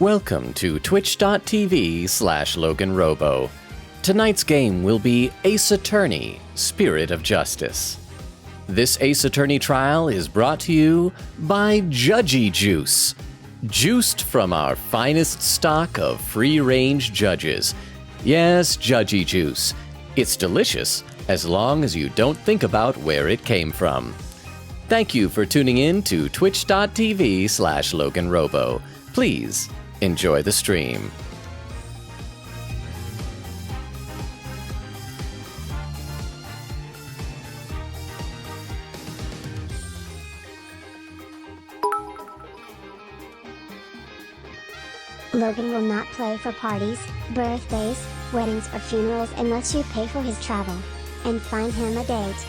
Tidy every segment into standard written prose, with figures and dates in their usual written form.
Welcome to twitch.tv/LoganRobo. Tonight's game will be Ace Attorney, Spirit of Justice. This Ace Attorney trial is brought to you by Judgy Juice, juiced from our finest stock of free-range judges. Yes, Judgy Juice. It's delicious as long as you don't think about where it came from. Thank you for tuning in to twitch.tv/LoganRobo. Please enjoy the stream. Logan will not play for parties, birthdays, weddings or funerals unless you pay for his travel. And find him a date.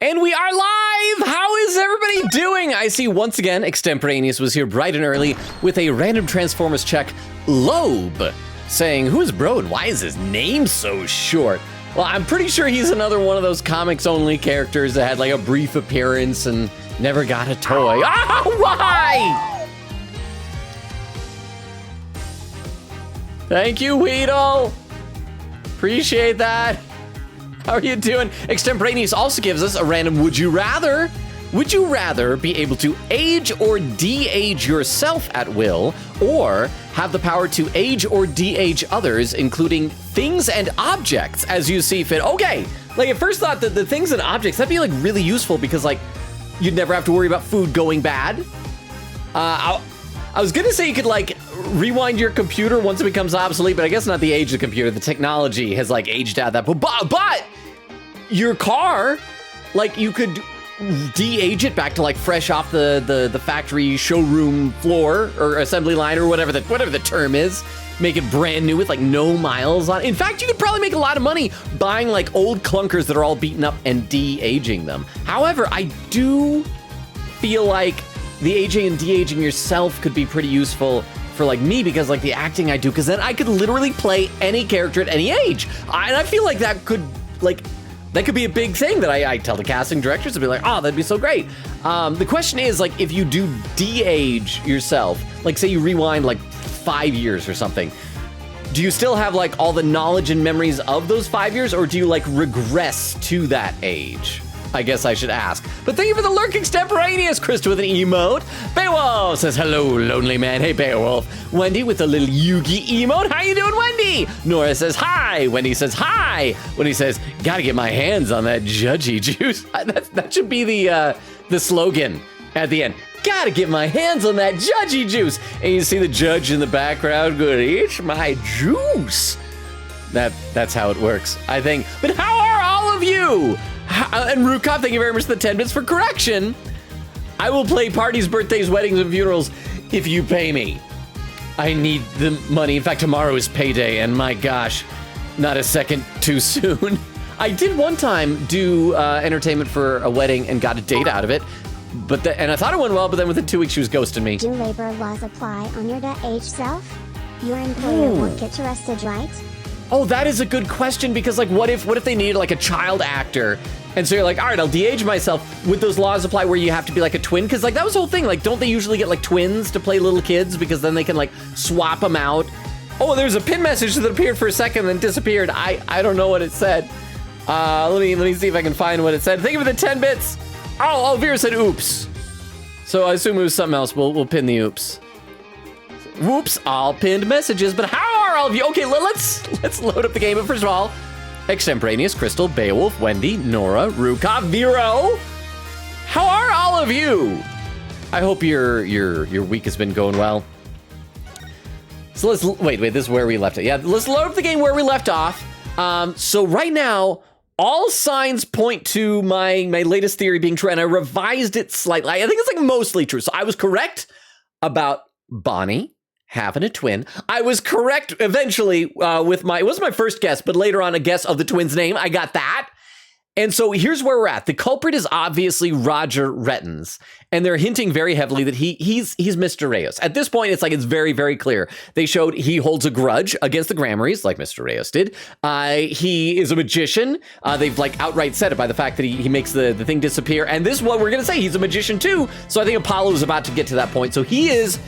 And we are live! How is everybody doing? I see once again, Extemporaneous was here bright and early with a random Transformers check, Loeb, saying, who's bro and why is his name so short? Well, I'm pretty sure he's another one of those comics-only characters that had like a brief appearance and never got a toy. Oh, why? Thank you, Weedle. Appreciate that. How are you doing? Extemporaneous also gives us a random would you rather. Would you rather be able to age or de-age yourself at will, or have the power to age or de-age others, including things and objects as you see fit? Okay, like at first thought that the things and objects, that'd be like really useful because like you'd never have to worry about food going bad. I was gonna say you could like rewind your computer once it becomes obsolete, but I guess not the age of the computer. The technology has like aged out that, but your car, like you could de-age it back to like fresh off the factory showroom floor or assembly line or whatever the term is. Make it brand new with like no miles on. In fact, you could probably make a lot of money buying like old clunkers that are all beaten up and de-aging them. However, I do feel like the aging and de-aging yourself could be pretty useful for like me because like the acting I do, because then I could literally play any character at any age. And I feel like that could be a big thing that I tell the casting directors to be like, oh, that'd be so great. The question is like, if you do de-age yourself, like say you rewind like 5 years or something, do you still have like all the knowledge and memories of those 5 years, or do you like regress to that age? I guess I should ask. But thank you for the lurk, Extemporaneous. Krista with an emote. Beowulf says, hello, lonely man. Hey, Beowulf. Wendy with a little Yugi emote. How you doing, Wendy? Nora says, hi. Wendy says, hi. Wendy says, gotta get my hands on that Judgy Juice. That should be the slogan at the end. Gotta get my hands on that Judgy Juice. And you see the judge in the background going, it's my juice. That's how it works, I think. But how are all of you? And Rukov, thank you very much for the 10 bits for correction. I will play parties, birthdays, weddings, and funerals if you pay me. I need the money. In fact, tomorrow is payday, and my gosh, not a second too soon. I did one time do entertainment for a wedding and got a date out of it, and I thought it went well, but then within 2 weeks she was ghosting me. Do labor laws apply on your de-age self? Your employer won't get arrested, right? Oh, that is a good question, because like what if they needed like a child actor? And so you're like, all right, I'll de-age myself. Would those laws apply where you have to be like a twin? Because like that was the whole thing. Like, don't they usually get like twins to play little kids because then they can like swap them out? Oh, there's a pin message that appeared for a second and then disappeared. I don't know what it said. Let me see if I can find what it said. Thank you for the 10 bits. Oh, Vera said oops. So I assume it was something else. We'll pin the oops. Whoops, all pinned messages. But how are all of you? Okay, let's load up the game. But first of all, Extemporaneous, Crystal, Beowulf, Wendy, Nora, Rukov, Vero. How are all of you? I hope your week has been going well. So let's, wait, this is where we left it. Yeah, let's load up the game where we left off. So right now, all signs point to my latest theory being true, and I revised it slightly. I think it's like mostly true. So I was correct about Bonnie having a twin. I was correct eventually with it wasn't my first guess, but later on a guess of the twin's name. I got that. And so here's where we're at. The culprit is obviously Roger Rettens, and they're hinting very heavily that he's Mr. Reyes. At this point, it's very, very clear. They showed he holds a grudge against the Grammarys, like Mr. Reyes did. He is a magician. They've like outright said it by the fact that he makes the thing disappear. And this is what we're going to say. He's a magician too. So I think Apollo is about to get to that point. So he is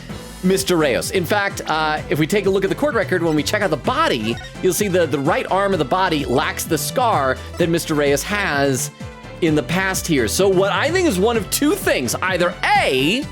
Mr. Reyes. In fact, if we take a look at the court record, when we check out the body, you'll see the right arm of the body lacks the scar that Mr. Reyes has in the past here. So what I think is one of two things. Either A,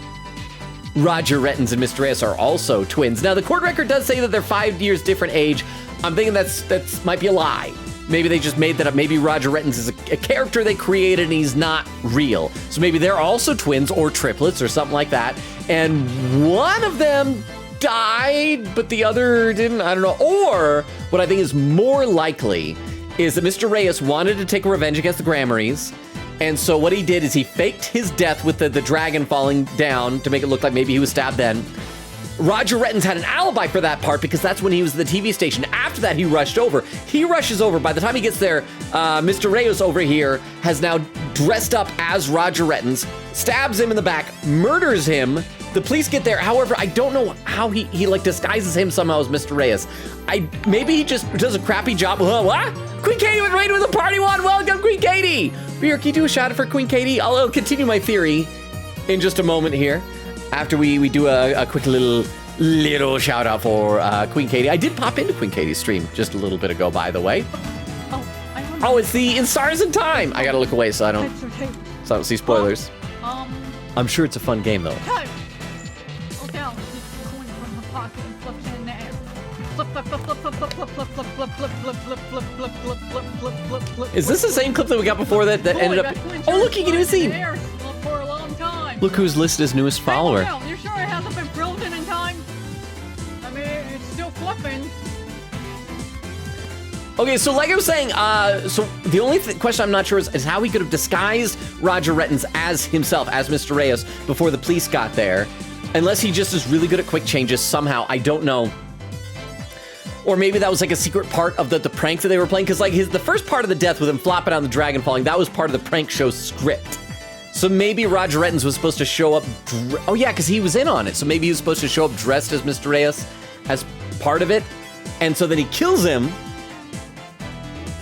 Roger Rettens and Mr. Reyes are also twins. Now, the court record does say that they're 5 years different age. I'm thinking that's might be a lie. Maybe they just made that up. Maybe Roger Rettens is a character they created and he's not real. So maybe they're also twins or triplets or something like that. And one of them died, but the other didn't. I don't know. Or what I think is more likely is that Mr. Reyes wanted to take revenge against the Grammarys. And so what he did is he faked his death with the dragon falling down to make it look like maybe he was stabbed then. Roger Rettens had an alibi for that part because that's when he was at the TV station. After that, he rushed over. He rushes over. By the time he gets there, Mr. Reyes over here has now dressed up as Roger Rettens, stabs him in the back, murders him. The police get there. However, I don't know how he like disguises him somehow as Mr. Reyes. Maybe he just does a crappy job. What? Queen Katie was raided with a party wand. Welcome, Queen Katie. Beer, can you do a shout out for Queen Katie? I'll continue my theory in just a moment here. After we do a quick little shout out for Queen Katie. I did pop into Queen Katie's stream just a little bit ago, by the way. Oh, it's the In Stars in Time. I gotta look away so I don't see spoilers. I'm sure it's a fun game though. Okay, I'll take the coin from her pocket and flip it in the air. Flip, flip, flip, flip, flip, flip, flip, flip, flip, flip, flip, flip, flip, flip, flip, flip, flip, flip, flip. Is this the same clip that we got before that ended up? Oh, look, you can even see. For a long time. Look who's listed as newest follower. You're sure it hasn't been frozen in time? I mean, it's still flipping. Okay, so like I was saying, so the only question I'm not sure is how he could have disguised Roger Rettens as himself, as Mr. Reyes, before the police got there. Unless he just is really good at quick changes somehow, I don't know. Or maybe that was like a secret part of the prank that they were playing. Because like the first part of the death with him flopping on the dragon falling, that was part of the prank show script. So maybe Roger Rettens was supposed to show up, oh yeah, because he was in on it. So maybe he was supposed to show up dressed as Mr. Reyes as part of it. And so then he kills him.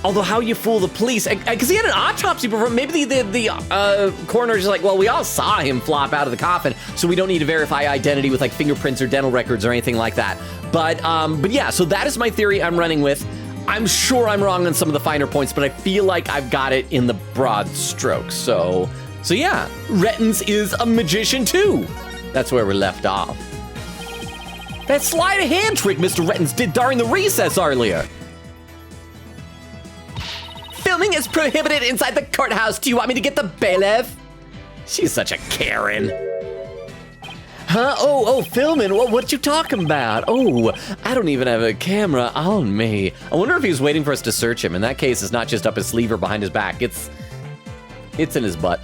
Although how you fool the police, because he had an autopsy before, maybe the coroner's just like, well, we all saw him flop out of the coffin, so we don't need to verify identity with like fingerprints or dental records or anything like that. But yeah, so that is my theory I'm running with. I'm sure I'm wrong on some of the finer points, but I feel like I've got it in the broad strokes. So yeah, Rettens is a magician too. That's where we left off. That sleight of hand trick Mr. Rettens did during the recess earlier. Filming is prohibited inside the courthouse. Do you want me to get the bailiff? She's such a Karen. Huh? Oh, filming. What you talking about? Oh, I don't even have a camera on me. I wonder if he was waiting for us to search him. In that case, it's not just up his sleeve or behind his back. It's in his butt.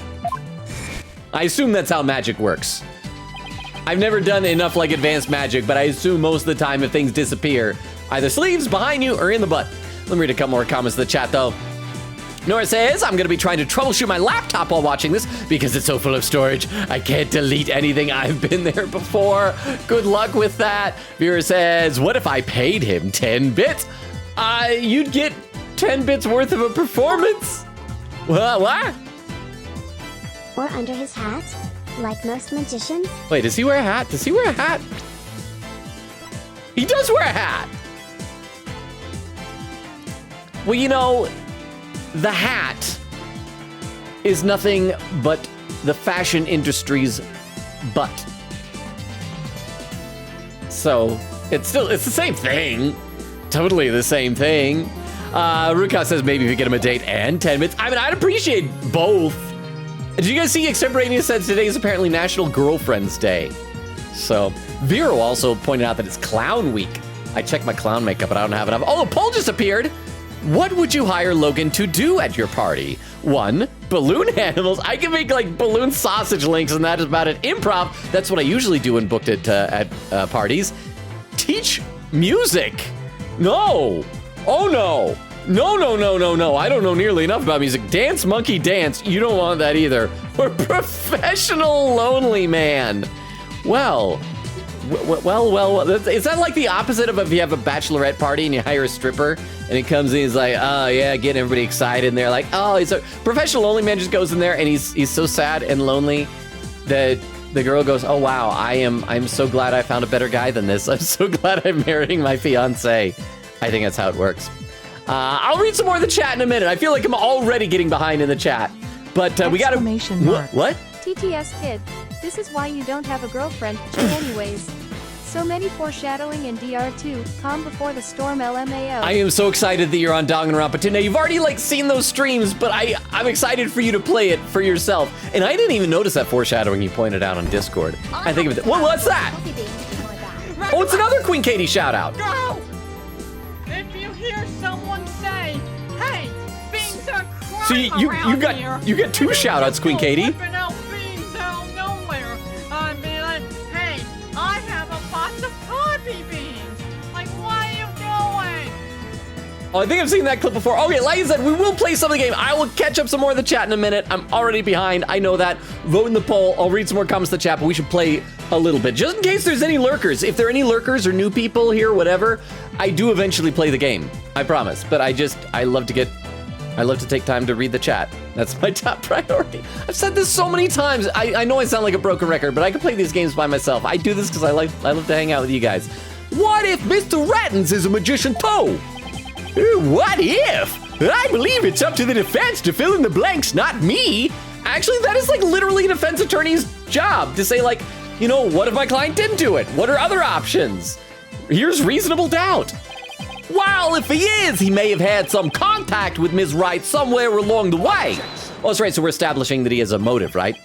I assume that's how magic works. I've never done enough like advanced magic, but I assume most of the time if things disappear, either sleeves, behind you, or in the butt. Let me read a couple more comments in the chat though. Nora says, I'm going to be trying to troubleshoot my laptop while watching this because it's so full of storage. I can't delete anything. I've been there before. Good luck with that. Vera says, what if I paid him 10 bits? You'd get 10 bits worth of a performance. What? Or under his hat, like most magicians. Wait, does he wear a hat? Does he wear a hat? He does wear a hat. Well, you know, the hat is nothing but the fashion industry's butt. So it's the same thing. Totally the same thing. Ruka says maybe if you get him a date and 10 bits. I mean, I'd appreciate both. Did you guys see Extemporaneous said today is apparently National Girlfriend's Day? So Vero also pointed out that it's Clown Week. I checked my clown makeup, but I don't have enough. Oh, a poll just appeared. What would you hire Logan to do at your party? 1, balloon animals. I can make like balloon sausage links and that is about it. Improv, that's what I usually do when booked at parties. Teach music. No. Oh no. No. I don't know nearly enough about music. Dance, monkey, dance. You don't want that either. Or professional lonely man. Well, is that like the opposite of if you have a bachelorette party and you hire a stripper and he comes in, he's like, oh yeah, getting everybody excited, and they're like, oh, he's a professional lonely man, just goes in there and he's so sad and lonely that the girl goes, oh wow, I'm so glad I found a better guy than this. I'm so glad I'm marrying my fiance. I think that's how it works. I'll read some more of the chat in a minute. I feel like I'm already getting behind in the chat, but we gotta. What? TTS kid. This is why you don't have a girlfriend, anyways. So many foreshadowing in DR2, calm before the storm LMAO. I am so excited that you're on Danganronpa 2. Now, you've already seen those streams, but I'm excited for you to play it for yourself. And I didn't even notice that foreshadowing you pointed out on Discord. I think of it. What's that? Oh, it's another Queen Katie shout out. Go! If you hear someone say, hey, beans are crime See, you get 2 shout outs, Queen Katie. Whipping out beans out of nowhere. I'd be like, hey, I have a box of coffee beans. Like, why are you going? Oh, I think I've seen that clip before. Okay, like I said, we will play some of the game. I will catch up some more of the chat in a minute. I'm already behind. I know that. Vote in the poll. I'll read some more comments in the chat, but we should play a little bit. Just in case there's any lurkers. If there are any lurkers or new people here, whatever, I do eventually play the game. I promise. But I love to take time to read the chat. That's my top priority. I've said this so many times. I know I sound like a broken record, but I can play these games by myself. I do this because I love to hang out with you guys. What if Mr. Rattens is a magician too? What if? I believe it's up to the defense to fill in the blanks, not me. Actually, that is literally a defense attorney's job to say what if my client didn't do it? What are other options? Here's reasonable doubt. Well, if he is, he may have had some contact with Ms. Wright somewhere along the way. Oh, that's right, so we're establishing that he has a motive, right?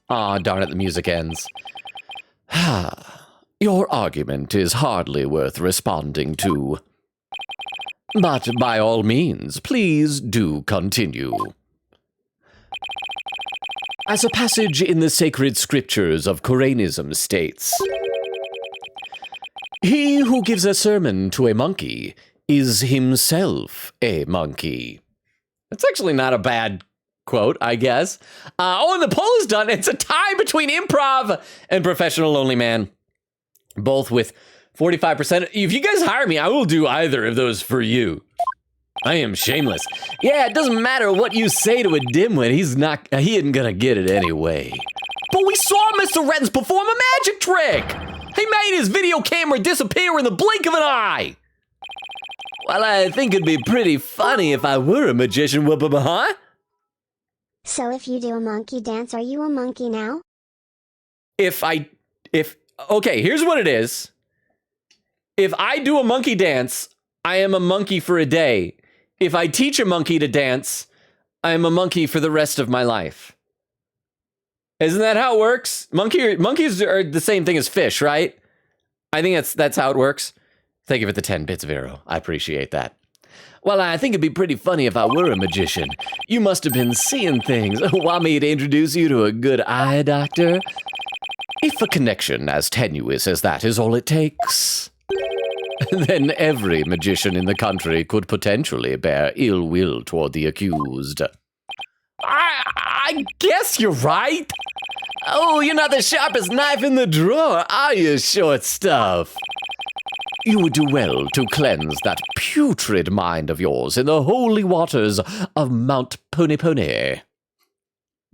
Aw, darn it, the music ends. Your argument is hardly worth responding to. But by all means, please do continue. As a passage in the sacred scriptures of Koreanism states, he who gives a sermon to a monkey is himself a monkey. That's actually not a bad quote, I guess. And the poll is done. It's a tie between improv and professional lonely man. Both with 45%. If you guys hire me, I will do either of those for you. I am shameless. Yeah, it doesn't matter what you say to a dimwit. He isn't gonna get it anyway. But we saw Mr. Rettens perform a magic trick. He made his video camera disappear in the blink of an eye. Well, I think it'd be pretty funny if I were a magician, huh? So if you do a monkey dance, are you a monkey now? Okay, here's what it is. If I do a monkey dance, I am a monkey for a day. If I teach a monkey to dance, I am a monkey for the rest of my life. Isn't that how it works? Monkeys are the same thing as fish, right? I think that's how it works. Thank you for the 10 bits, Vero. I appreciate that. Well, I think it'd be pretty funny if I were a magician. You must have been seeing things. Want me to introduce you to a good eye doctor? If a connection as tenuous as that is all it takes, then every magician in the country could potentially bear ill will toward the accused. I guess you're right. Oh, you're not the sharpest knife in the drawer, are you, short stuff? You would do well to cleanse that putrid mind of yours in the holy waters of Mount Ponipone.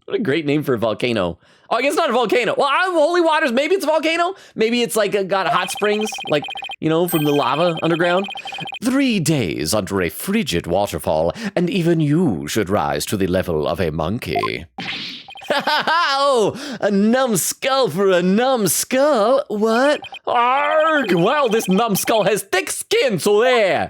What a great name for a volcano. Oh, I guess not a volcano. Well, holy waters, maybe it's a volcano. Maybe it's got hot springs, from the lava underground. 3 days under a frigid waterfall, and even you should rise to the level of a monkey. Oh, a numbskull for a numbskull? What? Arg! Well, this numbskull has thick skin, so there.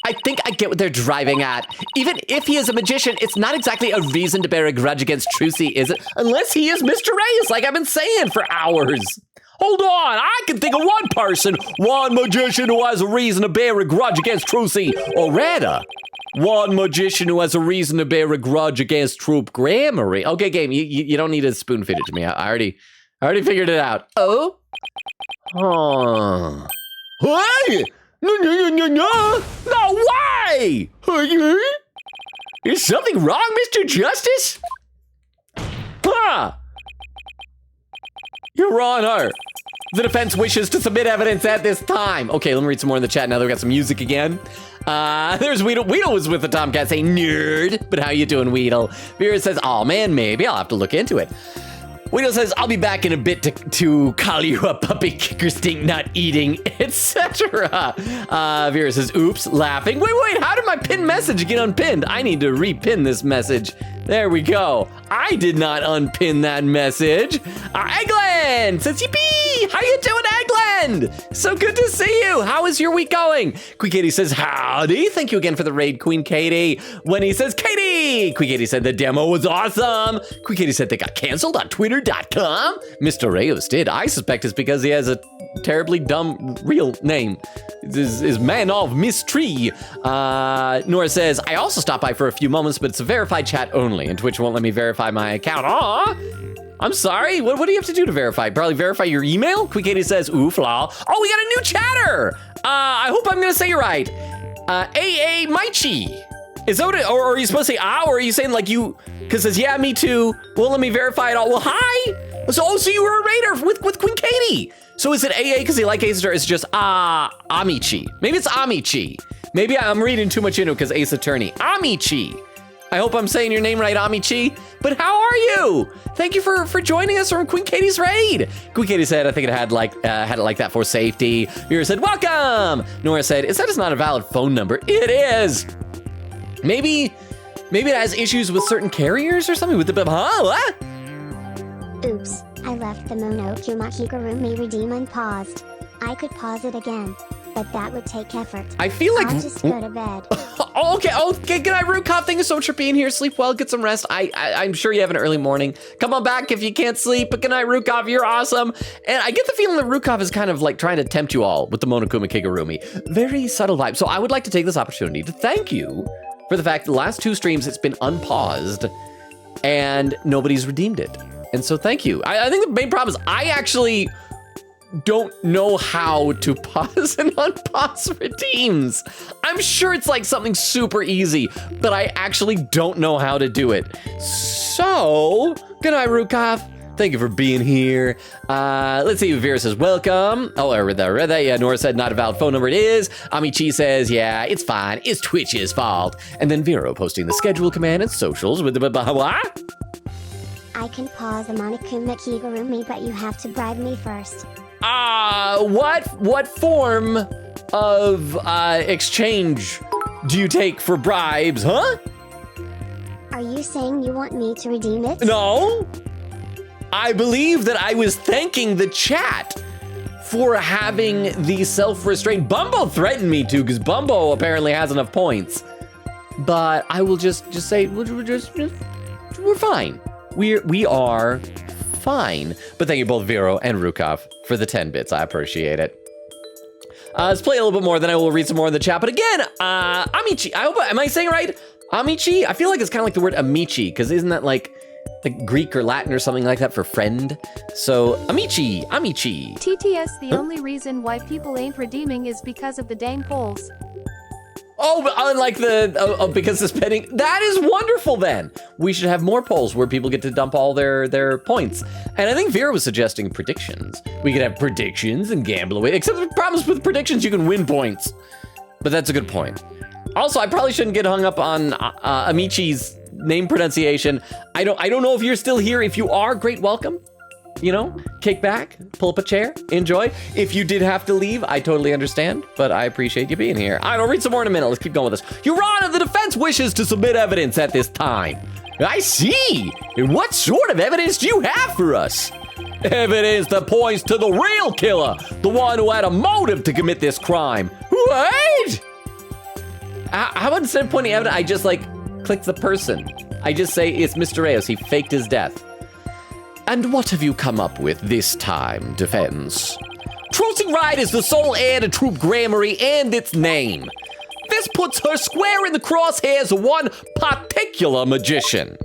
I think I get what they're driving at. Even if he is a magician, it's not exactly a reason to bear a grudge against Trucy, is it? Unless he is Mr. Reyes, like I've been saying for hours. Hold on, I can think of one person, one magician who has a reason to bear a grudge against Trucy, or rather, one magician who has a reason to bear a grudge against Troop Grammary. Okay, game, you don't need to spoon feed it to me. I already figured it out. Oh? Huh. Hey! No way! Is something wrong, Mr. Justice? Huh. Your Honor, the defense wishes to submit evidence at this time. Okay, let me read some more in the chat now that we got some music again. There's Weedle. Weedle was with the Tomcat saying nerd, but how you doing, Weedle? Vera says, oh man, maybe I'll have to look into it. Weedle says, I'll be back in a bit to call you a puppy kicker, stink nut eating, etc. Vera says, oops, laughing. Wait, how did my pinned message get unpinned? I need to repin this message. There we go. I did not unpin that message. Eggland says, yippee! How you doing, Eggland? So good to see you. How is your week going? Queen Katie says, howdy. Thank you again for the raid, Queen Katie. When he says, Katie! Queen Katie said the demo was awesome. Queen Katie said they got canceled on Twitter.com. Mr. Reyes did. I suspect it's because he has a terribly dumb real name. Is Man of Mystery. Nora says, I also stopped by for a few moments, but it's a verified chat only, and Twitch won't let me verify my account. Aw, I'm sorry. What do you have to do to verify? Probably verify your email? Queen Katie says, oof, lol. Oh, we got a new chatter. I hope I'm gonna say it right. AA Maichi. Is that what it, or are you supposed to say or are you saying like you, because it says, yeah, me too. Well, let me verify it all. Well, hi. So you were a raider with Queen Katie. So is it AA because they like Ace, or is it just Amici? Maybe it's Amici. Maybe I'm reading too much into it because Ace Attorney. Amici. I hope I'm saying your name right, Amici. But how are you? Thank you for joining us from Queen Katie's raid. Queen Katie said, I think it had it like that for safety. Vera said, welcome. Nora said, is that not a valid phone number? It is. Maybe it has issues with certain carriers or something with the what? Oops, I left the Monokuma Higurumi redeem unpaused. I could pause it again, but that would take effort. I feel like I'll just go to bed. Okay, good night, Rukov. Thank you so much for being here. Sleep well, get some rest. I'm sure you have an early morning. Come on back if you can't sleep, but good night, Rukov. You're awesome. And I get the feeling that Rukov is kind of like trying to tempt you all with the Monokuma Kigurumi. Very subtle vibe. So I would like to take this opportunity to thank you for the fact that the last 2 streams it's been unpaused and nobody's redeemed it. And so thank you. I think the main problem is I actually don't know how to pause and unpause redeems. I'm sure it's like something super easy, but I actually don't know how to do it. So, good night, Rukov. Thank you for being here. Let's see. Vera says, welcome. Oh, I read that. Yeah, Nora said, not a valid phone number. It is. Amici says, yeah, it's fine. It's Twitch's fault. And then Vero posting the schedule command and socials with the what? I can pause the Monokuma Kigurumi, but you have to bribe me first. What form of exchange do you take for bribes, huh? Are you saying you want me to redeem it? No. I believe that I was thanking the chat for having the self-restraint. Bumbo threatened me to, because Bumbo apparently has enough points. But I will just say we're fine. We are fine. But thank you both, Vero and Rukov, for the 10 bits. I appreciate it. Let's play a little bit more, then I will read some more in the chat. But again, Amici, am I saying it right? Amici? I feel like it's kind of like the word amici, because isn't that like Greek or Latin or something like that for friend? So, amici. TTS, the only reason why people ain't redeeming is because of the dang polls. Oh, but unlike because the spending, that is wonderful then. We should have more polls where people get to dump all their points. And I think Vera was suggesting predictions. We could have predictions and gamble away, except the problem is with predictions, you can win points. But that's a good point. Also, I probably shouldn't get hung up on Amici's name pronunciation. I don't know if you're still here. If you are, great welcome. You know, kick back, pull up a chair, enjoy. If you did have to leave, I totally understand, but I appreciate you being here. All right, I'll read some more in a minute. Let's keep going with this. Your Honor, the defense wishes to submit evidence at this time. I see. And what sort of evidence do you have for us? Evidence that points to the real killer, the one who had a motive to commit this crime. Wait! How about instead of pointing evidence, I just like click the person. I just say it's Mr. Reyes. He faked his death. And what have you come up with this time, defense? True losing right is the sole heir to Troop Grammary and its name. This puts her square in the crosshairs of one particular magician.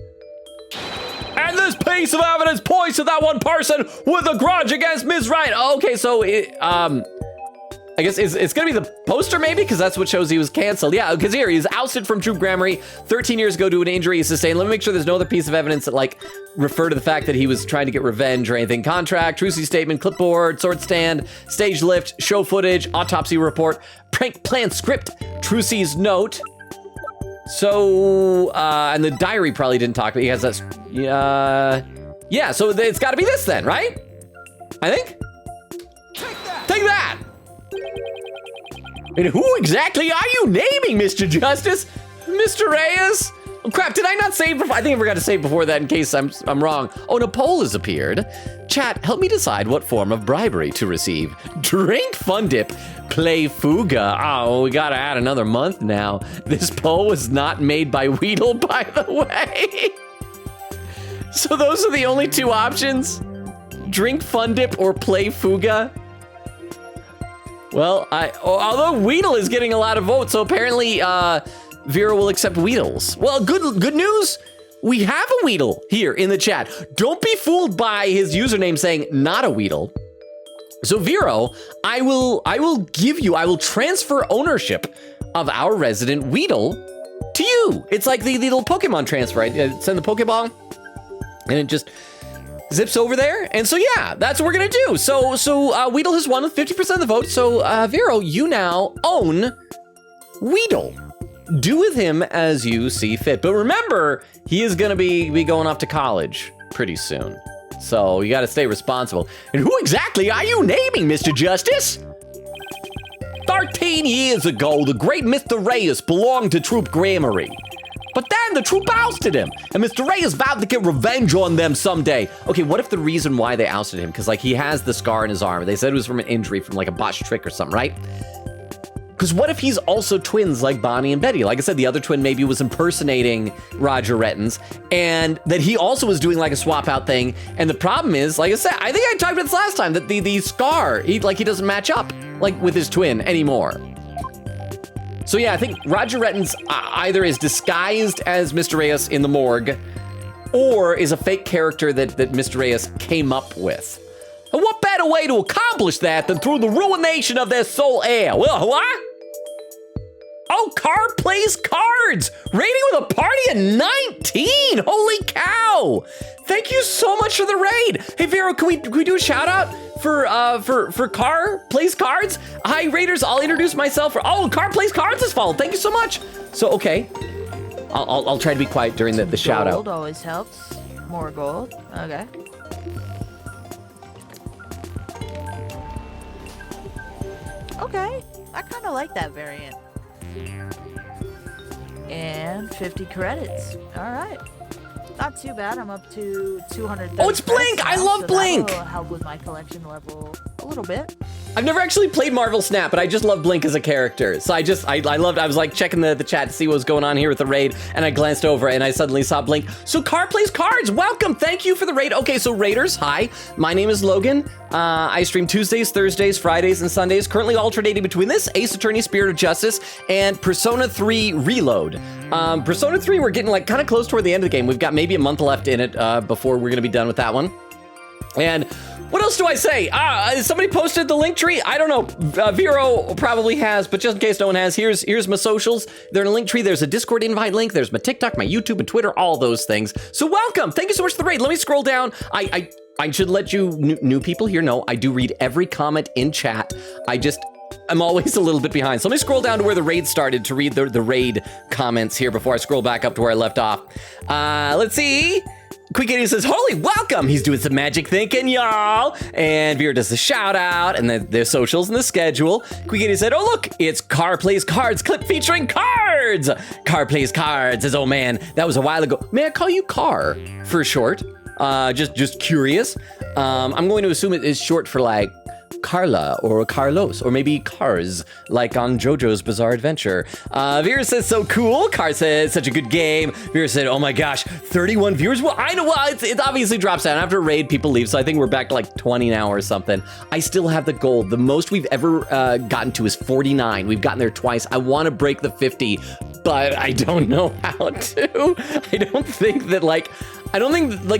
And this piece of evidence points to that one person with a grudge against Ms. Wright. Okay, so I guess it's gonna be the poster maybe, because that's what shows he was canceled. Yeah, because here he's ousted from Troop Grammary 13 years ago due to an injury he sustained. Let me make sure there's no other piece of evidence that like refer to the fact that he was trying to get revenge or anything. Contract, trucy statement, clipboard, sword stand, stage lift, show footage, autopsy report, prank plan script, trucy's note. So, and the diary probably didn't talk, but he has that. Yeah, so it's got to be this then, right? I think. Take that. And who exactly are you naming, Mr. Justice? Mr. Reyes? Oh, crap, did I not save before? I think I forgot to save before that in case I'm wrong. Oh, and a poll has appeared. Chat, help me decide what form of bribery to receive. Drink Fun Dip, play Fuga. Oh, we gotta add another month now. This poll was not made by Weedle, by the way. So those are the only two options? Drink Fun Dip or play Fuga? Well, although Weedle is getting a lot of votes, so apparently Vera will accept Weedles. Well, good news. We have a Weedle here in the chat. Don't be fooled by his username saying not a Weedle. So Vero, I will transfer ownership of our resident Weedle to you. It's like the little Pokemon transfer, right? Send the Pokeball and it just zips over there. And so, yeah, that's what we're gonna do. So Weedle has won with 50% of the vote. So Vero, you now own Weedle. Do with him as you see fit. But remember, he is gonna be going off to college pretty soon. So you gotta stay responsible. And who exactly are you naming, Mr. Justice? 13 years ago, the great Mr. Reyes belonged to Troop Grammary. But then the troop ousted him, and Mr. Reyes vowed to get revenge on them someday. Okay, what if the reason why they ousted him, because like he has the scar in his arm, they said it was from an injury from like a botched trick or something, right? Because what if he's also twins like Bonnie and Betty? Like I said, the other twin maybe was impersonating Roger Rettins, and that he also was doing like a swap out thing. And the problem is, like I said, I think I talked about this last time, that the scar, he doesn't match up like with his twin anymore. So yeah, I think Roger Rettins either is disguised as Mr. Reyes in the morgue, or is a fake character that Mr. Reyes came up with. And what better way to accomplish that than through the ruination of their sole heir? Well, what? Oh, Card Plays Cards! Rating with a party of 19! Holy cow! Thank you so much for the raid! Hey, Vero, can we do a shout out for Car Plays Cards? Hi, Raiders, I'll introduce myself. Oh, Car Plays Cards is followed. Thank you so much. So, okay. I'll try to be quiet during the shout out. Gold always helps. More gold. Okay. Okay. I kind of like that variant. And 50 credits. All right. Not too bad. I'm up to 230. Oh, it's Blink! Now, I love Blink! That'll help with my collection level a little bit. I've never actually played Marvel Snap, but I just love Blink as a character. So I was like checking the chat to see what was going on here with the raid, and I glanced over and I suddenly saw Blink. So Car Plays Cards, welcome, thank you for the raid. Okay, so Raiders, hi, my name is Logan. I stream Tuesdays, Thursdays, Fridays, and Sundays, currently alternating between this, Ace Attorney Spirit of Justice, and Persona 3 Reload. Persona 3, we're getting like kind of close toward the end of the game. We've got maybe a month left in it before we're gonna be done with that one. And what else do I say? Somebody posted the link tree. I don't know. Vero probably has, but just in case no one has, here's my socials. They're in a link tree. There's a Discord invite link. There's my TikTok, my YouTube, and Twitter, all those things. So welcome. Thank you so much for the raid. Let me scroll down. I should let you new people here know I do read every comment in chat. I'm always a little bit behind. So let me scroll down to where the raid started to read the raid comments here before I scroll back up to where I left off. Let's see. Quick Idiot says, holy welcome. He's doing some magic thinking, y'all. And Vera does the shout out and the socials and the schedule. Quick Idiot said, oh, look, it's Car Plays Cards clip featuring cards. Car Plays Cards says, oh man, that was a while ago. May I call you Car for short? Just curious. I'm going to assume it is short for like Carla or Carlos, or maybe Cars, like on JoJo's Bizarre Adventure. Vera says, so cool. Car says, such a good game. Vera said, oh my gosh, 31 viewers. Well, I know, well, it obviously drops down after a raid, people leave, so I think we're back to like 20 now or something. I still have the goal. The most we've ever gotten to is 49. We've gotten there twice. I want to break the 50, but I don't know how to. I don't think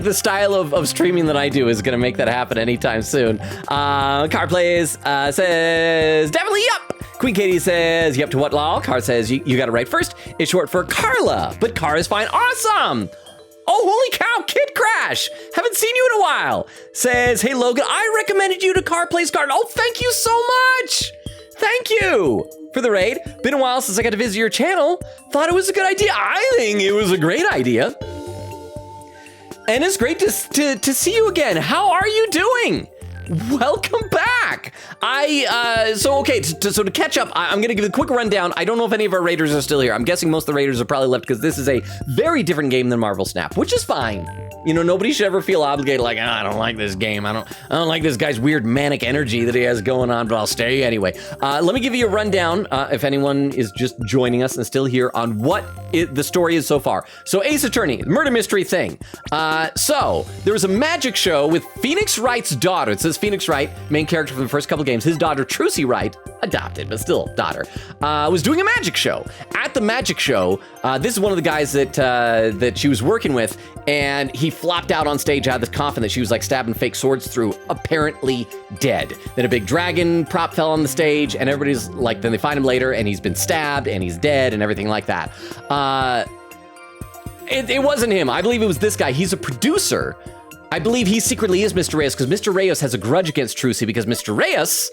the style of streaming that I do is going to make that happen anytime soon. Car Plays says, definitely yup. Queen Katie says, yup to what law? Car says, you got it right first. It's short for Carla, but Car is fine. Awesome. Oh, holy cow, Kid Crash. Haven't seen you in a while. Says, hey, Logan, I recommended you to Car Plays Garden. Oh, thank you so much. Thank you for the raid. Been a while since I got to visit your channel. Thought it was a good idea. I think it was a great idea. And it's great to see you again. How are you doing? Welcome back. To catch up, I'm going to give a quick rundown. I don't know if any of our raiders are still here. I'm guessing most of the raiders are probably left because this is a very different game than Marvel Snap, which is fine. You know, nobody should ever feel obligated like, I don't like this game. I don't like this guy's weird manic energy that he has going on, but I'll stay anyway. Let me give you a rundown, if anyone is just joining us and still here, on what the story is so far. So Ace Attorney, murder mystery thing. So there was a magic show with Phoenix Wright's daughter. It says Phoenix Wright, main character from the first couple games. His daughter, Trucy Wright, adopted, but still daughter, was doing a magic show. At the magic show, this is one of the guys that she was working with, and he flopped out on stage out of the coffin that she was like stabbing fake swords through, apparently dead. Then a big dragon prop fell on the stage, and everybody's like, then they find him later, and he's been stabbed, and he's dead, and everything like that. It wasn't him. I believe it was this guy. He's a producer. I believe he secretly is Mr. Reyes because Mr. Reyes has a grudge against Trucy because Mr. Reyes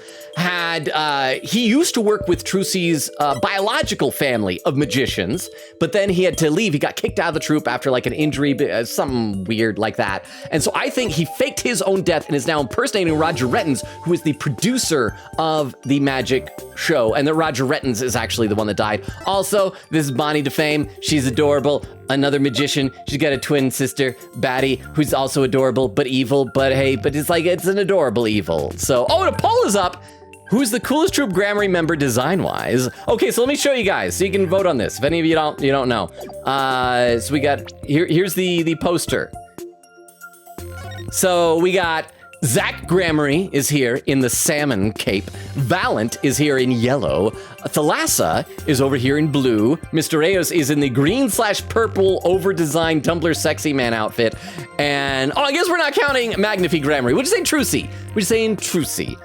he used to work with Trucy's biological family of magicians, but then he had to leave. He got kicked out of the troupe after like an injury, something weird like that. And so I think he faked his own death and is now impersonating Roger Rettens, who is the producer of the magic show, and that Roger Rettens is actually the one that died. Also, this is Bonnie DeFame. She's adorable. Another magician. She's got a twin sister, Batty, who's also adorable, but evil. But hey, it's an adorable evil. So, the poll is up. Who's the coolest Troop Grammary member design-wise? Okay, so let me show you guys so you can vote on this. If any of you don't know. So we got, here's the poster. So we got Zach Grammary is here in the salmon cape. Valent is here in yellow. Thalassa is over here in blue. Mr. Reyes is in the green/purple over-designed Tumblr sexy man outfit. And, I guess we're not counting Magnifique Grammary. We're just saying Trucy. We're just saying Trucy.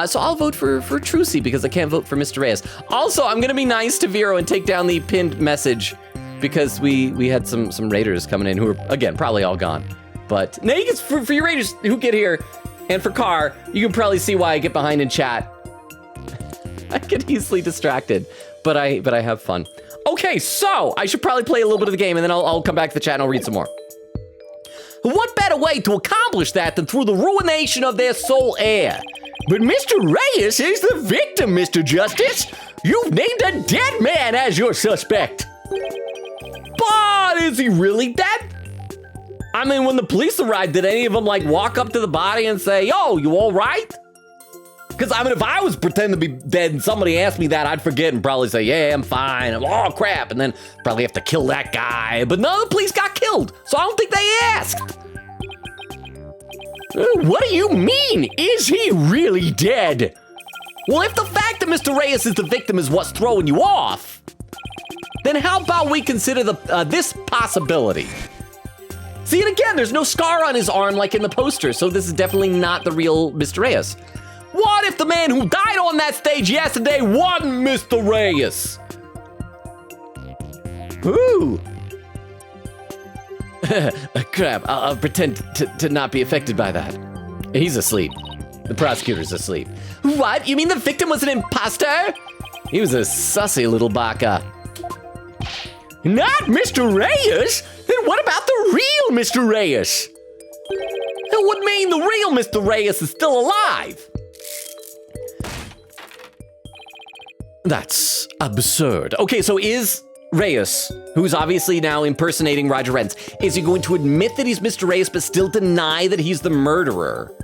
So I'll vote for Trucy because I can't vote for Mr. Reyes. Also, I'm gonna be nice to Vero and take down the pinned message because we had some raiders coming in who are, again, probably all gone. But now you can, for your raiders who get here, and for Car, you can probably see why I get behind in chat. I get easily distracted, but I have fun. Okay, so I should probably play a little bit of the game and then I'll come back to the chat and I'll read some more. What better way to accomplish that than through the ruination of their soul heir? But Mr. Reyes is the victim, Mr. Justice. You've named a dead man as your suspect. But is he really dead? I mean, when the police arrived, did any of them like walk up to the body and say, yo, you all right? Because I mean, if I was pretending to be dead and somebody asked me that, I'd forget and probably say, yeah, I'm fine. Oh, crap. And then probably have to kill that guy. But none of the police got killed, so I don't think they asked. What do you mean? Is he really dead? Well, if the fact that Mr. Reyes is the victim is what's throwing you off, then how about we consider this possibility? See, and again, there's no scar on his arm like in the poster, so this is definitely not the real Mr. Reyes. What if the man who died on that stage yesterday wasn't Mr. Reyes? Ooh. Crap, I'll pretend to not be affected by that. He's asleep. The prosecutor's asleep. What? You mean the victim was an imposter? He was a sussy little baka. Not Mr. Reyes? Then what about the real Mr. Reyes? That would mean the real Mr. Reyes is still alive. That's absurd. Okay, so is Reyes, who's obviously now impersonating Roger Rettens, is he going to admit that he's Mr. Reyes but still deny that he's the murderer?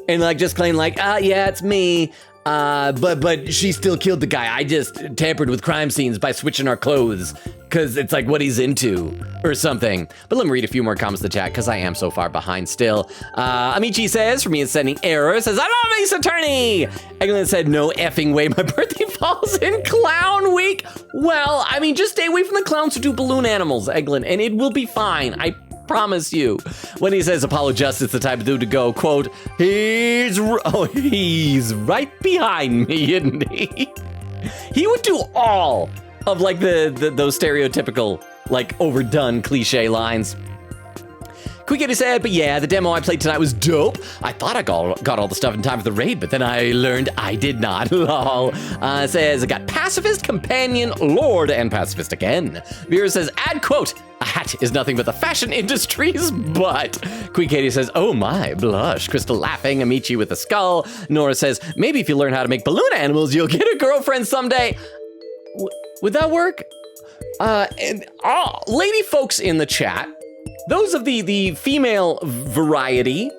and like just claim like, yeah, it's me. But she still killed the guy. I just tampered with crime scenes by switching our clothes because it's like what he's into or something. But let me read a few more comments in the chat because I am so far behind still. Amici says, for me it's sending error, says, I love Ace Attorney. Eglin said, no effing way my birthday falls in clown week. Well, I mean, just stay away from the clowns who do balloon animals, Eglin, and it will be fine. I promise you. When he says Apollo Justice, the type of dude to go, quote, he's right behind me, isn't he? He would do all of like those stereotypical, like overdone cliche lines. Quick said, but yeah, the demo I played tonight was dope. I thought I got all the stuff in time for the raid, but then I learned I did not. Lol. Says, I got Pacifist, Companion, Lord, and Pacifist again. Vera says, add quote, a hat is nothing but the fashion industry's butt. Queen Katie says, oh my, blush. Crystal laughing, Amici with a skull. Nora says, maybe if you learn how to make balloon animals, you'll get a girlfriend someday. Would that work? Lady folks in the chat, those of the female variety,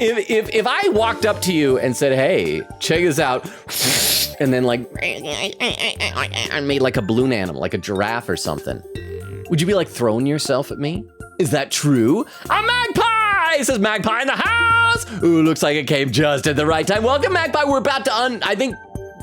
if I walked up to you and said, hey, check this out, and then like, I made like a balloon animal, like a giraffe or something, would you be like throwing yourself at me? Is that true? A magpie, says Magpie in the house. Ooh, looks like it came just at the right time. Welcome, Magpie. We're about to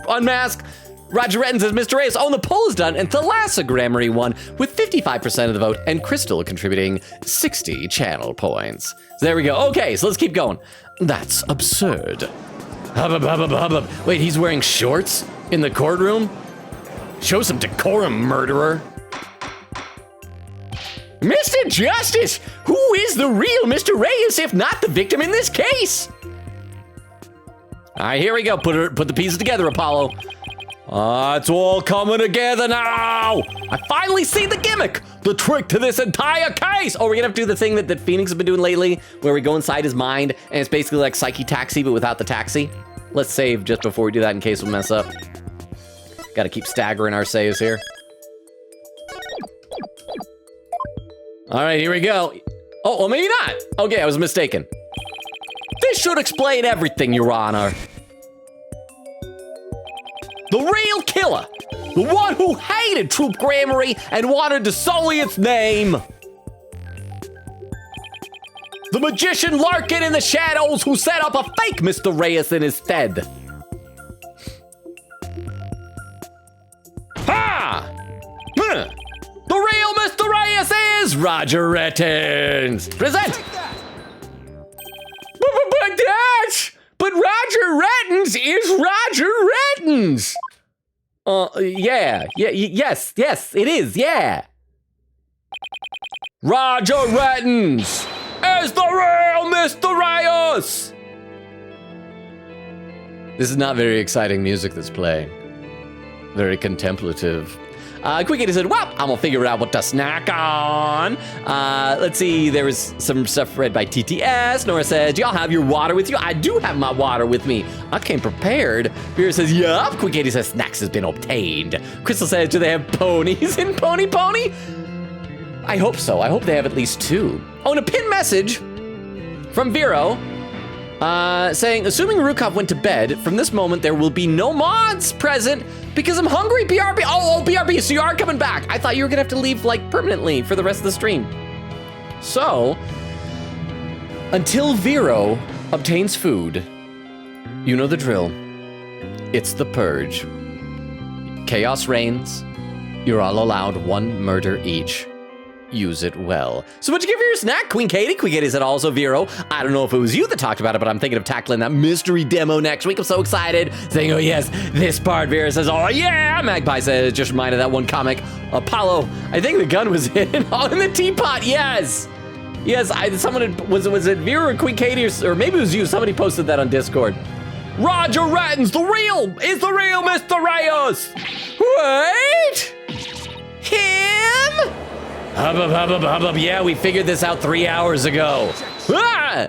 unmask. Roger Retton says, Mr. Reyes, the poll is done, and Thalassogrammary won with 55% of the vote, and Crystal contributing 60 channel points. So there we go. Okay, so let's keep going. That's absurd. Hubbub. Wait, he's wearing shorts in the courtroom? Show some decorum, murderer. Mr. Justice, who is the real Mr. Reyes if not the victim in this case? All right, here we go. Put the pieces together, Apollo. It's all coming together now. I finally see the gimmick, the trick to this entire case. Oh, we're gonna have to do the thing that Phoenix has been doing lately, where we go inside his mind, and it's basically like Psyche Taxi, but without the taxi. Let's save just before we do that in case we mess up. Gotta keep staggering our saves here. All right, here we go. Oh, well, maybe not. Okay, I was mistaken. This should explain everything, Your Honor. The real killer, the one who hated Troop Grammary and wanted to sully its name. The magician lurking in the shadows who set up a fake Mr. Reyes in his stead. Ha! Huh. The real Mr. Reyes is Roger Rettons. Present. But Roger Rettons is Roger Rettons. Yes, it is, yeah. Roger Rettons is the real Mr. Reyes. This is not very exciting music that's playing. Very contemplative. Quickity said, well, I'm gonna figure out what to snack on. Let's see, there was some stuff read by TTS. Nora says, do y'all have your water with you? I do have my water with me. I came prepared. Vera says, yup. Quickity says, snacks has been obtained. Crystal says, do they have ponies in Pony Pony? I hope so. I hope they have at least 2. Oh, and a pinned message from Vero. Saying, assuming Rukov went to bed, from this moment there will be no mods present because I'm hungry, BRB. Oh, BRB, so you are coming back. I thought you were gonna have to leave like permanently for the rest of the stream. So, until Vero obtains food, you know the drill. It's the purge. Chaos reigns. You're all allowed 1 murder each. Use it well. So what'd you give for your snack, Queen Katie? Queen Katie said also, Vero, I don't know if it was you that talked about it, but I'm thinking of tackling that mystery demo next week. I'm so excited. Saying, oh yes, this part. Vera says, oh yeah. Magpie says, just reminded that one comic. Apollo, I think the gun was hidden in the teapot. Yes. Yes, was it Vera or Queen Katie or maybe it was you. Somebody posted that on Discord. Roger Rettons, the real Mr. Reyes. Wait. Him? Hubbub. Yeah, we figured this out 3 hours ago. Ah!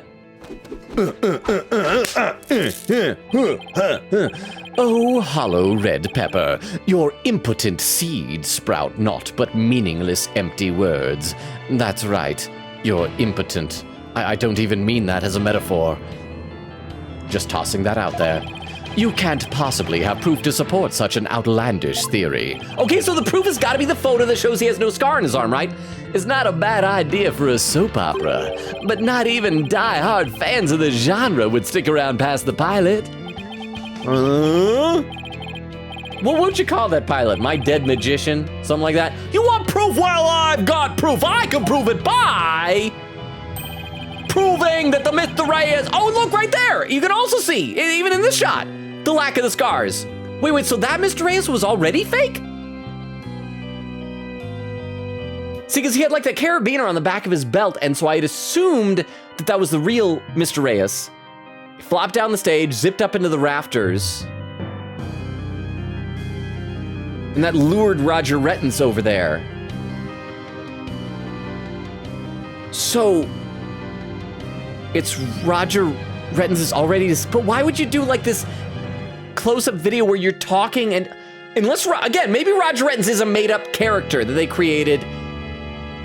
Oh, hollow red pepper, your impotent seeds sprout naught but meaningless empty words. That's right, you're impotent. I don't even mean that as a metaphor. Just tossing that out there. You can't possibly have proof to support such an outlandish theory. Okay, so the proof has got to be the photo that shows he has no scar on his arm, right? It's not a bad idea for a soap opera, but not even die-hard fans of the genre would stick around past the pilot. What would you call that pilot? My Dead Magician? Something like that? You want proof? Well, I've got proof. I can prove it by proving that the Mr. Reyes... Oh, look, right there. You can also see, even in this shot, the lack of the scars. Wait, so that Mr. Reyes was already fake? See, because he had like that carabiner on the back of his belt, and so I had assumed that that was the real Mr. Reyes. He flopped down the stage, zipped up into the rafters, and that lured Roger Rettens over there. So, it's Roger Rettens is already, but why would you do like this close-up video where you're talking and, unless, again, maybe Roger Rettens is a made-up character that they created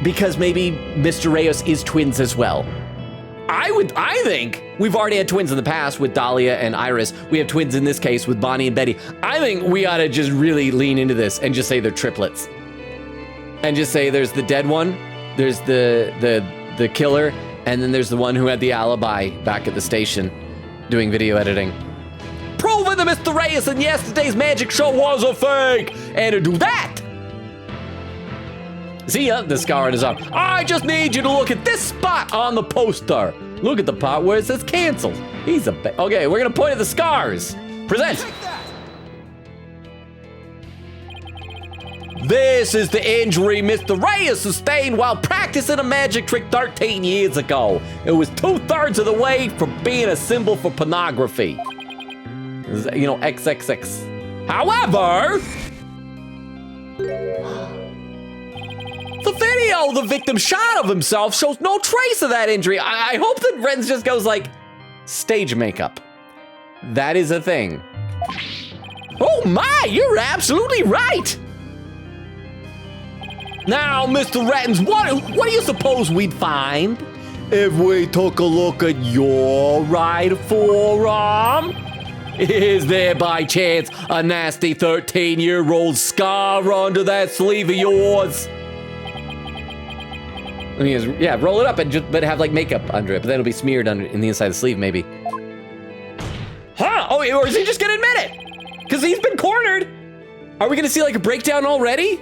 because maybe Mr. Reyes is twins as well. I think we've already had twins in the past with Dahlia and Iris. We have twins in this case with Bonnie and Betty. I think we ought to just really lean into this and just say they're triplets. And just say there's the dead one, there's the killer, and then there's the one who had the alibi back at the station doing video editing. Proving that Mr. Reyes in yesterday's magic show was a fake! And to do that, see ya, the scar on his arm. I just need you to look at this spot on the poster. Look at the part where it says canceled. He's a okay, we're gonna point at the scars. Present. This is the injury Mr. Reyes sustained while practicing a magic trick 13 years ago. It was 2/3 of the way from being a symbol for pornography. You know, XXX. However, the video the victim shot of himself shows no trace of that injury. I hope that Rettens just goes like, stage makeup. That is a thing. Oh my, you're absolutely right. Now, Mr. Rettens, what do you suppose we'd find if we took a look at your right forearm? Is there by chance a nasty 13-year-old scar under that sleeve of yours? I mean, yeah, roll it up and but have like makeup under it, but then it'll be smeared in the inside of the sleeve, maybe. Huh? Oh, or is he just gonna admit it? Because he's been cornered. Are we gonna see like a breakdown already?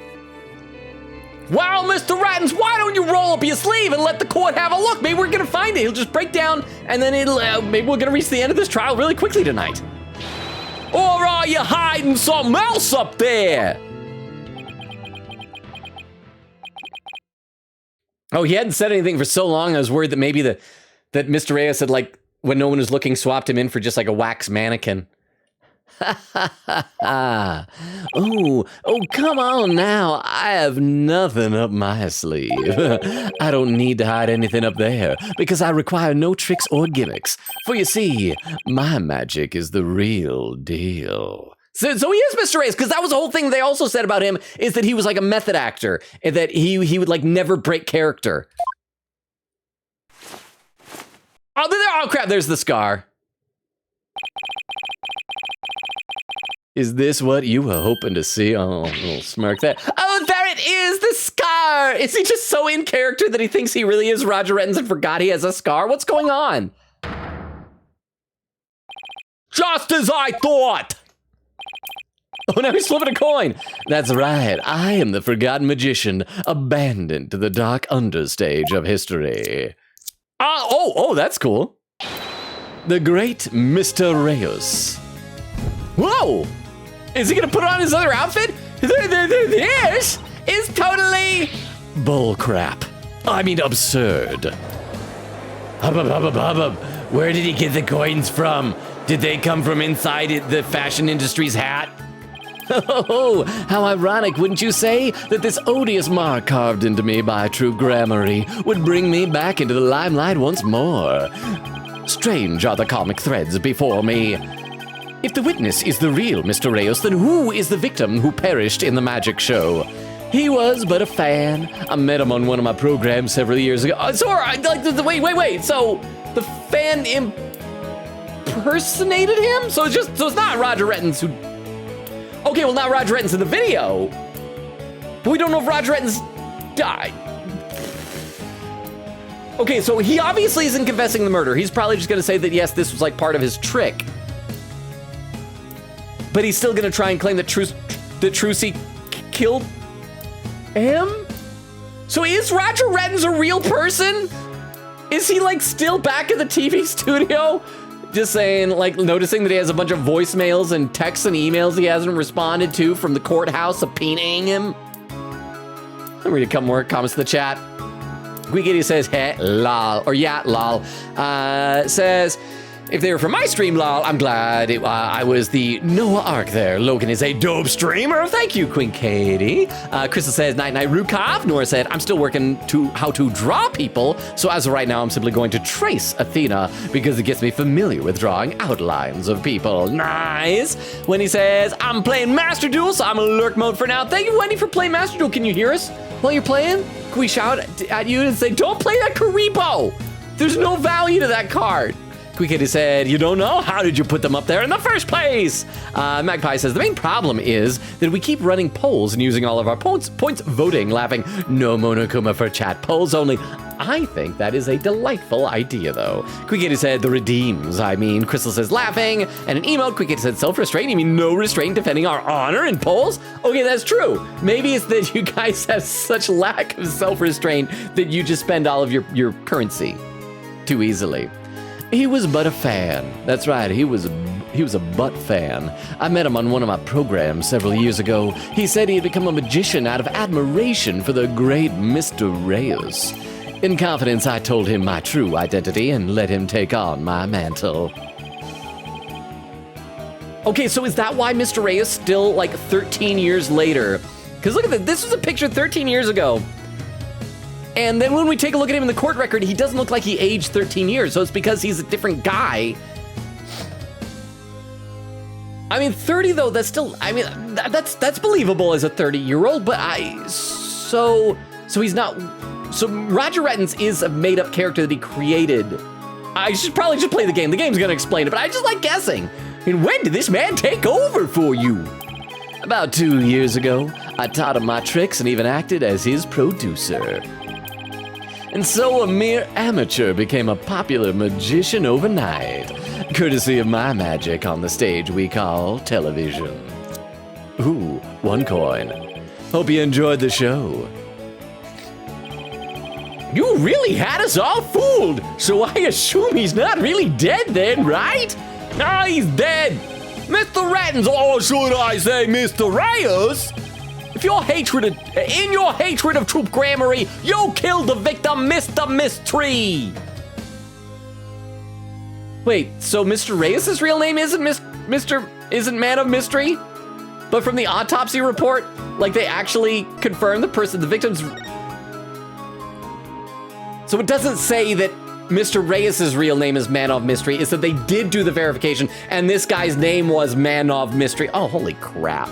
Well, Mr. Rettens, why don't you roll up your sleeve and let the court have a look? Maybe we're gonna find it. He'll just break down, and then maybe we're gonna reach the end of this trial really quickly tonight. Or are you hiding something else up there? Oh, he hadn't said anything for so long. I was worried that maybe that Mr. Reyes had, like, when no one was looking, swapped him in for just like a wax mannequin. Oh, come on now. I have nothing up my sleeve. I don't need to hide anything up there because I require no tricks or gimmicks. For you see, my magic is the real deal. So he is Mr. Reyes, because that was the whole thing they also said about him, is that he was like a method actor, and that he would like never break character. Oh crap, there's the scar. Is this what you were hoping to see? Oh, little smirk there. Oh, there it is, the scar! Is he just so in character that he thinks he really is Roger Rettens and forgot he has a scar? What's going on? Just as I thought! Oh, now he's flipping a coin. That's right, I am the forgotten magician, abandoned to the dark understage of history. Oh, that's cool. The great Mr. Reyes. Whoa! Is he gonna put on his other outfit? This is totally bullcrap. I mean, absurd. Where did he get the coins from? Did they come from inside the fashion industry's hat? Oh, how ironic, wouldn't you say, that this odious mark carved into me by true gramarye would bring me back into the limelight once more. Strange are the comic threads before me. If the witness is the real Mr. Reyes, then who is the victim who perished in the magic show? He was but a fan. I met him on one of my programs several years ago. Wait. So the fan impersonated him? So it's not Roger Rettins who... Okay, well, not Roger Rettins in the video. But we don't know if Roger Rettins died. Okay, so he obviously isn't confessing the murder. He's probably just gonna say that, yes, this was like part of his trick. But he's still gonna try and claim that Trucy killed him? So is Roger Rettins a real person? Is he like still back in the TV studio? Just saying, like noticing that he has a bunch of voicemails and texts and emails he hasn't responded to from the courthouse subpoenaing him. Let me read a couple more comments in the chat. Gwiggy says, hey, lol, or yeah, lol. Says, if they were from my stream, lol, I'm glad I was the Noah Ark there. Logan is a dope streamer. Thank you, Queen Katie. Crystal says, night night, Rukov. Nora said, I'm still working to how to draw people. So as of right now, I'm simply going to trace Athena because it gets me familiar with drawing outlines of people. Nice. Wendy says, I'm playing Master Duel, so I'm in lurk mode for now. Thank you, Wendy, for playing Master Duel. Can you hear us while you're playing? Can we shout at you and say, don't play that Karibo. There's no value to that card. Quickity said, you don't know? How did you put them up there in the first place? Magpie says, the main problem is that we keep running polls and using all of our points voting, laughing, no Monokuma for chat polls only. I think that is a delightful idea, though. Quickity said, the redeems, I mean. Crystal says, laughing. And an emote, Quickity said, self-restraint? You mean no restraint defending our honor in polls? Okay, that's true. Maybe it's that you guys have such lack of self-restraint that you just spend all of your currency too easily. He was but a fan. That's right, he was a butt fan. I met him on one of my programs several years ago. He said he had become a magician out of admiration for the great Mr. Reyes. In confidence, I told him my true identity and let him take on my mantle. Okay, so is that why Mr. Reyes still, like, 13 years later? Because look at this. This was a picture 13 years ago. And then when we take a look at him in the court record, he doesn't look like he aged 13 years. So it's because he's a different guy. I mean, 30 though, that's still, I mean, that's believable as a 30-year-old, but so he's not, so Roger Rettins is a made-up character that he created. I should probably just play the game. The game's gonna explain it, but I just like guessing. I mean, when did this man take over for you? About 2 years ago, I taught him my tricks and even acted as his producer. And so a mere amateur became a popular magician overnight, courtesy of my magic on the stage we call television. Ooh, 1 coin. Hope you enjoyed the show. You really had us all fooled, so I assume he's not really dead then, right? Ah, he's dead. Mr. Rettins, or should I say Mr. Reyes? In your hatred of Troop Grammary, you killed the victim, Mr. Mystery. Wait, so Mr. Reyes' real name isn't isn't Man of Mystery? But from the autopsy report, like they actually confirmed the victim's. So it doesn't say that Mr. Reyes' real name is Man of Mystery. It's that they did do the verification, and this guy's name was Man of Mystery. Oh, holy crap.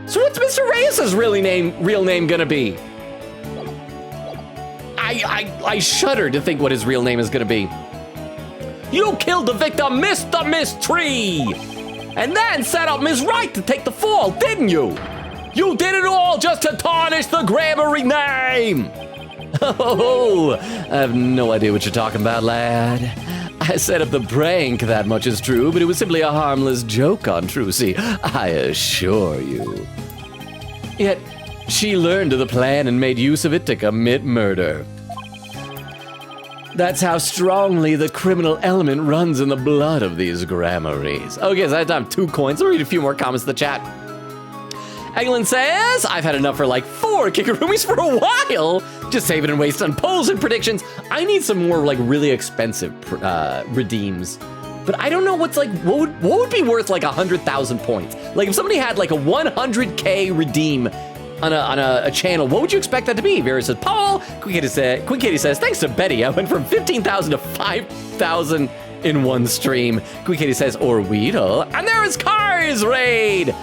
So what's Mr. Reyes' real name gonna be? I shudder to think what his real name is gonna be. You killed the victim, Mr. Mystery! And then set up Ms. Right to take the fall, didn't you? You did it all just to tarnish the Grammary name! Oh, I have no idea what you're talking about, lad. I set up the prank, that much is true, but it was simply a harmless joke on Trucy, I assure you. Yet, she learned of the plan and made use of it to commit murder. That's how strongly the criminal element runs in the blood of these Grammaries. Okay, so I have 2 coins. I'll read a few more comments in the chat. Eglin says, I've had enough for like 4 Kikarumis for a while. Just saving and waste on polls and predictions. I need some more like really expensive redeems. But I don't know what's like, what would be worth like 100,000 points? Like if somebody had like a 100K redeem on a channel, what would you expect that to be? Vera says, Paul. Queen Katie says, thanks to Betty, I went from 15,000 to 5,000 in one stream. Queen Katie says, or Weedle. And there is Cars Raid.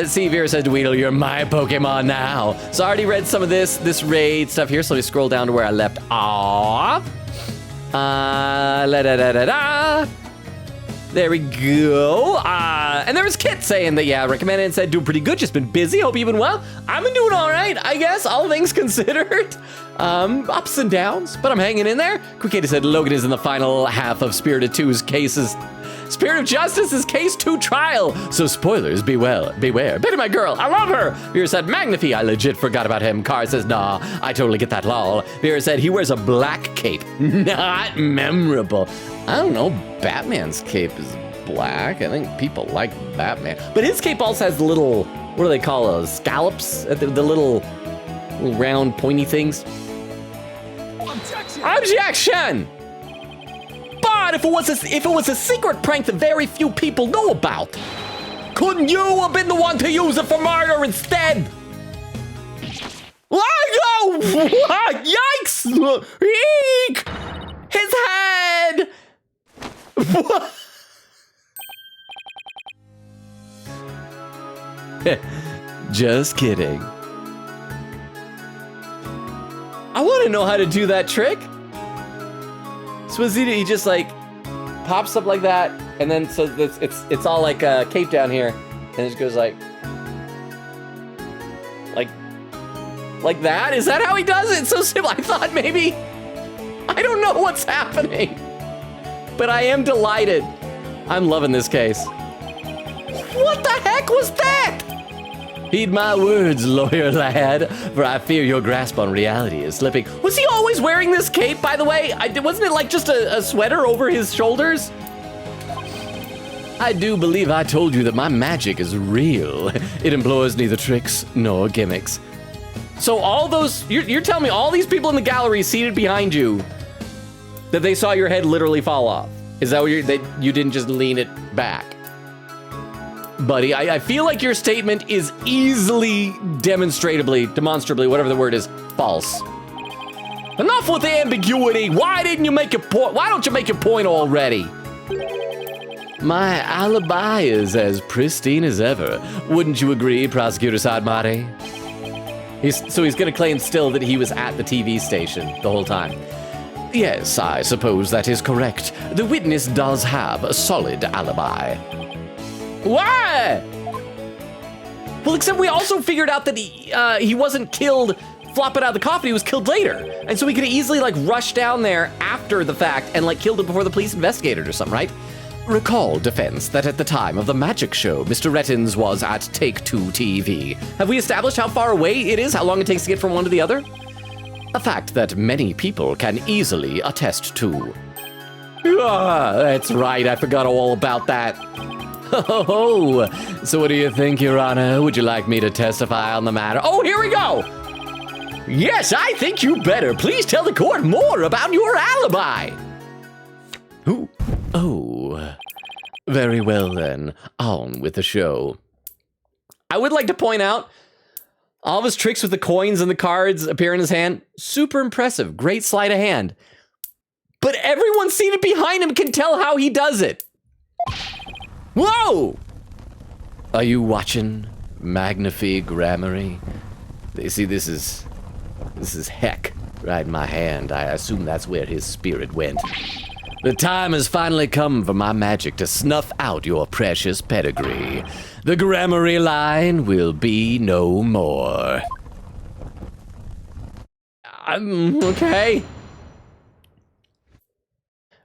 See, Vera says to Weedle, you're my Pokemon now. So I already read some of this raid stuff here, so let me scroll down to where I left off. La da da da da. There we go. And there was Kit saying that, yeah, recommended and said, doing pretty good, just been busy, hope you've been well. I've been doing all right, I guess, all things considered. Ups and downs, but I'm hanging in there. Quickata said Logan is in the final half of Spirited 2's cases. Spirit of Justice is Case 2 trial, so spoilers, beware. Betty, my girl, I love her. Vera said, Magnify, I legit forgot about him. Car says, nah, I totally get that lol. Vera said, he wears a black cape. Not memorable. I don't know, Batman's cape is black. I think people like Batman. But his cape also has the little, what do they call those, scallops? The little round pointy things. Objection! But if it was a secret prank that very few people know about, couldn't you have been the one to use it for murder instead? Oh, yikes! Eek! His head! Just kidding. I want to know how to do that trick. So he just like pops up like that, and then so it's all like a cape down here, and it just goes like that. Is that how he does it? It's so simple. I thought maybe, I don't know what's happening, but I am delighted. I'm loving this case. What the heck was that? Heed my words, lawyer lad, for I fear your grasp on reality is slipping. Was he always wearing this cape, by the way? Wasn't it like just a sweater over his shoulders? I do believe I told you that my magic is real. It employs neither tricks nor gimmicks. So all those, you're telling me all these people in the gallery seated behind you, that they saw your head literally fall off? Is that what you didn't just lean it back? Buddy, I feel like your statement is easily, demonstrably, whatever the word is, false. Enough with the ambiguity. Why didn't you make your point? Why don't you make your point already? My alibi is as pristine as ever. Wouldn't you agree, Prosecutor Sadmati? So he's gonna claim still that he was at the TV station the whole time. Yes, I suppose that is correct. The witness does have a solid alibi. Why? Well, except we also figured out that he wasn't killed flopping out of the coffin, he was killed later. And so we could have easily like rushed down there after the fact and like killed him before the police investigated or something, right? Recall, defense, that at the time of the magic show, Mr. Rettins was at Take Two TV. Have we established how far away it is, how long it takes to get from one to the other? A fact that many people can easily attest to. That's right, I forgot all about that. Oh, so what do you think, Your Honor? Would you like me to testify on the matter? Oh, here we go! Yes, I think you better. Please tell the court more about your alibi. Ooh. Oh, very well then. On with the show. I would like to point out, all of his tricks with the coins and the cards appear in his hand. Super impressive. Great sleight of hand. But everyone seated behind him can tell how he does it. Whoa! Are you watching Magnify Grammary? You see, this is heck right in my hand. I assume that's where his spirit went. The time has finally come for my magic to snuff out your precious pedigree. The Grammary line will be no more. Okay.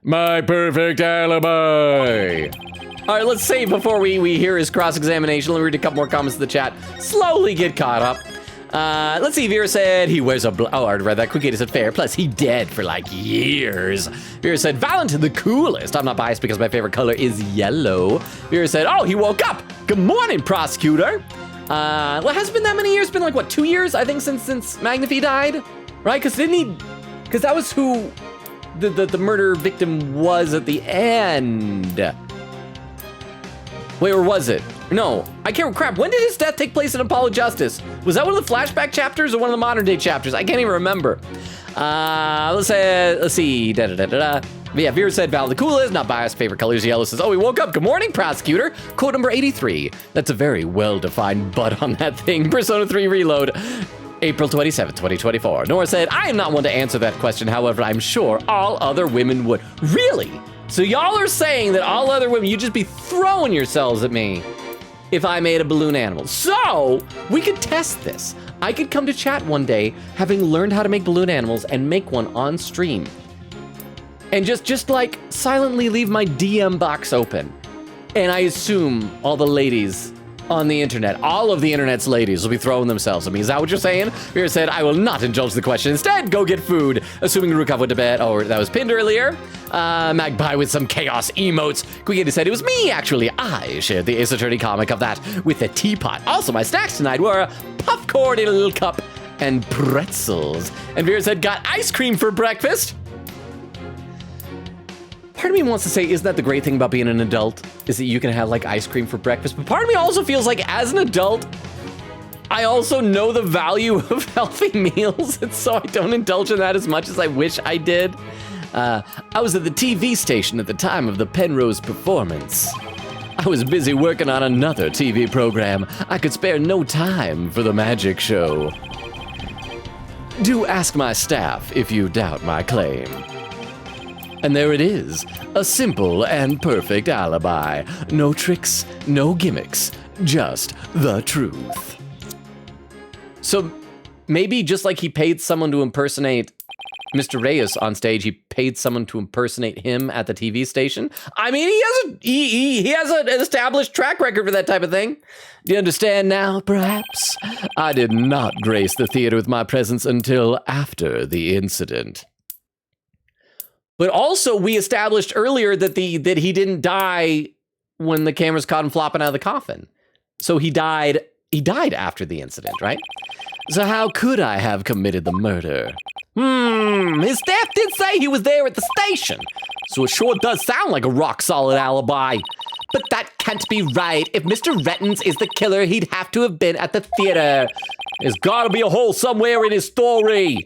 My perfect alibi. All right, let's save before we hear his cross-examination. Let me read a couple more comments in the chat. Slowly get caught up. Let's see, Vera said he wears a oh, I already read that. Quickata said fair, plus he dead for like years. Vera said Valentine the coolest. I'm not biased because my favorite color is yellow. Vera said, oh, he woke up. Good morning, prosecutor. Well, it hasn't been that many years. It's been like, what, 2 years, I think, since Magnify died? Right, because that was who the murder victim was at the end. Wait, or was it? No, I can't, crap, when did his death take place in Apollo Justice? Was that one of the flashback chapters or one of the modern day chapters? I can't even remember. Let's see, But yeah, Vera said Val the coolest, not biased, favorite color is yellow. Says, oh, he woke up, good morning, prosecutor. Quote number 83. That's a very well-defined butt on that thing. Persona 3 Reload. April 27th, 2024. Nora said, I am not one to answer that question. However, I'm sure all other women would. Really? So y'all are saying that all other women, you'd just be throwing yourselves at me if I made a balloon animal. So we could test this. I could come to chat one day, having learned how to make balloon animals, and make one on stream. And just like silently leave my DM box open. And I assume all the ladies on the internet, all of the internet's ladies will be throwing themselves at me. Is that what you're saying? Vera said, I will not indulge the question. Instead, go get food. Assuming Rukov went to bed. Oh, that was pinned earlier. Magpie with some chaos emotes. Quickity said, it was me, actually. I shared the Ace Attorney comic of that with a teapot. Also, my snacks tonight were popcorn in a little cup and pretzels. And Vera said, got ice cream for breakfast. Part of me wants to say, isn't that the great thing about being an adult? Is that you can have like ice cream for breakfast. But part of me also feels like as an adult, I also know the value of healthy meals. And so I don't indulge in that as much as I wish I did. I was at the TV station at the time of the Penrose performance. I was busy working on another TV program. I could spare no time for the magic show. Do ask my staff if you doubt my claim. And there it is, a simple and perfect alibi. No tricks, no gimmicks, just the truth. So maybe just like he paid someone to impersonate Mr. Reyes on stage, he paid someone to impersonate him at the TV station. I mean, he has an established track record for that type of thing. Do you understand now, perhaps? I did not grace the theater with my presence until after the incident. But also, we established earlier that he didn't die when the cameras caught him flopping out of the coffin. So he died after the incident, right? So how could I have committed the murder? His staff did say he was there at the station. So it sure does sound like a rock-solid alibi. But that can't be right. If Mr. Rettens is the killer, he'd have to have been at the theater. There's gotta be a hole somewhere in his story.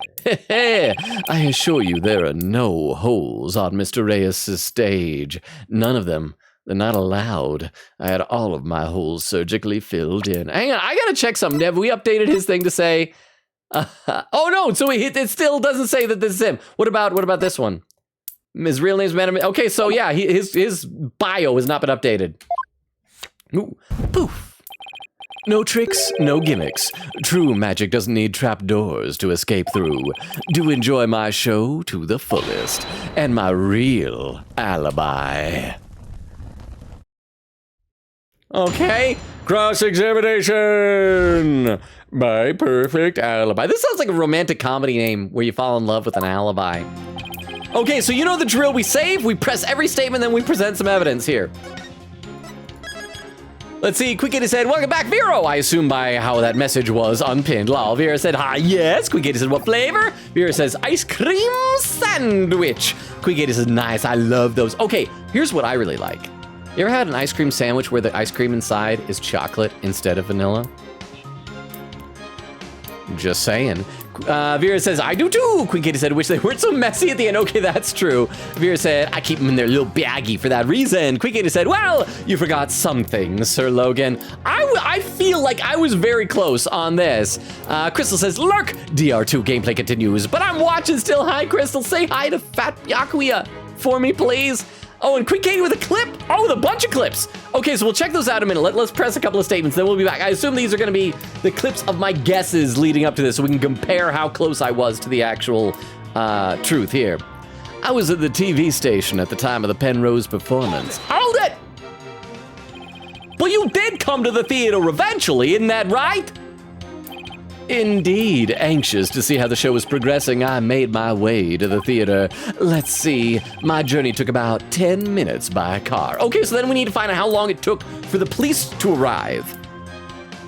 I assure you there are no holes on Mr. Reyes' stage. None of them. They're not allowed. I had all of my holes surgically filled in. Hang on, I gotta check something. Have we updated his thing to say... oh no, so it still doesn't say that this is him. What about this one? His real name's Man. Okay, so yeah, his bio has not been updated. Ooh, poof. No tricks, no gimmicks. True magic doesn't need trapdoors to escape through. Do enjoy my show to the fullest, and my real alibi. Okay, cross-examination. My perfect alibi. This sounds like a romantic comedy name where you fall in love with an alibi. Okay, so you know the drill. We save, we press every statement, then we present some evidence here. Let's see, Quickity said, welcome back, Vero. I assume by how that message was unpinned. Lol, Vera said, hi, yes. Quickity said, what flavor? Vera says, ice cream sandwich. Quickity says, nice, I love those. Okay, here's what I really like. You ever had an ice cream sandwich where the ice cream inside is chocolate instead of vanilla? Just saying. Vera says, I do too. Queen Katie said, wish they weren't so messy at the end. Okay, that's true. Vera said, I keep them in their little baggie for that reason. Queen Katie said, well, you forgot some things, Sir Logan. I feel like I was very close on this. Crystal says, lurk. DR2 gameplay continues, but I'm watching still. Hi, Crystal. Say hi to Fat Yakuya for me, please. Oh, and Quick Katie with a clip. Oh, with a bunch of clips. Okay, so we'll check those out in a minute. Let's press a couple of statements, then we'll be back. I assume these are going to be the clips of my guesses leading up to this, so we can compare how close I was to the actual truth here. I was at the TV station at the time of the Penrose performance. Hold it! But you did come to the theater eventually, isn't that right? Indeed, anxious to see how the show was progressing, I made my way to the theater. Let's see, my journey took about 10 minutes by car. Okay, so then we need to find out how long it took for the police to arrive.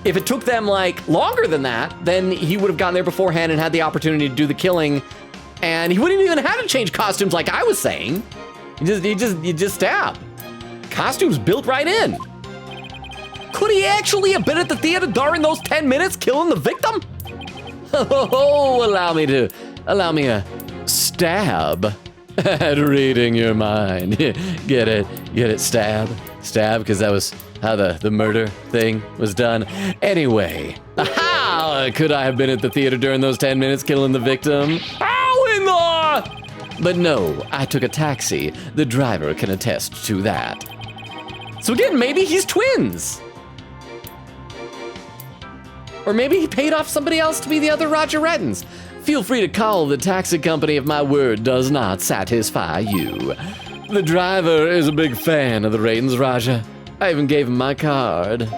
If it took them, like, longer than that, then he would have gotten there beforehand and had the opportunity to do the killing, and he wouldn't even have to change costumes like I was saying. You just stab. Costumes built right in. Could he actually have been at the theater during those 10 minutes killing the victim? Oh, allow me a stab at reading your mind. Get it, stab, because that was how the murder thing was done. Anyway, aha, Could I have been at the theater during those 10 minutes killing the victim? Ow in the... But no, I took a taxi. The driver can attest to that. So again, maybe he's twins. Or maybe he paid off somebody else to be the other Roger Rettins. Feel free to call the taxi company if my word does not satisfy you. The driver is a big fan of the Rettins, Raja. I even gave him my card.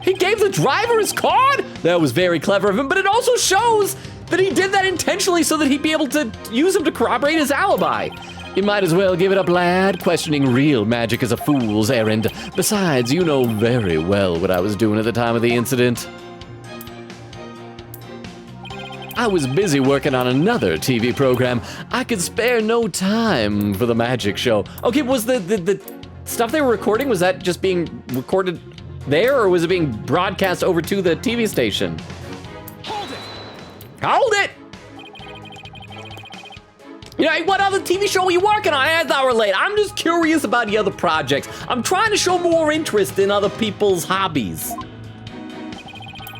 He gave the driver his card? That was very clever of him, but it also shows that he did that intentionally so that he'd be able to use him to corroborate his alibi. You might as well give it up, lad. Questioning real magic is a fool's errand. Besides, you know very well what I was doing at the time of the incident. I was busy working on another TV program. I could spare no time for the magic show. Okay, was the stuff they were recording, was that just being recorded there, or was it being broadcast over to the TV station? Hold it! Hold it! You know, what other TV show are you working on? As I relate, I'm just curious about the other projects. I'm trying to show more interest in other people's hobbies.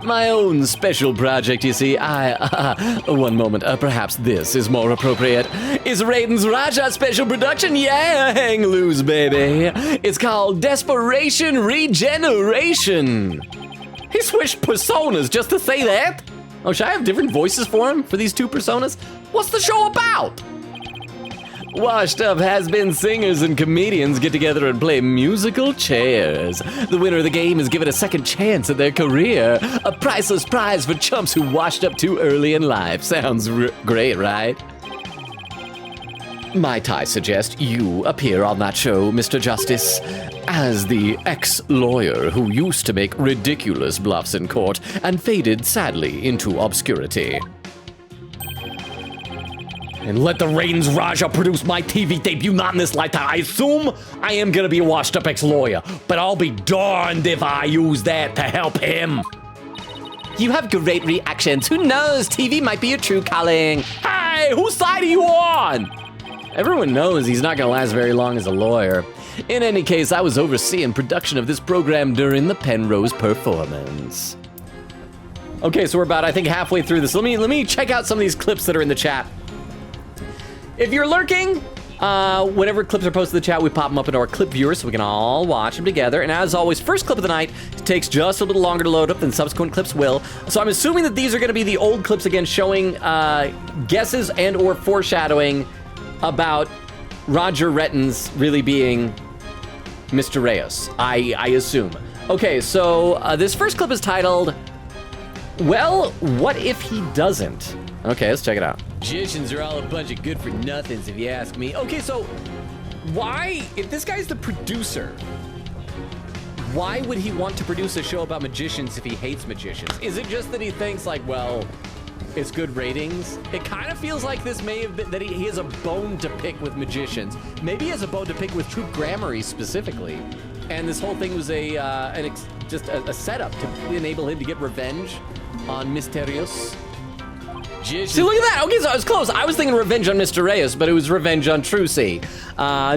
My own special project, you see. One moment, perhaps this is more appropriate. Is Raiden's Raja special production? Yeah, hang loose, baby. It's called Desperation Regeneration. He switched personas just to say that? Oh, should I have different voices for him, for these two personas? What's the show about? Washed up has-been singers and comedians get together and play musical chairs. The winner of the game is given a second chance at their career. A priceless prize for chumps who washed up too early in life. Sounds great, right? Might I suggest you appear on that show, Mr. Justice, as the ex-lawyer who used to make ridiculous bluffs in court and faded sadly into obscurity. And let the Raiden's Raja produce my TV debut, not in this lifetime. I assume I am gonna be a washed-up ex-lawyer, but I'll be darned if I use that to help him. You have great reactions. Who knows? TV might be your true calling. Hey, whose side are you on? Everyone knows he's not gonna last very long as a lawyer. In any case, I was overseeing production of this program during the Penrose performance. Okay, so we're about, I think, halfway through this. Let me check out some of these clips that are in the chat. If you're lurking, whenever clips are posted in the chat, we pop them up into our clip viewer so we can all watch them together. And as always, first clip of the night takes just a little longer to load up than subsequent clips will. So I'm assuming that these are going to be the old clips again, showing guesses and or foreshadowing about Roger Rettins really being Mr. Reyes, I assume. Okay, so this first clip is titled, Well, What If He Doesn't? Okay, let's check it out. Magicians are all a bunch of good-for-nothings, if you ask me. Okay, so why, if this guy's the producer, why would he want to produce a show about magicians if he hates magicians? Is it just that he thinks, like, well, it's good ratings? It kind of feels like this may have been that he has a bone to pick with magicians. Maybe he has a bone to pick with Troop Gramarye specifically. And this whole thing was just a setup to enable him to get revenge on Mysterious. See, look at that. Okay, so I was close. I was thinking revenge on Mr. Reyes, but it was revenge on Trucy.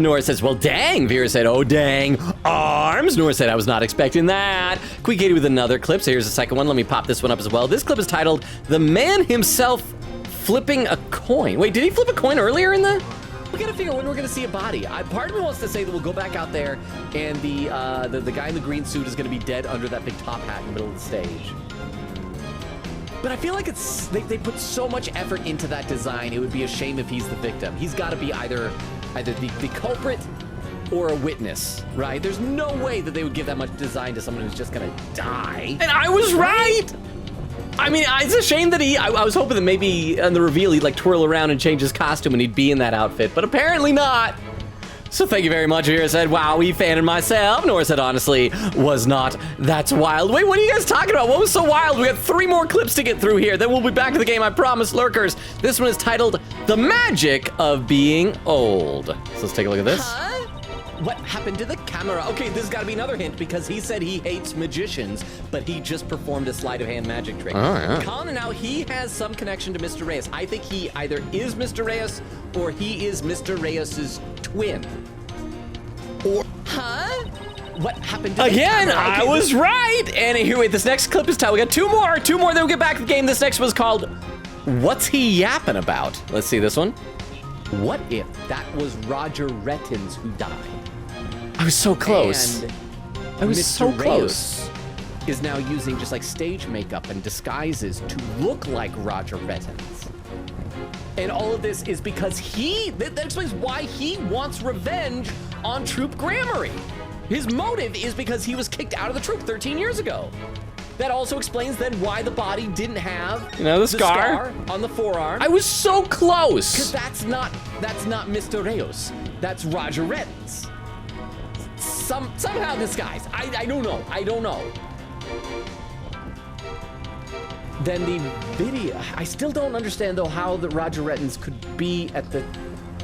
Nora says, well, dang. Vera said, oh, dang. Arms. Nora said, I was not expecting that. Queekatie with another clip. So here's the second one. Let me pop this one up as well. This clip is titled, The Man Himself Flipping a Coin. Wait, did he flip a coin earlier in the... We gotta figure when we're gonna see a body. Part of me wants to say that we'll go back out there and the guy in the green suit is gonna be dead under that big top hat in the middle of the stage. But I feel like they put so much effort into that design, it would be a shame if he's the victim. He's gotta be either the culprit or a witness, right? There's no way that they would give that much design to someone who's just gonna die. And I was right! I mean, it's a shame that I was hoping that maybe on the reveal he'd like twirl around and change his costume and he'd be in that outfit, but apparently not. So thank you very much. Vera said, wow, we fanned myself. Nora said, honestly, was not. That's wild. Wait, what are you guys talking about? What was so wild? We got 3 more clips to get through here. Then we'll be back to the game, I promise, lurkers. This one is titled, The Magic of Being Old. So let's take a look at this. Huh? What happened to the camera? Okay, this has got to be another hint because he said he hates magicians, but he just performed a sleight of hand magic trick. Oh, yeah. Colin, now he has some connection to Mr. Reyes. I think he either is Mr. Reyes or he is Mr. Reyes's twin. Or, huh? what happened to Again, the camera? I was right. And here, wait, this next clip is titled. We got two more, then we'll get back to the game. This next was called What's He Yapping About? Let's see this one. What if that was Roger Rettins who died? I was so close. And I was Mr. so close. Reyes is now using just like stage makeup and disguises to look like Roger Rettins. And all of this is because that explains why he wants revenge on Troop Gramarye. His motive is because he was kicked out of the troop 13 years ago. That also explains then why the body didn't have the scar on the forearm. I was so close. Because that's not Mr. Reyes. That's Roger Rettins. Somehow disguised. I don't know. Then the video, I still don't understand though how the Roger Rettins could be at the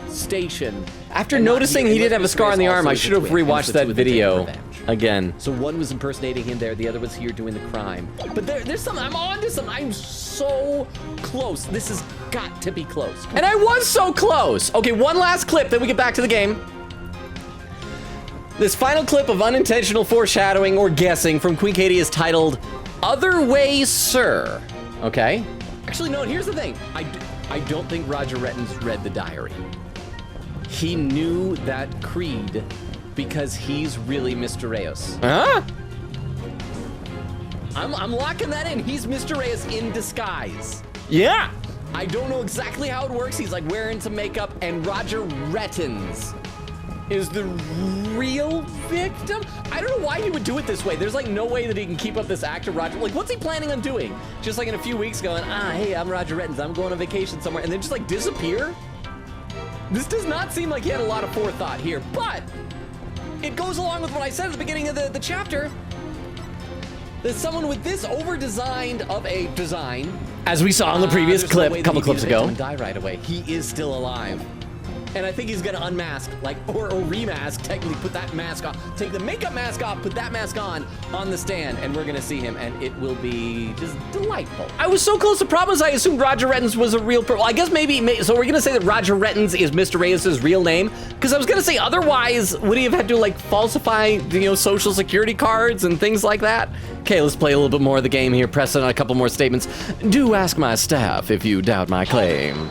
station. After noticing he did have a scar on the arm, I should have rewatched that video again. So one was impersonating him there, the other was here doing the crime. But there's something, I'm on to something. I'm so close. This has got to be close. And I was so close. Okay, one last clip, then we get back to the game. This final clip of unintentional foreshadowing or guessing from Queen Katie is titled Other Way, Sir. Okay? Actually, no, here's the thing. I don't think Roger Rettins read the diary. He knew that creed because he's really Mr. Reyes. Huh? I'm locking that in. He's Mr. Reyes in disguise. Yeah. I don't know exactly how it works. He's like wearing some makeup, and Roger Rettins is the real victim. I don't know why he would do it this way. There's like no way that he can keep up this actor Roger. Like, what's he planning on doing? Just like in a few weeks going, hey, I'm Roger Rettins. I'm going on vacation somewhere, and then just like disappear? This does not seem like he had a lot of forethought here, but it goes along with what I said at the beginning of the chapter. There's someone with this over-designed of a design. As we saw in the previous There's clip no way a that couple he'd be clips the victim ago. and die right away. He is still alive. And I think he's gonna unmask, or remask, technically put that mask off, take the makeup mask off, put that mask on the stand, and we're gonna see him, and it will be just delightful. I was so close. The problem is I assumed Roger Rettins was a real person. I guess maybe, so we're gonna say that Roger Rettins is Mr. Reyes' real name? Because I was gonna say otherwise, would he have had to like falsify, social security cards and things like that? Okay, let's play a little bit more of the game here, press on a couple more statements. Do ask my staff if you doubt my claim.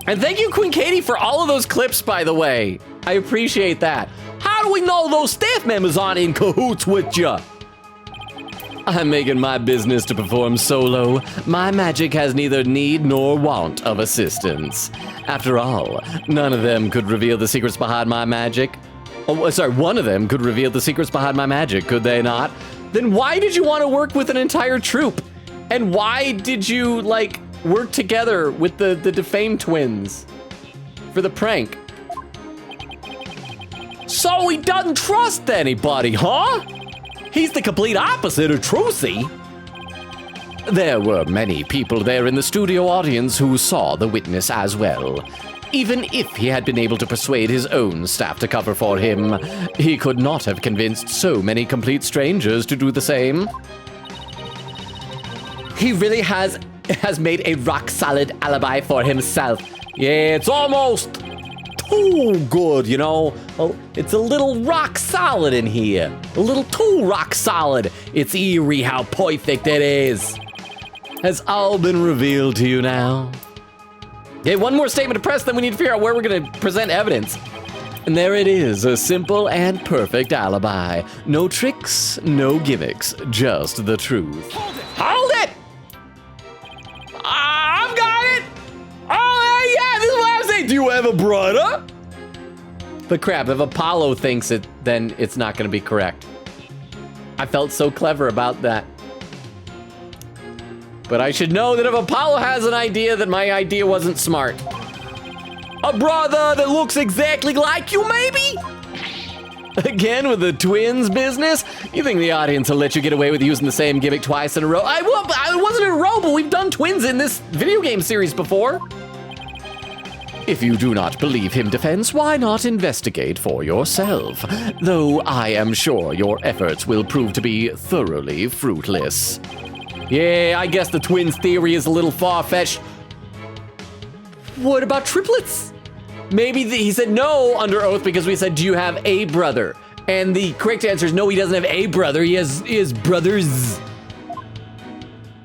And thank you, Queen Katie, for all of those clips, by the way. I appreciate that. How do we know those staff members aren't in cahoots with ya? I'm making my business to perform solo. My magic has neither need nor want of assistance. After all, none of them could reveal the secrets behind my magic. Oh, sorry, one of them could reveal the secrets behind my magic, could they not? Then why did you want to work with an entire troupe? And why did you, work together with the defamed twins for the prank? So he doesn't trust anybody, huh? He's the complete opposite of Trucy. There were many people there in the studio audience who saw the witness as well. Even if he had been able to persuade his own staff to cover for him, he could not have convinced so many complete strangers to do the same. He really has made a rock-solid alibi for himself. Yeah, it's almost too good, Oh, it's a little rock-solid in here. A little too rock-solid. It's eerie how perfect it is. Has all been revealed to you now? Okay, one more statement to press, then we need to figure out where we're gonna present evidence. And there it is, a simple and perfect alibi. No tricks, no gimmicks, just the truth. Hold it! I've got it! Oh, yeah, this is what I'm saying. Do you have a brother? But crap, if Apollo thinks it, then it's not gonna be correct. I felt so clever about that. But I should know that if Apollo has an idea, that my idea wasn't smart. A brother that looks exactly like you, maybe? Again with the twins business? You think the audience will let you get away with using the same gimmick twice in a row? I wasn't in a row, but we've done twins in this video game series before. If you do not believe him, Defense, why not investigate for yourself? Though I am sure your efforts will prove to be thoroughly fruitless. Yeah, I guess the twins theory is a little far-fetched. What about triplets? Maybe he said no under oath because we said, do you have a brother? And the correct answer is no, he doesn't have a brother. He has brothers.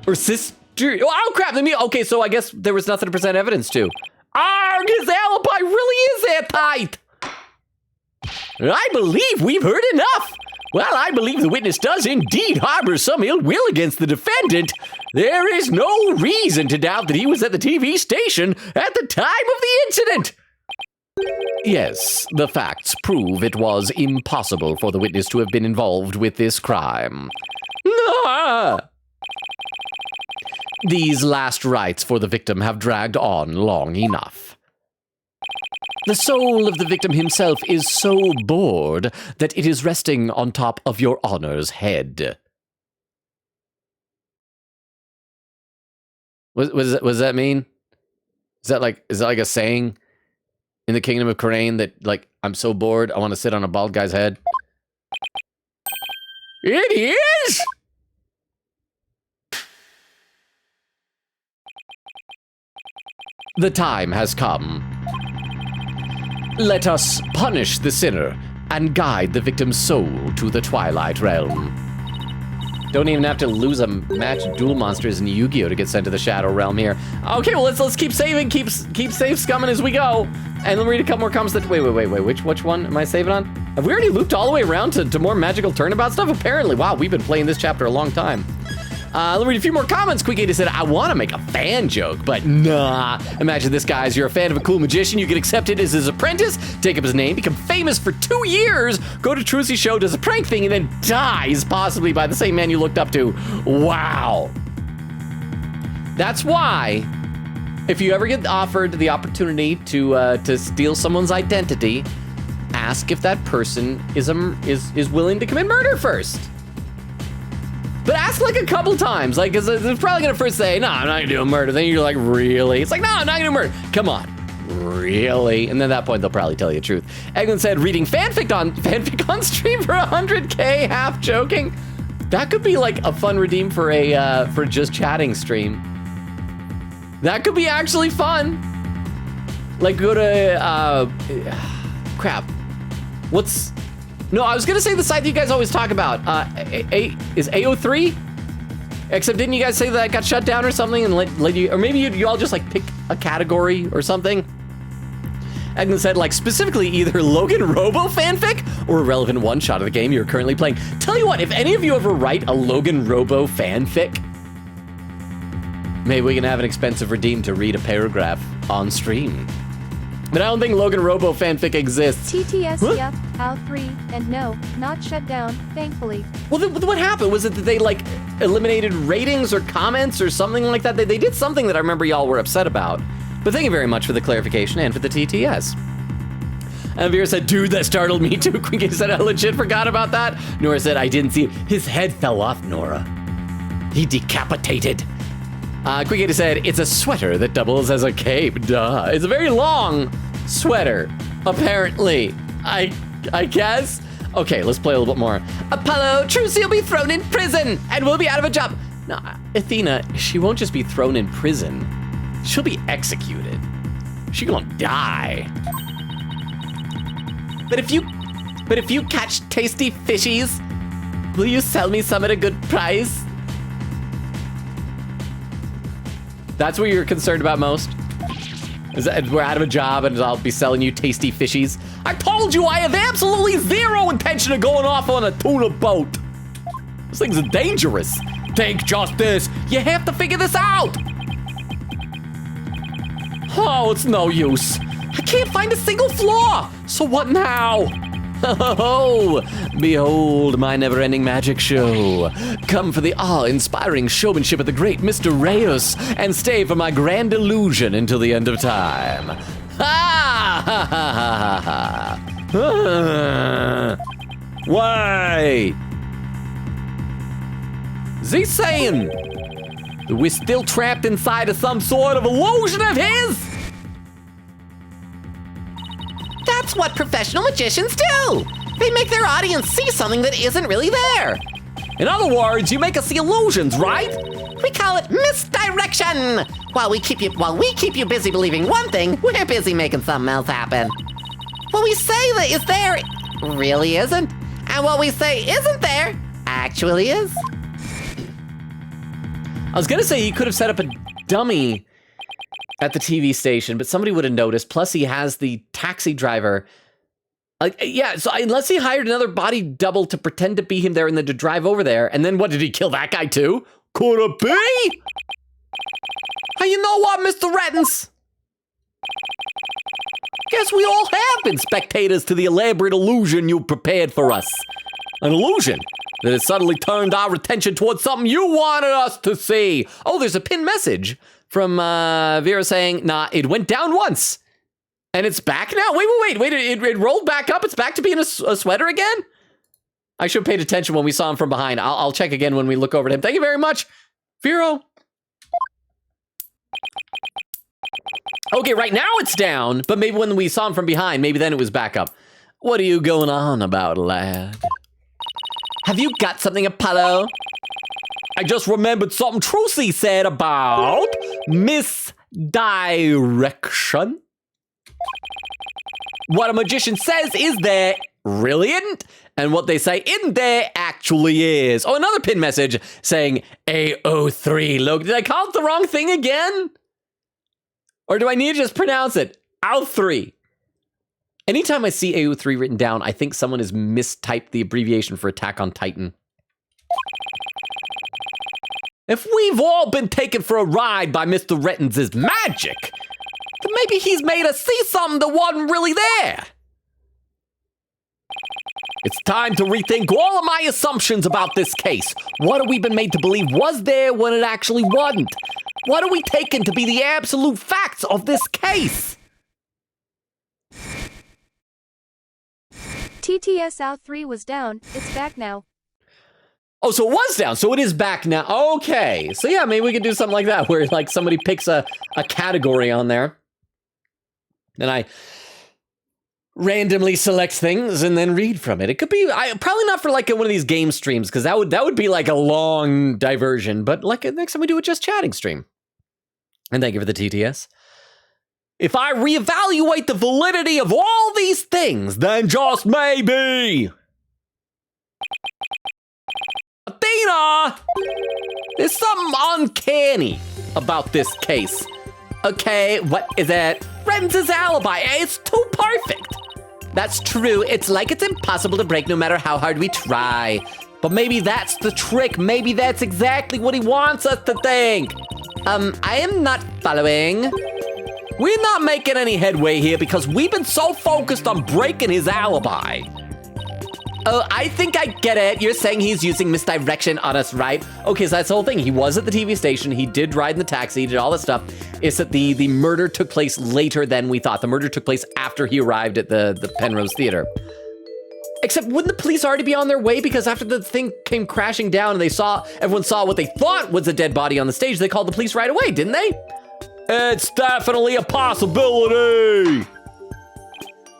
Or sister. Oh, crap. Okay, so I guess there was nothing to present evidence to. Arg, his alibi really is airtight. I believe we've heard enough. Well, I believe the witness does indeed harbor some ill will against the defendant. There is no reason to doubt that he was at the TV station at the time of the incident. Yes, the facts prove it was impossible for the witness to have been involved with this crime. Ah! These last rites for the victim have dragged on long enough. The soul of the victim himself is so bored that it is resting on top of your Honor's head. What does that mean? Is that like a saying in the Kingdom of Crane that, like, I'm so bored I want to sit on a bald guy's head? It is! The time has come. Let us punish the sinner and guide the victim's soul to the Twilight Realm. Don't even have to lose a match of Duel Monsters in Yu-Gi-Oh! To get sent to the Shadow Realm here. Okay, well, let's keep saving, keep save scumming as we go. And let me read a couple more comments that, wait, which one am I saving on? Have we already looped all the way around to more magical turnabout stuff? Apparently, wow, we've been playing this chapter a long time. Let me read a few more comments. Quick said, I want to make a fan joke, but nah. Imagine this, guys. You're a fan of a cool magician. You get accepted as his apprentice, take up his name, become famous for 2 years, go to Trucy's show, does a prank thing, and then dies, possibly by the same man you looked up to. Wow. That's why, if you ever get offered the opportunity to steal someone's identity, ask if that person is willing to commit murder first. But ask like a couple times, like, cause it's probably gonna first say, no, I'm not gonna do a murder. Then you're like, really? It's like, no, I'm not gonna do a murder. Come on, really? And then at that point, they'll probably tell you the truth. Eglin said, reading fanfic on stream for 100K, half joking. That could be like a fun redeem for for just chatting stream. That could be actually fun. Like go to, crap. No, I was gonna say the site that you guys always talk about. Is AO3? Except didn't you guys say that got shut down or something and let you, or maybe you all just like pick a category or something? Edmund said like specifically either Logan Robo fanfic or a relevant one shot of the game you're currently playing. Tell you what, if any of you ever write a Logan Robo fanfic, maybe we can have an expensive redeem to read a paragraph on stream. But I don't think Logan Robo fanfic exists. TTS, yep, AO3, and no, not shut down, thankfully. Well, what happened? Was it that they, like, eliminated ratings or comments or something like that? They did something that I remember y'all were upset about. But thank you very much for the clarification and for the TTS. And Vera said, dude, that startled me too. Quinky said, I legit forgot about that. Nora said, I didn't see it. His head fell off, Nora. He decapitated. Quick said, it's a sweater that doubles as a cape, duh. It's a very long sweater, apparently. I guess? Okay, let's play a little bit more. Apollo, Trucy will be thrown in prison and we'll be out of a job. No, Athena, she won't just be thrown in prison. She'll be executed. She gonna die. But if you catch tasty fishies, will you sell me some at a good price? That's what you're concerned about most? Is that we're out of a job and I'll be selling you tasty fishies? I told you I have absolutely zero intention of going off on a tuna boat. This thing's dangerous. Take justice. You have to figure this out. Oh, it's no use. I can't find a single flaw. So what now? Oh, behold my never-ending magic show. Come for the awe-inspiring showmanship of the great Mr. Reyes and stay for my grand illusion until the end of time. Ha ha ha ha ha. Why? Is he saying that we're still trapped inside of some sort of illusion of his? That's what professional magicians do. They make their audience see something that isn't really there. In other words, you make us see illusions, right? We call it misdirection. While we keep you busy believing one thing, we're busy making something else happen. What we say that is there really isn't, and what we say isn't there actually is. I was gonna say he could have set up a dummy at the TV station, but somebody would have noticed. Plus, he has the taxi driver. Yeah, so unless he hired another body double to pretend to be him there and then to drive over there, and then what, did he kill that guy too? Could it be? Hey, you know what, Mr. Rettens? Guess we all have been spectators to the elaborate illusion you prepared for us. An illusion that has suddenly turned our attention towards something you wanted us to see. Oh, there's a pinned message from Vera saying, nah, it went down once. And it's back now? Wait, it rolled back up? It's back to being a sweater again? I should have paid attention when we saw him from behind. I'll check again when we look over at him. Thank you very much, Vero. Okay, right now it's down, but maybe when we saw him from behind, maybe then it was back up. What are you going on about, lad? Have you got something, Apollo? I just remembered something Trucy said about misdirection. What a magician says is there really isn't, and what they say isn't there actually is. Oh, another pin message saying AO3. Look, did I call it the wrong thing again? Or do I need to just pronounce it? AO3. Anytime I see AO3 written down, I think someone has mistyped the abbreviation for Attack on Titan. If we've all been taken for a ride by Mr. Rettens' magic, then maybe he's made us see something that wasn't really there. It's time to rethink all of my assumptions about this case. What have we been made to believe was there when it actually wasn't? What are we taken to be the absolute facts of this case? TTS out 3 was down. It's back now. Oh, so it was down, so it is back now. Okay, so yeah, maybe we could do something like that, where like somebody picks a category on there, and I randomly select things and then read from it. It could be probably not for like one of these game streams, because that would be like a long diversion. But like next time we do a just chatting stream. And thank you for the TTS. If I reevaluate the validity of all these things, then just maybe. Athena! There's something uncanny about this case. Okay, what is it? Rettens' alibi. It's too perfect. That's true. It's like it's impossible to break no matter how hard we try. But maybe that's the trick. Maybe that's exactly what he wants us to think. I am not following. We're not making any headway here because we've been so focused on breaking his alibi. Oh, I think I get it. You're saying he's using misdirection on us, right? Okay, so that's the whole thing. He was at the TV station. He did ride in the taxi, he did all that stuff. It's that the murder took place later than we thought. The murder took place after he arrived at the Penrose Theater. Except wouldn't the police already be on their way? Because after the thing came crashing down and everyone saw what they thought was a dead body on the stage, they called the police right away, didn't they? It's definitely a possibility.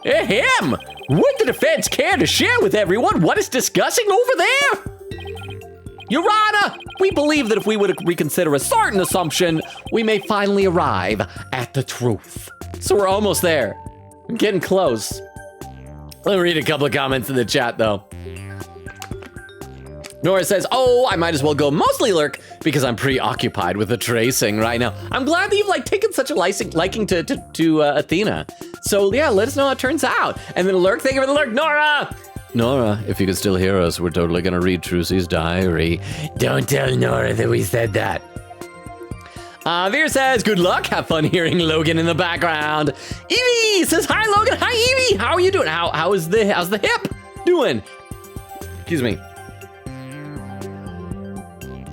Ahem! Would the defense care to share with everyone what is discussing over there? Your Honor, we believe that if we were to reconsider a certain assumption, we may finally arrive at the truth. So we're almost there. I'm getting close. Let me read a couple of comments in the chat, though. Nora says, oh, I might as well go mostly lurk because I'm preoccupied with the tracing right now. I'm glad that you've taken such a liking to Athena. So yeah, let us know how it turns out. And then lurk, thank you for the lurk, Nora! Nora, if you can still hear us, we're totally gonna read Trucy's diary. Don't tell Nora that we said that. Veer says, good luck, have fun hearing Logan in the background. Evie says, hi Logan, hi Evie, how are you doing? How's the hip doing? Excuse me.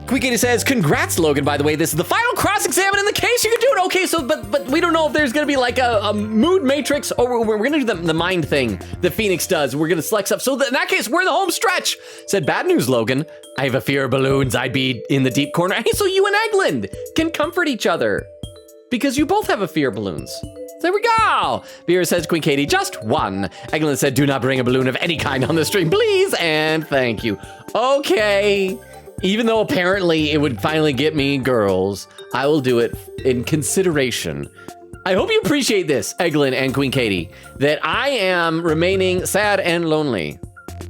Quick says, congrats, Logan, by the way. This is the final cross-examine in the case. You can do it. Okay, so, but we don't know if there's going to be like a mood matrix, or we're going to do the mind thing that Phoenix does. We're going to select stuff. So in that case, we're in the home stretch. Said, bad news, Logan. I have a fear of balloons. I'd be in the deep corner. Hey, so you and Eglin can comfort each other because you both have a fear of balloons. There we go. Vera says, Queen Katie, just one. Eglin said, do not bring a balloon of any kind on the stream, please, and thank you. Okay. Even though apparently it would finally get me girls, I will do it in consideration. I hope you appreciate this, Eglin and Queen Katie, that I am remaining sad and lonely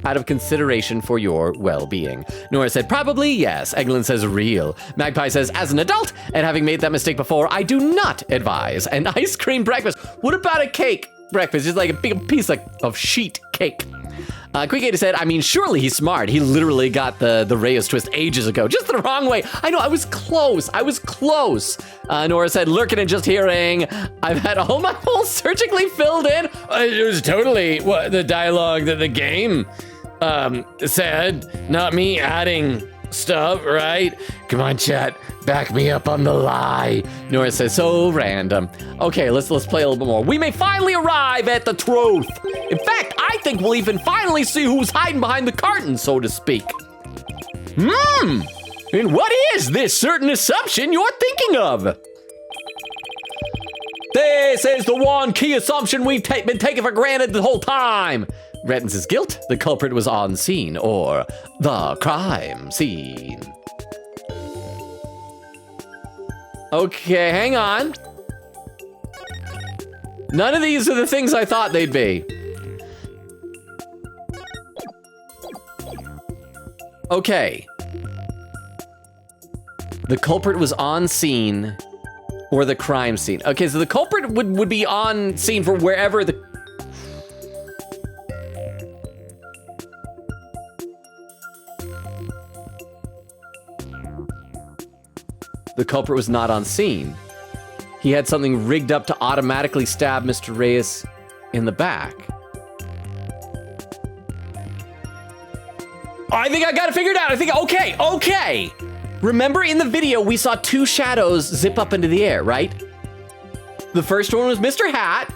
out of consideration for your well-being. Nora said, probably yes. Eglin says, real. Magpie says, as an adult, and having made that mistake before, I do not advise an ice cream breakfast. What about a cake breakfast? Just like a big piece of sheet cake. Queen Katie said, I mean, surely he's smart. He literally got the Reyes twist ages ago, just the wrong way. I know, I was close. Nora said, lurking and just hearing, I've had all my holes surgically filled in. It was totally the dialogue that the game said, not me adding stuff, right? Come on, chat, back me up on the lie. Nora says, so random. Okay, let's play a little bit more. We may finally arrive at the truth. In fact, I think we'll even finally see who's hiding behind the curtain, so to speak. And what is this certain assumption you're thinking of? This is the one key assumption we've been taking for granted the whole time. Retton's guilt, the culprit was on scene, or the crime scene. Okay, hang on. None of these are the things I thought they'd be. Okay. The culprit was on scene, or the crime scene. Okay, so the culprit would be on scene for wherever the... The culprit was not on scene. He had something rigged up to automatically stab Mr. Reyes in the back. I think I got it figured out. I think, okay. Remember in the video, we saw two shadows zip up into the air, right? The first one was Mr. Hat.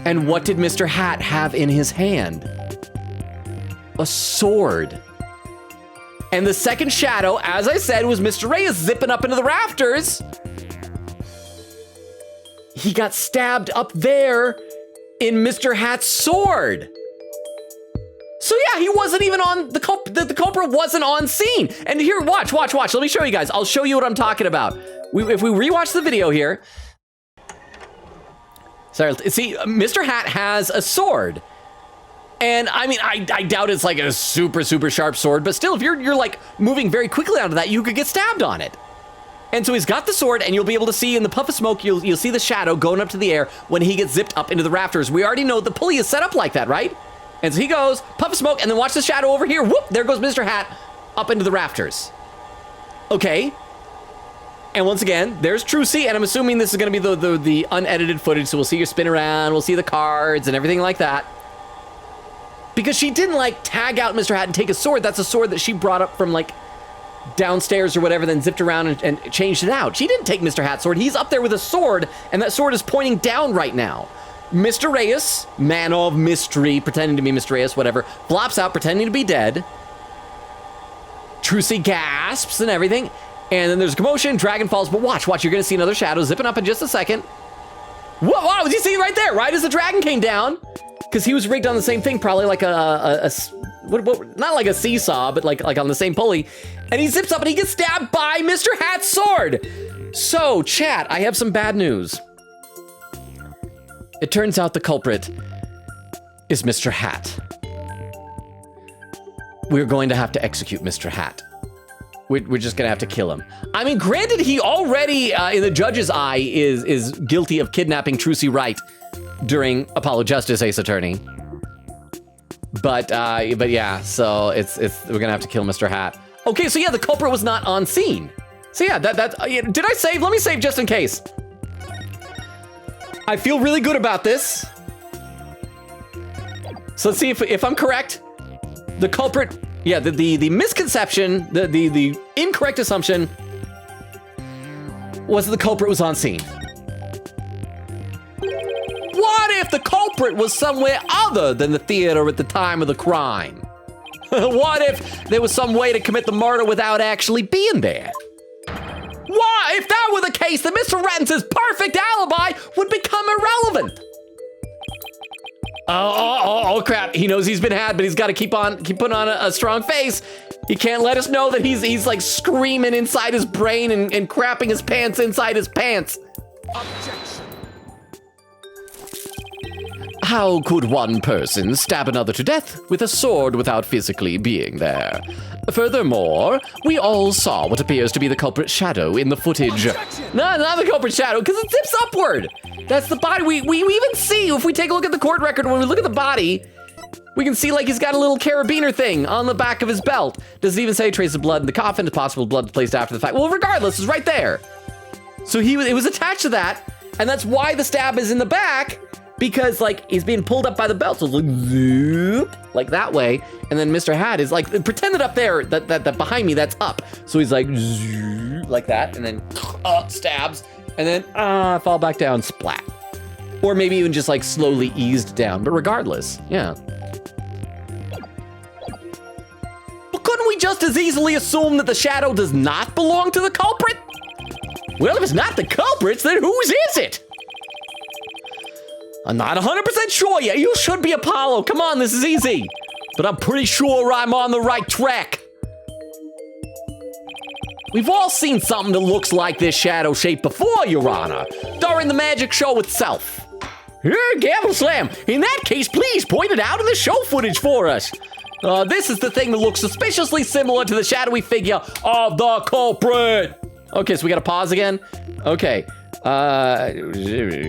And what did Mr. Hat have in his hand? A sword. And the second shadow, as I said, was Mr. Reyes zipping up into the rafters. He got stabbed up there in Mr. Hat's sword. So yeah, he wasn't even on, the culprit wasn't on scene. And here, watch. Let me show you guys. I'll show you what I'm talking about. If we rewatch the video here. Sorry, see, Mr. Hat has a sword. And I mean, I doubt it's like a super sharp sword, but still, if you're like moving very quickly onto that, you could get stabbed on it. And so he's got the sword, and you'll be able to see in the puff of smoke, you'll see the shadow going up to the air when he gets zipped up into the rafters. We already know the pulley is set up like that, right? And so he goes, puff of smoke, and then watch the shadow over here. Whoop, there goes Mr. Hat up into the rafters. Okay. And once again, there's Trucy, and I'm assuming this is gonna be the unedited footage, so we'll see her spin around, we'll see the cards and everything like that. Because she didn't like tag out Mr. Hat and take a sword. That's a sword that she brought up from like downstairs or whatever, then zipped around and changed it out. She didn't take Mr. Hat's sword. He's up there with a sword, and that sword is pointing down right now. Mr. Reyes, man of mystery, pretending to be Mr. Reyes, whatever, flops out pretending to be dead. Trucy gasps and everything. And then there's a commotion, dragon falls, but watch, you're gonna see another shadow zipping up in just a second. Whoa, wow, did you see right there, right as the dragon came down? Because he was rigged on the same thing, probably like not like a seesaw, but like on the same pulley. And he zips up and he gets stabbed by Mr. Hat's sword. So, chat, I have some bad news. It turns out the culprit is Mr. Hat. We're going to have to execute Mr. Hat. We're just gonna have to kill him. I mean, granted, he already, in the judge's eye, is guilty of kidnapping Trucy Wright during Apollo Justice, Ace Attorney. But yeah, so we're gonna have to kill Mr. Hat. Okay, so yeah, the culprit was not on scene. So yeah, did I save? Let me save just in case. I feel really good about this. So let's see if I'm correct. The culprit, yeah, the misconception, the incorrect assumption was that the culprit was on scene. What if the culprit was somewhere other than the theater at the time of the crime? What if there was some way to commit the murder without actually being there? What if that were the case, then Mr. Retton's perfect alibi would become irrelevant? Oh crap, he knows he's been had, but he's got to keep putting on a strong face. He can't let us know that he's like screaming inside his brain and crapping his pants inside his pants. How could one person stab another to death with a sword without physically being there? Furthermore, we all saw what appears to be the culprit shadow in the footage. No, not the culprit shadow, because it zips upward. That's the body. We even see, if we take a look at the court record, when we look at the body, we can see like he's got a little carabiner thing on the back of his belt. Does it even say traces of blood in the coffin? Is possible blood placed after the fact? Well, regardless, it's right there. So it was attached to that, and that's why the stab is in the back, because like he's being pulled up by the belt. So it's like zoop, like that way, and then Mr. Hat is like, pretend that up there, that behind me, that's up. So he's like zoop, like that, and then stabs, and then fall back down, splat. Or maybe even just like slowly eased down, but regardless, yeah. But couldn't we just as easily assume that the shadow does not belong to the culprit? Well, if it's not the culprits, then whose is it? I'm not 100% sure yet. You should be Apollo. Come on, this is easy. But I'm pretty sure I'm on the right track. We've all seen something that looks like this shadow shape before, Your Honor, during the magic show itself. Here, Gavel Slam. In that case, please point it out in the show footage for us. This is the thing that looks suspiciously similar to the shadowy figure of the culprit. Okay, so we gotta pause again. Okay, we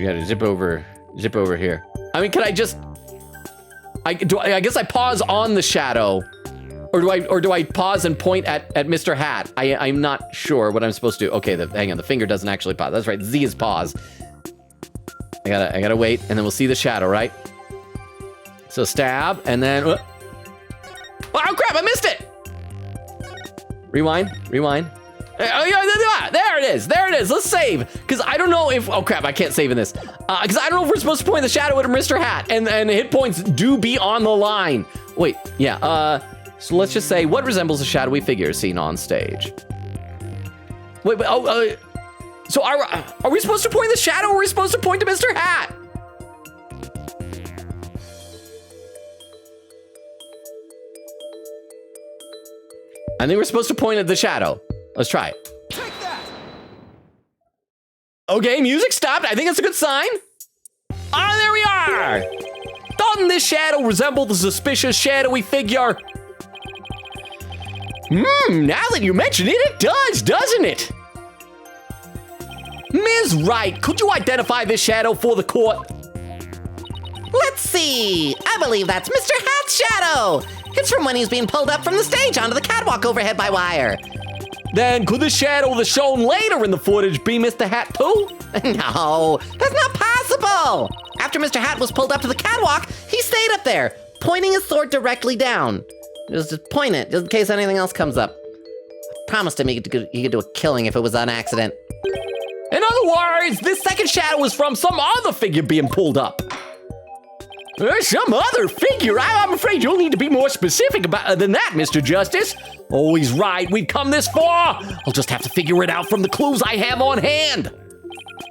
gotta zip over here. I mean, can I just? I guess I pause on the shadow, or do I pause and point at Mr. Hat? I'm not sure what I'm supposed to do. Okay, hang on, the finger doesn't actually pause. That's right, Z is pause. I gotta wait, and then we'll see the shadow, right? So stab, and then. Oh crap! I missed it. Rewind. Oh, yeah, there it is. Let's save. Because I don't know if... Oh, crap, I can't save in this. Because I don't know if we're supposed to point the shadow at Mr. Hat. And hit points do be on the line. Wait, yeah. So let's just say, what resembles a shadowy figure seen on stage? Wait, so are we supposed to point the shadow, or are we supposed to point to Mr. Hat? I think we're supposed to point at the shadow. Let's try it. Take that. Okay, music stopped. I think that's a good sign. There we are. Doesn't this shadow resemble the suspicious shadowy figure? Now that you mention it, it does, doesn't it? Ms. Wright, could you identify this shadow for the court? Let's see. I believe that's Mr. Hat's shadow. It's from when he was being pulled up from the stage onto the catwalk overhead by wire. Then could the shadow that's shown later in the footage be Mr. Hat too? No, that's not possible. After Mr. Hat was pulled up to the catwalk, he stayed up there, pointing his sword directly down. Just point it, just in case anything else comes up. I promised him he could do a killing if it was on accident. In other words, this second shadow was from some other figure being pulled up. Some other figure? I'm afraid you'll need to be more specific than that, Mr. Justice. Oh, he's right. We've come this far. I'll just have to figure it out from the clues I have on hand.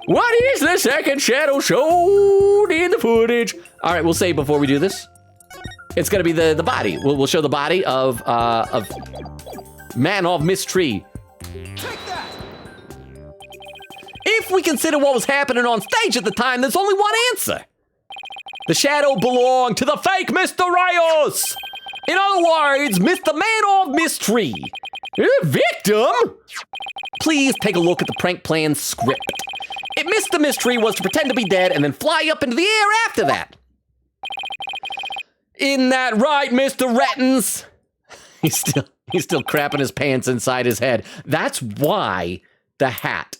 What is the second shadow shown in the footage? All right, we'll say before we do this. It's gonna be the body. We'll show the body of Man of Mystery. Take that. If we consider what was happening on stage at the time, there's only one answer. The shadow belonged to the fake Mr. Rios. In other words, Mr. Man of Mystery. The victim? Please take a look at the prank plan script. Mr. Mystery was to pretend to be dead and then fly up into the air after that. Isn't that right, Mr. Rettins? He's still crapping his pants inside his head. That's why the hat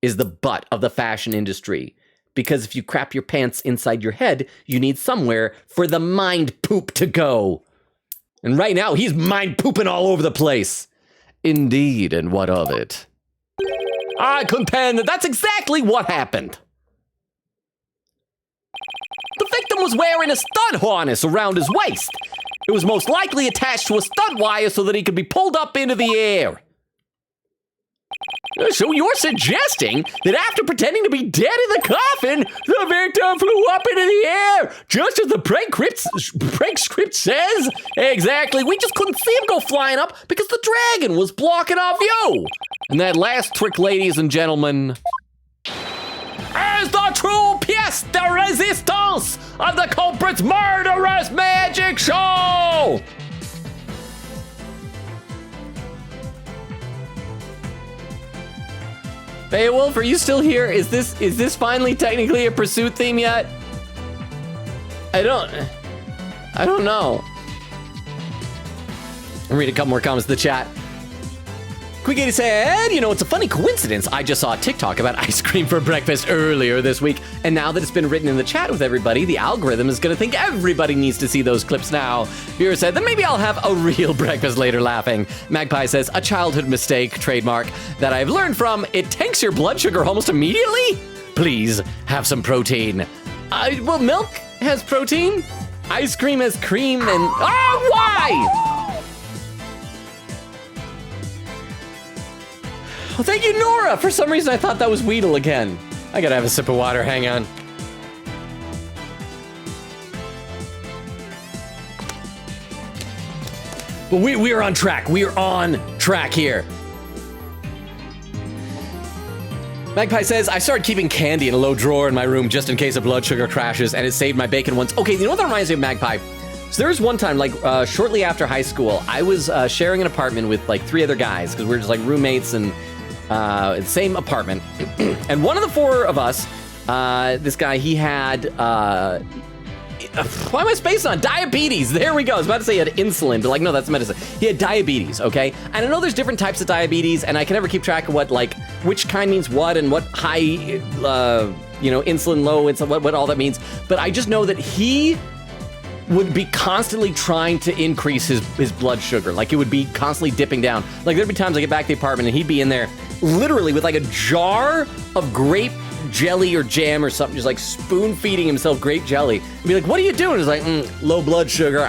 is the butt of the fashion industry. Because if you crap your pants inside your head, you need somewhere for the mind poop to go. And right now, he's mind pooping all over the place. Indeed, and what of it? I contend that that's exactly what happened. The victim was wearing a stunt harness around his waist. It was most likely attached to a stunt wire so that he could be pulled up into the air. So you're suggesting that after pretending to be dead in the coffin, the victim flew up into the air, just as the prank script says? Exactly. We just couldn't see him go flying up because the dragon was blocking our view. And that last trick, ladies and gentlemen, is the true pièce de résistance of the culprit's murderous magic show. Beowulf, are you still here? Is this finally technically a pursuit theme yet? I don't know. I'll read a couple more comments in the chat. Quick80 said, you know, it's a funny coincidence. I just saw a TikTok about ice cream for breakfast earlier this week, and now that it's been written in the chat with everybody, the algorithm is gonna think everybody needs to see those clips now. Viewer said, then maybe I'll have a real breakfast later, laughing. Magpie says, a childhood mistake, trademark, that I've learned from. It tanks your blood sugar almost immediately? Please, have some protein. Well, milk has protein. Ice cream has cream and, oh, why? Well, thank you, Nora. For some reason, I thought that was Weedle again. I gotta have a sip of water. Hang on. But we are on track. We are on track here. Magpie says, I started keeping candy in a low drawer in my room just in case a blood sugar crashes, and it saved my bacon once. Okay, you know what that reminds me of, Magpie? So there was one time, like shortly after high school, I was sharing an apartment with like 3 other guys because we were just like roommates and the same apartment. And one of the 4 of us, this guy, he had, why am I spacing on? Diabetes. There we go. I was about to say he had insulin, but like, no, that's medicine. He had diabetes, okay? And I know there's different types of diabetes, and I can never keep track of what, like, which kind means what and what high, you know, insulin, low insulin, what all that means. But I just know that he would be constantly trying to increase his blood sugar. Like, it would be constantly dipping down. Like, there'd be times I get back to the apartment and he'd be in there literally with like a jar of grape jelly or jam or something, just like spoon feeding himself grape jelly. And be like, what are you doing? He's like, low blood sugar.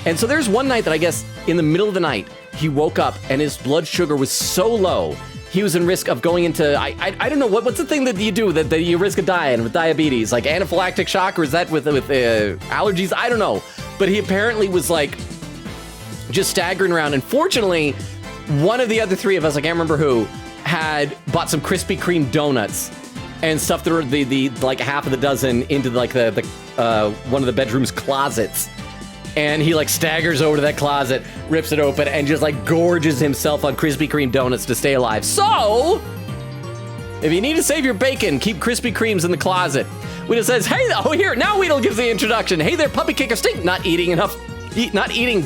And so there's one night that I guess in the middle of the night, he woke up and his blood sugar was so low, he was in risk of going into, I don't know, what's the thing that you do that you risk of dying with diabetes? Like anaphylactic shock, or is that with allergies? I don't know. But he apparently was like just staggering around. And fortunately, one of the other 3 of us, I can't remember who, had bought some Krispy Kreme donuts and stuffed the like half of the dozen into like the one of the bedroom's closets. And he like staggers over to that closet, rips it open, and just like gorges himself on Krispy Kreme donuts to stay alive. So, if you need to save your bacon, keep Krispy Kremes in the closet. Weedle says, hey, oh here, now Weedle gives the introduction. Hey there, puppy kicker stink, not eating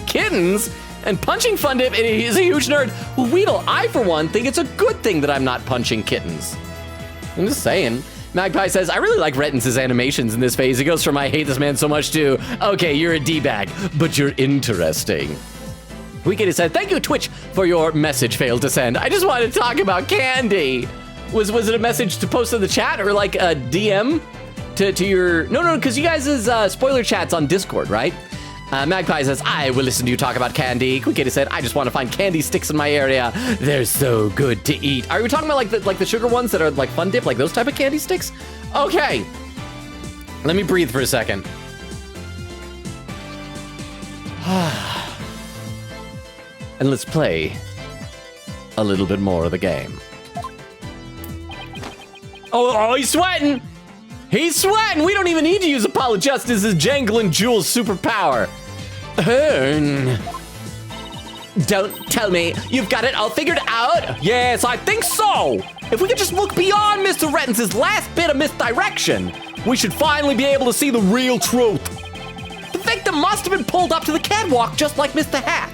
kittens. And punching Fun Dip, he's a huge nerd. Well, Weedle, I for one think it's a good thing that I'm not punching kittens. I'm just saying. Magpie says, I really like Retten's animations in this phase. He goes from I hate this man so much to, okay, you're a D-bag, but you're interesting. Weekend said, thank you, Twitch, for your message failed to send. I just wanted to talk about candy. Was it a message to post in the chat or like a DM to your, no, because you guys' spoiler chat's on Discord, right? Magpie says, I will listen to you talk about candy. Quick said, I just want to find candy sticks in my area. They're so good to eat. Are we talking about like the sugar ones that are like Fun Dip, like those type of candy sticks? Okay. Let me breathe for a second. And let's play a little bit more of the game. Oh, he's sweating. He's sweating. We don't even need to use Apollo Justice's Jangling Jewels superpower. Don't tell me you've got it all figured out. Yes, I think so. If we could just look beyond Mr. Retten's last bit of misdirection, we should finally be able to see the real truth. The victim must have been pulled up to the catwalk just like Mr. Hat.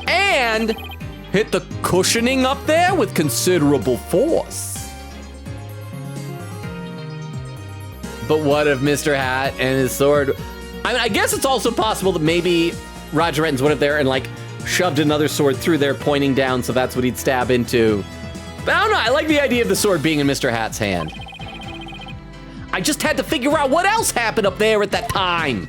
And hit the cushioning up there with considerable force. But what if Mr. Hat and his sword... I mean, I guess it's also possible that maybe Roger Retten's went up there and, like, shoved another sword through there pointing down, so that's what he'd stab into. But I don't know, I like the idea of the sword being in Mr. Hat's hand. I just had to figure out what else happened up there at that time.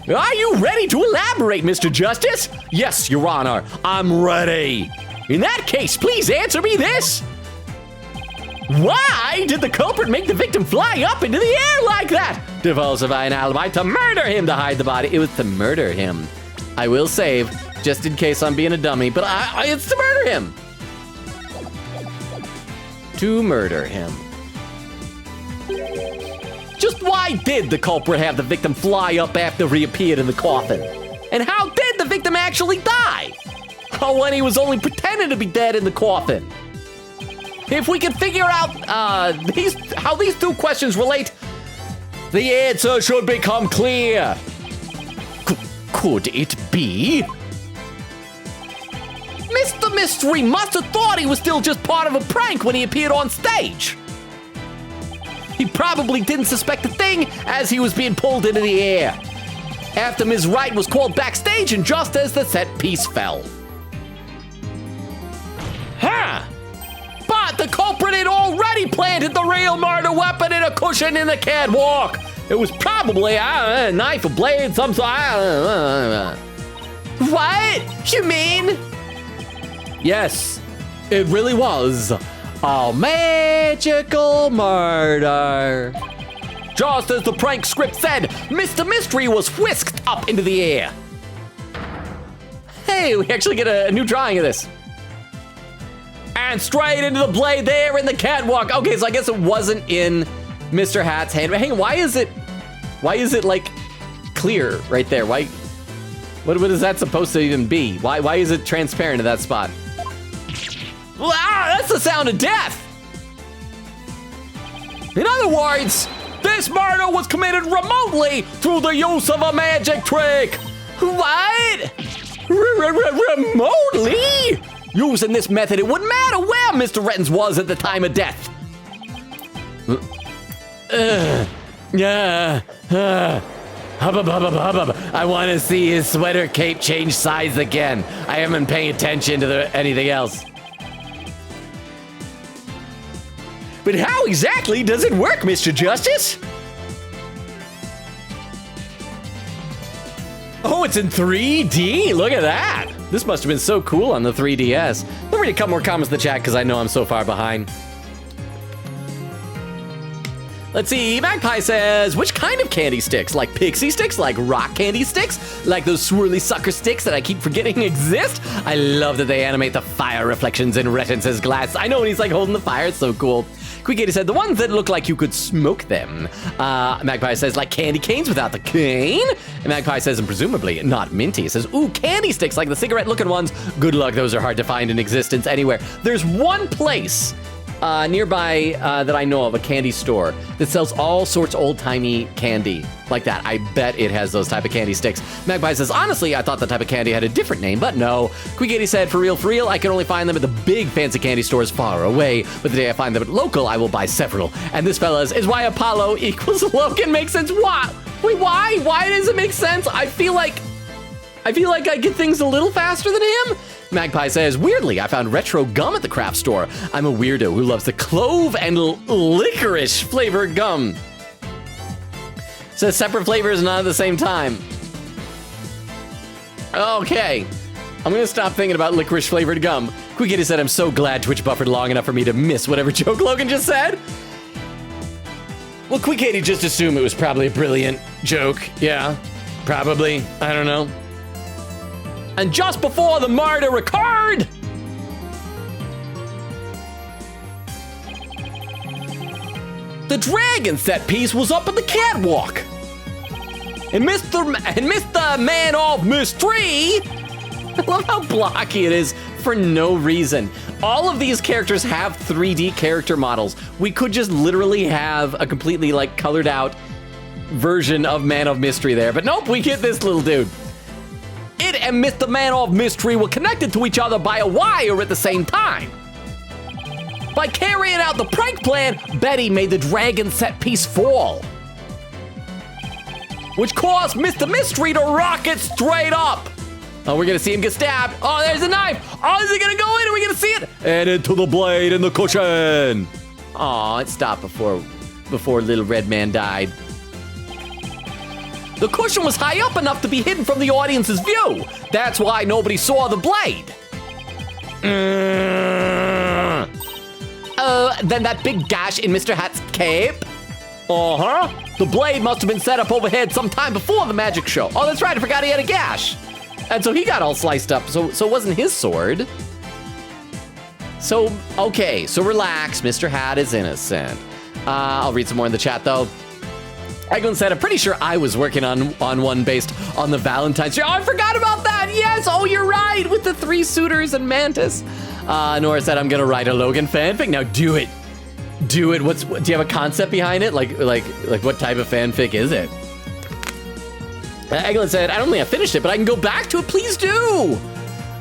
Are you ready to elaborate, Mr. Justice? Yes, Your Honor, I'm ready. In that case, please answer me this. Why did the culprit make the victim fly up into the air like that? To falsify an alibi, to murder him, to hide the body. It was to murder him. I will save, just in case I'm being a dummy, but it's to murder him. To murder him. Just why did the culprit have the victim fly up after he appeared in the coffin? And how did the victim actually die? Oh, when he was only pretending to be dead in the coffin. If we can figure out how these two questions relate, the answer should become clear. Could it be? Mr. Mystery must have thought he was still just part of a prank when he appeared on stage. He probably didn't suspect a thing as he was being pulled into the air. After Ms. Wright was called backstage and just as the set piece fell. Huh! But the culprit had already planted the real murder weapon in a cushion in the catwalk. It was probably a knife, a blade, some sort. What? You mean? Yes, it really was a magical murder. Just as the prank script said, Mr. Mystery was whisked up into the air. Hey, we actually get a new drawing of this. And straight into the blade there in the catwalk. Okay, so I guess it wasn't in Mr. Hat's hand. But hang on, why is it like clear right there? What is that supposed to even be? Why is it transparent in that spot? Ah, that's the sound of death. In other words, this murder was committed remotely through the use of a magic trick. What? Remotely? Using this method, it wouldn't matter where Mr. Rettens was at the time of death. I want to see his sweater cape change size again. I haven't been paying attention to anything else. But how exactly does it work, Mr. Justice? Oh, it's in 3D. Look at that. This must have been so cool on the 3DS. Let me read a couple more comments in the chat because I know I'm so far behind. Let's see, Magpie says, which kind of candy sticks? Like pixie sticks? Like rock candy sticks? Like those swirly sucker sticks that I keep forgetting exist? I love that they animate the fire reflections in Rettens' glass. I know when he's like holding the fire, it's so cool. Quick80 said, the ones that look like you could smoke them. Magpie says, like candy canes without the cane? And Magpie says, and presumably not minty. It says, ooh, candy sticks like the cigarette-looking ones. Good luck, those are hard to find in existence anywhere. There's one place nearby that I know of, a candy store that sells all sorts of old-timey candy like that. I bet it has those type of candy sticks. Magpie says, honestly, I thought the type of candy had a different name, but no. Quick80 said, for real, I can only find them at the big fancy candy stores far away, but the day I find them at local, I will buy several. And this, fellas, is why Apollo equals Logan makes sense. Why? Wait, why? Why does it make sense? I feel like I get things a little faster than him. Magpie says, weirdly, I found retro gum at the craft store. I'm a weirdo who loves the clove and licorice flavored gum. Says separate flavors, not at the same time. Okay, I'm gonna stop thinking about licorice flavored gum. Quick80 said, I'm so glad Twitch buffered long enough for me to miss whatever joke Logan just said. Well, Quick80 just assumed it was probably a brilliant joke. Yeah, probably, I don't know. And just before the murder occurred, the dragon set piece was up at the catwalk. And Mr. Man of Mystery, I love how blocky it is for no reason. All of these characters have 3D character models. We could just literally have a completely like colored out version of Man of Mystery there, but nope, we get this little dude. It and Mr. Man of Mystery were connected to each other by a wire at the same time. By carrying out the prank plan, Betty made the dragon set piece fall, which caused Mr. Mystery to rocket straight up. Oh, we're gonna see him get stabbed. Oh, there's a knife. Oh, is he gonna go in? Are we gonna see it? And into the blade in the cushion. Oh, it stopped before little red man died. The cushion was high up enough to be hidden from the audience's view. That's why nobody saw the blade. Then that big gash in Mr. Hat's cape? Uh-huh. The blade must have been set up overhead sometime before the magic show. Oh, that's right, I forgot he had a gash. And so he got all sliced up, so it wasn't his sword. So, okay, so relax, Mr. Hat is innocent. I'll read some more in the chat, though. Eglin said, I'm pretty sure I was working on one based on the Valentine's Day. Oh, I forgot about that, yes! Oh, you're right, with the 3 suitors and Mantis. Nora said, I'm gonna write a Logan fanfic. Now do it. Do it. Do you have a concept behind it? Like what type of fanfic is it? Eglin said, I don't think I finished it, but I can go back to it. Please do.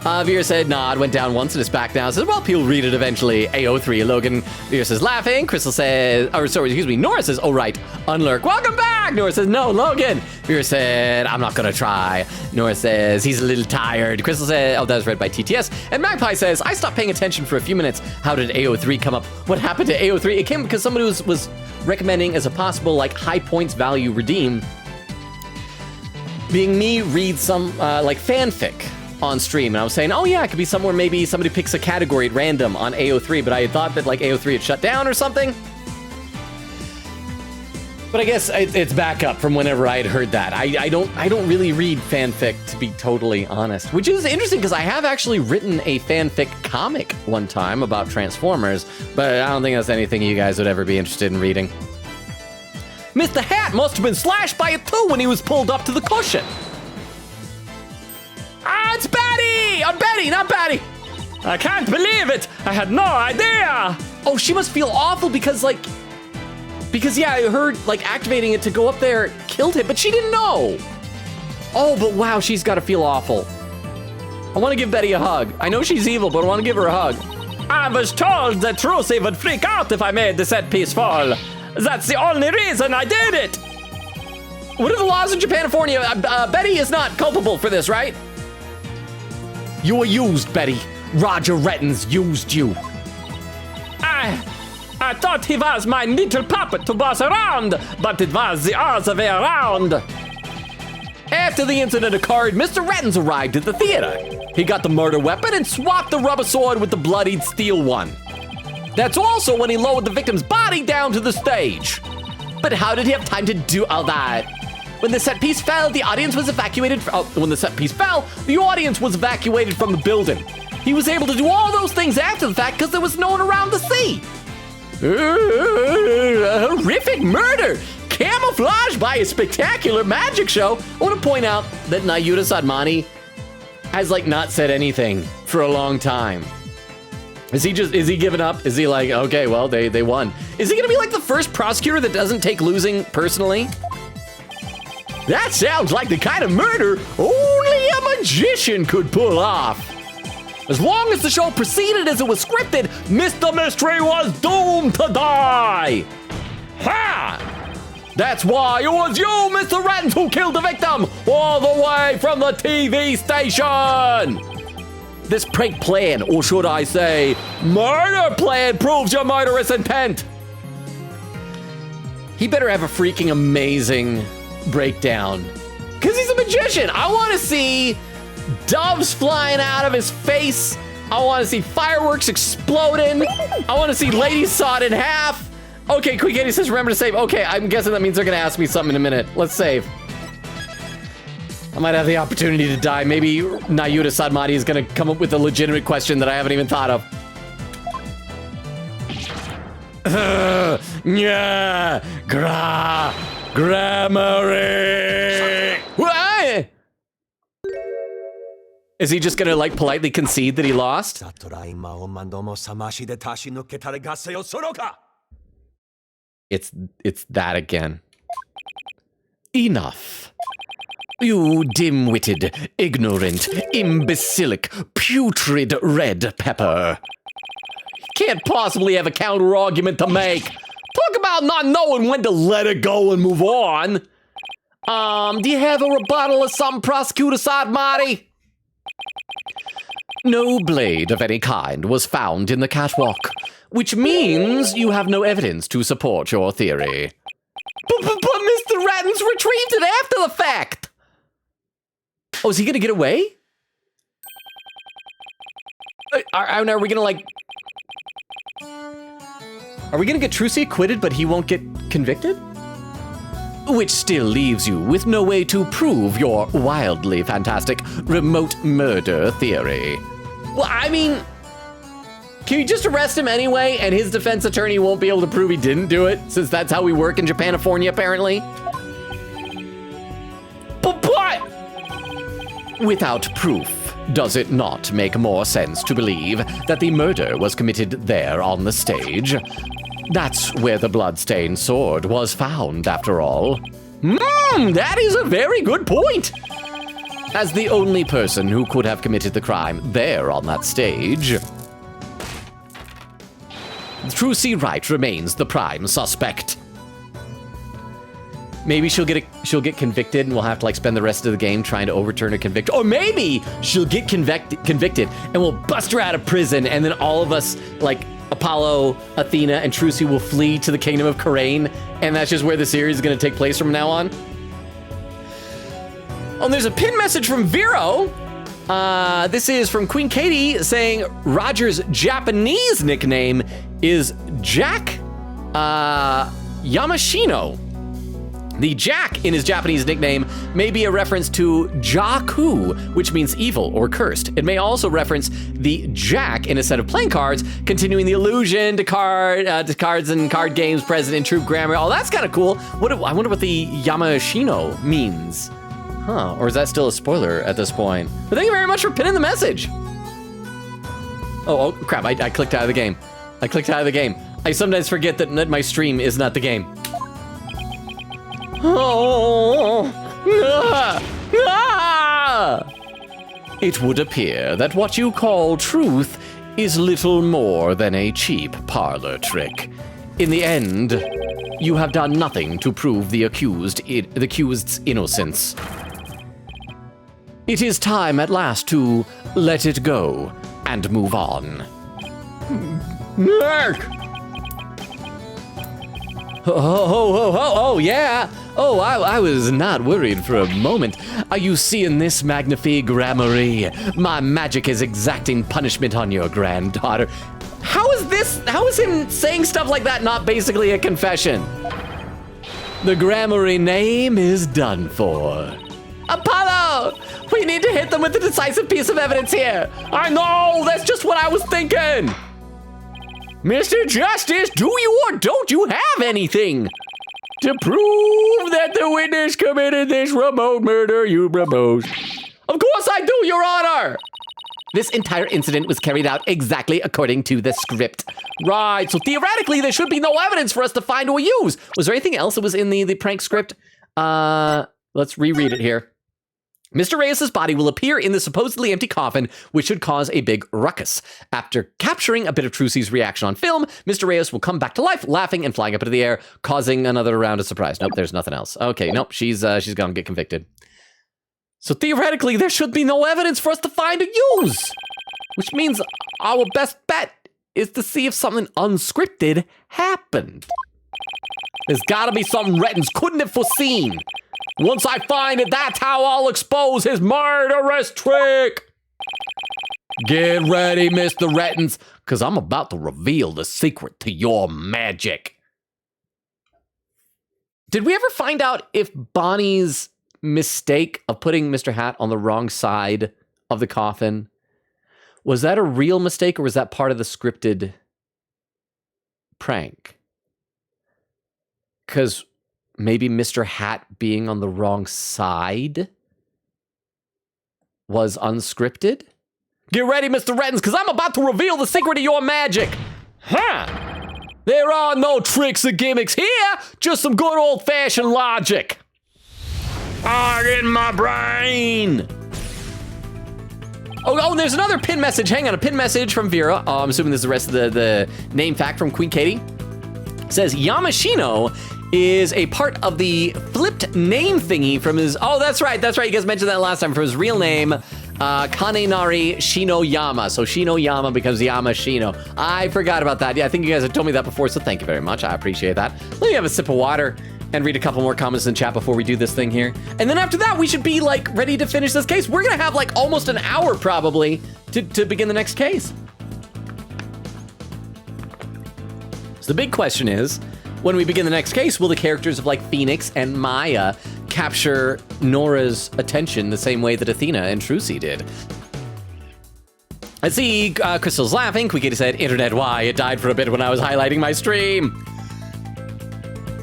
Vera said, nah, it went down once and it's back now. Says, well, people read it eventually. AO3, Logan. Vera says, laughing. Crystal says, Nora says, oh, right. Unlurk, welcome back. Nora says, no, Logan. Vera said, I'm not gonna try. Nora says, he's a little tired. Crystal said, oh, that was read by TTS. And Magpie says, I stopped paying attention for a few minutes. How did AO3 come up? What happened to AO3? It came because somebody was recommending as a possible, like, high points value redeem being me read some, like, fanfic on stream, and I was saying, oh yeah, it could be somewhere maybe somebody picks a category at random on AO3, but I had thought that like AO3 had shut down or something. But I guess it's back up from whenever I had heard that. I don't really read fanfic, to be totally honest, which is interesting because I have actually written a fanfic comic one time about Transformers, but I don't think that's anything you guys would ever be interested in reading. Mr. Hat must have been slashed by a tool when he was pulled up to the cushion. Ah, it's Betty! I'm Betty, not Betty! I can't believe it! I had no idea! Oh, she must feel awful because yeah, I heard, like, activating it to go up there killed him, but she didn't know! Oh, but wow, she's gotta feel awful. I wanna give Betty a hug. I know she's evil, but I wanna give her a hug. I was told that Trucy would freak out if I made the set piece fall. That's the only reason I did it! What are the laws in Japan and California? Betty is not culpable for this, right? You were used, Betty. Roger Rettons used you. I thought he was my little puppet to boss around, but it was the other way around. After the incident occurred, Mr. Rettons arrived at the theater. He got the murder weapon and swapped the rubber sword with the bloodied steel one. That's also when he lowered the victim's body down to the stage. But how did he have time to do all that? When the set piece fell, the audience was evacuated. When the set piece fell, the audience was evacuated from the building. He was able to do all those things after the fact because there was no one around to see. Horrific murder, camouflaged by a spectacular magic show. I want to point out that Nayuta Sadmani has like not said anything for a long time. Is he giving up? Is he like, okay, well, they won. Is he gonna be like the first prosecutor that doesn't take losing personally? That sounds like the kind of murder only a magician could pull off. As long as the show proceeded as it was scripted, Mr. Mystery was doomed to die. Ha! That's why it was you, Mr. Rettons, who killed the victim all the way from the TV station. This prank plan, or should I say, murder plan, proves your murderous intent. He better have a freaking amazing breakdown, because he's a magician. I want to see doves flying out of his face. I want to see fireworks exploding. I want to see ladies sawed in half. Okay, Quick Katie says remember to save. Okay, I'm guessing that means they're gonna ask me something in a minute. Let's save. I might have the opportunity to die. Maybe Nayuta Sadmati is gonna come up with a legitimate question that I haven't even thought of. Grammary. What? Is he just gonna like politely concede that he lost? It's that again. Enough. You dim-witted, ignorant, imbecilic, putrid red pepper. Can't possibly have a counter-argument to make. Talk about not knowing when to let it go and move on. Do you have a rebuttal or something, Prosecutor Sadmati? No blade of any kind was found in the catwalk, which means you have no evidence to support your theory. But Mr. Rettens retrieved it after the fact. Oh, is he gonna get away? Are we gonna like... Are we gonna get Trucy acquitted, but he won't get convicted? Which still leaves you with no way to prove your wildly fantastic remote murder theory. Well, I mean, can you just arrest him anyway, and his defense attorney won't be able to prove he didn't do it, since that's how we work in Japanifornia, apparently? But without proof, does it not make more sense to believe that the murder was committed there on the stage? That's where the bloodstained sword was found, after all. That is a very good point. As the only person who could have committed the crime there on that stage, Trucy Wright remains the prime suspect. Maybe she'll get convicted, and we'll have to like spend the rest of the game trying to overturn her conviction. Or maybe she'll get convicted, and we'll bust her out of prison, and then all of us, like Apollo, Athena, and Trucy, will flee to the kingdom of Karain, and that's just where the series is going to take place from now on. Oh, and there's a pin message from Vero. This is from Queen Katie saying Roger's Japanese nickname is Jack Yamashino. The Jack in his Japanese nickname may be a reference to Jaku, which means evil or cursed. It may also reference the Jack in a set of playing cards, continuing the allusion to cards and card games present in troop grammar. Oh, that's kind of cool. I wonder what the Yamashino means. Huh, or is that still a spoiler at this point? But thank you very much for pinning the message. Oh crap, I clicked out of the game. I sometimes forget that my stream is not the game. It would appear that what you call truth is little more than a cheap parlor trick. In the end, you have done nothing to prove the accused's innocence. It is time at last to let it go and move on. Oh, yeah. Oh, I was not worried for a moment. Are you seeing this, Magnifique Gramarye? My magic is exacting punishment on your granddaughter. How is him saying stuff like that not basically a confession? The Gramarye name is done for. Apollo! We need to hit them with a decisive piece of evidence here. I know, that's just what I was thinking. Mr. Justice, do you or don't you have anything to prove that the witness committed this remote murder you proposed? Of course I do, Your Honor! This entire incident was carried out exactly according to the script. Right, so theoretically there should be no evidence for us to find or use. Was there anything else that was in the prank script? Let's reread it here. Mr. Reyes' body will appear in the supposedly empty coffin, which should cause a big ruckus. After capturing a bit of Trucy's reaction on film, Mr. Reyes will come back to life, laughing and flying up into the air, causing another round of surprise. Nope, there's nothing else. Okay, nope, she's gonna get convicted. So theoretically, there should be no evidence for us to find or use, which means our best bet is to see if something unscripted happened. There's gotta be something Rettens couldn't have foreseen. Once I find it, that's how I'll expose his murderous trick. Get ready, Mr. Rettens, because I'm about to reveal the secret to your magic. Did we ever find out if Bonnie's mistake of putting Mr. Hat on the wrong side of the coffin, was that a real mistake or was that part of the scripted prank? Because maybe Mr. Hat being on the wrong side was unscripted? Get ready, Mr. Rettens, because I'm about to reveal the secret of your magic. Huh? There are no tricks or gimmicks here, just some good old-fashioned logic. In my brain. Oh, and there's another pin message. Hang on, a pin message from Vera. I'm assuming this is the rest of the name fact from Queen Katie. It says Yamashino is a part of the flipped name thingy from his... Oh, that's right. You guys mentioned that last time. From his real name, Kanenari Shinoyama. So Shinoyama becomes Yamashino. I forgot about that. Yeah, I think you guys have told me that before, so thank you very much. I appreciate that. Let me have a sip of water. and read a couple more comments in chat before we do this thing here. And then after that, we should be like ready to finish this case. We're gonna have like almost an hour probably to begin the next case. So the big question is, when we begin the next case, will the characters of like Phoenix and Maya capture Nora's attention the same way that Athena and Trucy did? I see Crystal's laughing. Quickie said, internet, why? It died for a bit when I was highlighting my stream.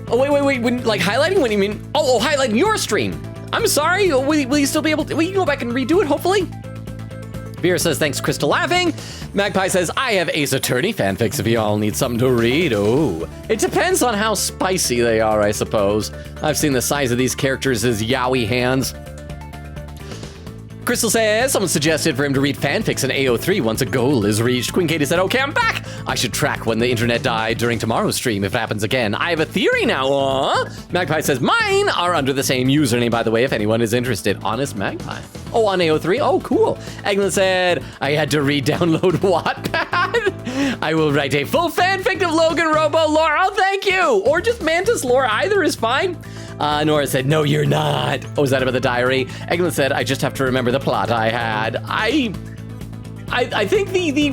Oh, wait. When, like, highlighting? What do you mean? Oh, highlighting your stream. I'm sorry. Will you still be able to? Will you go back and redo it, hopefully? Vera says, thanks, Crystal laughing. Magpie says, I have Ace Attorney fanfics if you all need something to read. Oh, it depends on how spicy they are, I suppose. I've seen the size of these characters as yaoi hands. Crystal says, someone suggested for him to read fanfics in AO3 once a goal is reached. Queen Katie said, okay, I'm back. I should track when the internet died during tomorrow's stream if it happens again. I have a theory now. Magpie says, mine are under the same username, by the way, if anyone is interested. Honest Magpie. Oh, on AO3? Oh, cool. Eglin said, I had to re-download Wattpad. I will write a full fanfic of Logan Robo lore. Oh, thank you. Or just Mantis lore. Either is fine. Nora said, no, you're not. Oh, is that about the diary? Eglin said, I just have to remember the plot I had. I think the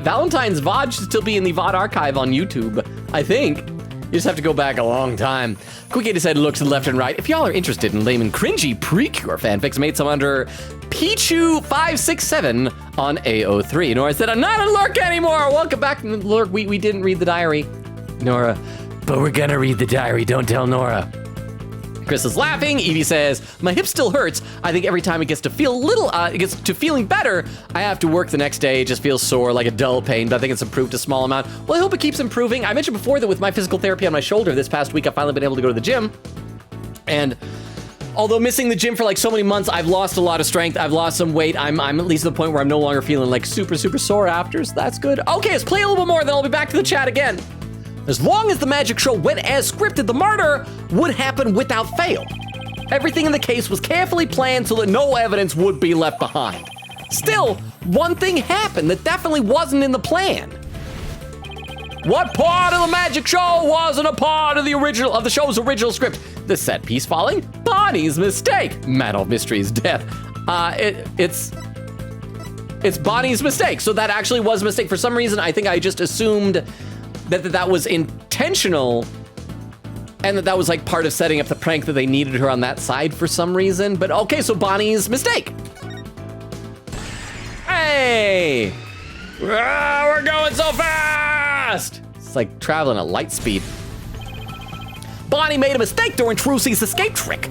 Valentine's VOD should still be in the VOD archive on YouTube. I think. You just have to go back a long time. Quickie said, look to the left and right. If y'all are interested in lame and cringy Precure fanfics, made some under Pichu567 on AO3. Nora said, I'm not a lurk anymore. Welcome back to the lurk. We didn't read the diary, Nora. But we're gonna read the diary, don't tell Nora. Chris is laughing. Evie says, my hip still hurts. I think every time it gets to feeling better, I have to work the next day. It just feels sore, like a dull pain, but I think it's improved a small amount. Well, I hope it keeps improving. I mentioned before that with my physical therapy on my shoulder this past week, I've finally been able to go to the gym. And although missing the gym for like so many months, I've lost a lot of strength. I've lost some weight. I'm at least at the point where I'm no longer feeling like super sore after, so that's good. Okay, let's play a little bit more, then I'll be back to the chat again. As long as the magic show went as scripted, the murder would happen without fail. Everything in the case was carefully planned so that no evidence would be left behind. Still, one thing happened that definitely wasn't in the plan. What part of the magic show wasn't a part of the show's original script? The set piece falling? Bonnie's mistake. Man of Mystery's death. It's Bonnie's mistake. So that actually was a mistake. For some reason, I think I just assumed that was intentional and that was like part of setting up the prank that they needed her on that side for some reason. But okay, so Bonnie's mistake. Hey! We're going so fast! It's like traveling at light speed. Bonnie made a mistake during Trucy's escape trick.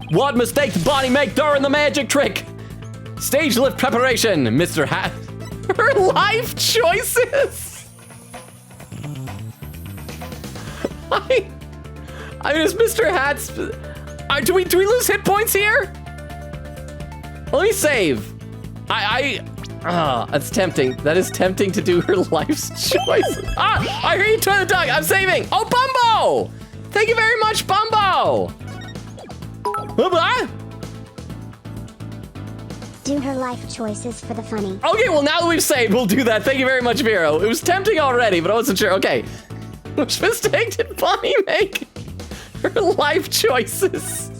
What mistake did Bonnie make during the magic trick? Stage lift preparation, Mr. Hat. Her life choices. I mean, is Mr. Hat's... do we lose hit points here? Let me save. That's tempting. That is tempting to do her life's choice. I hear you turn the dog. I'm saving. Oh, Bumbo! Thank you very much, Bumbo. Do her life choices for the funny. Okay, well, now that we've saved, we'll do that. Thank you very much, Vero. It was tempting already, but I wasn't sure. Okay. Which mistake did Bonnie make? Her life choices.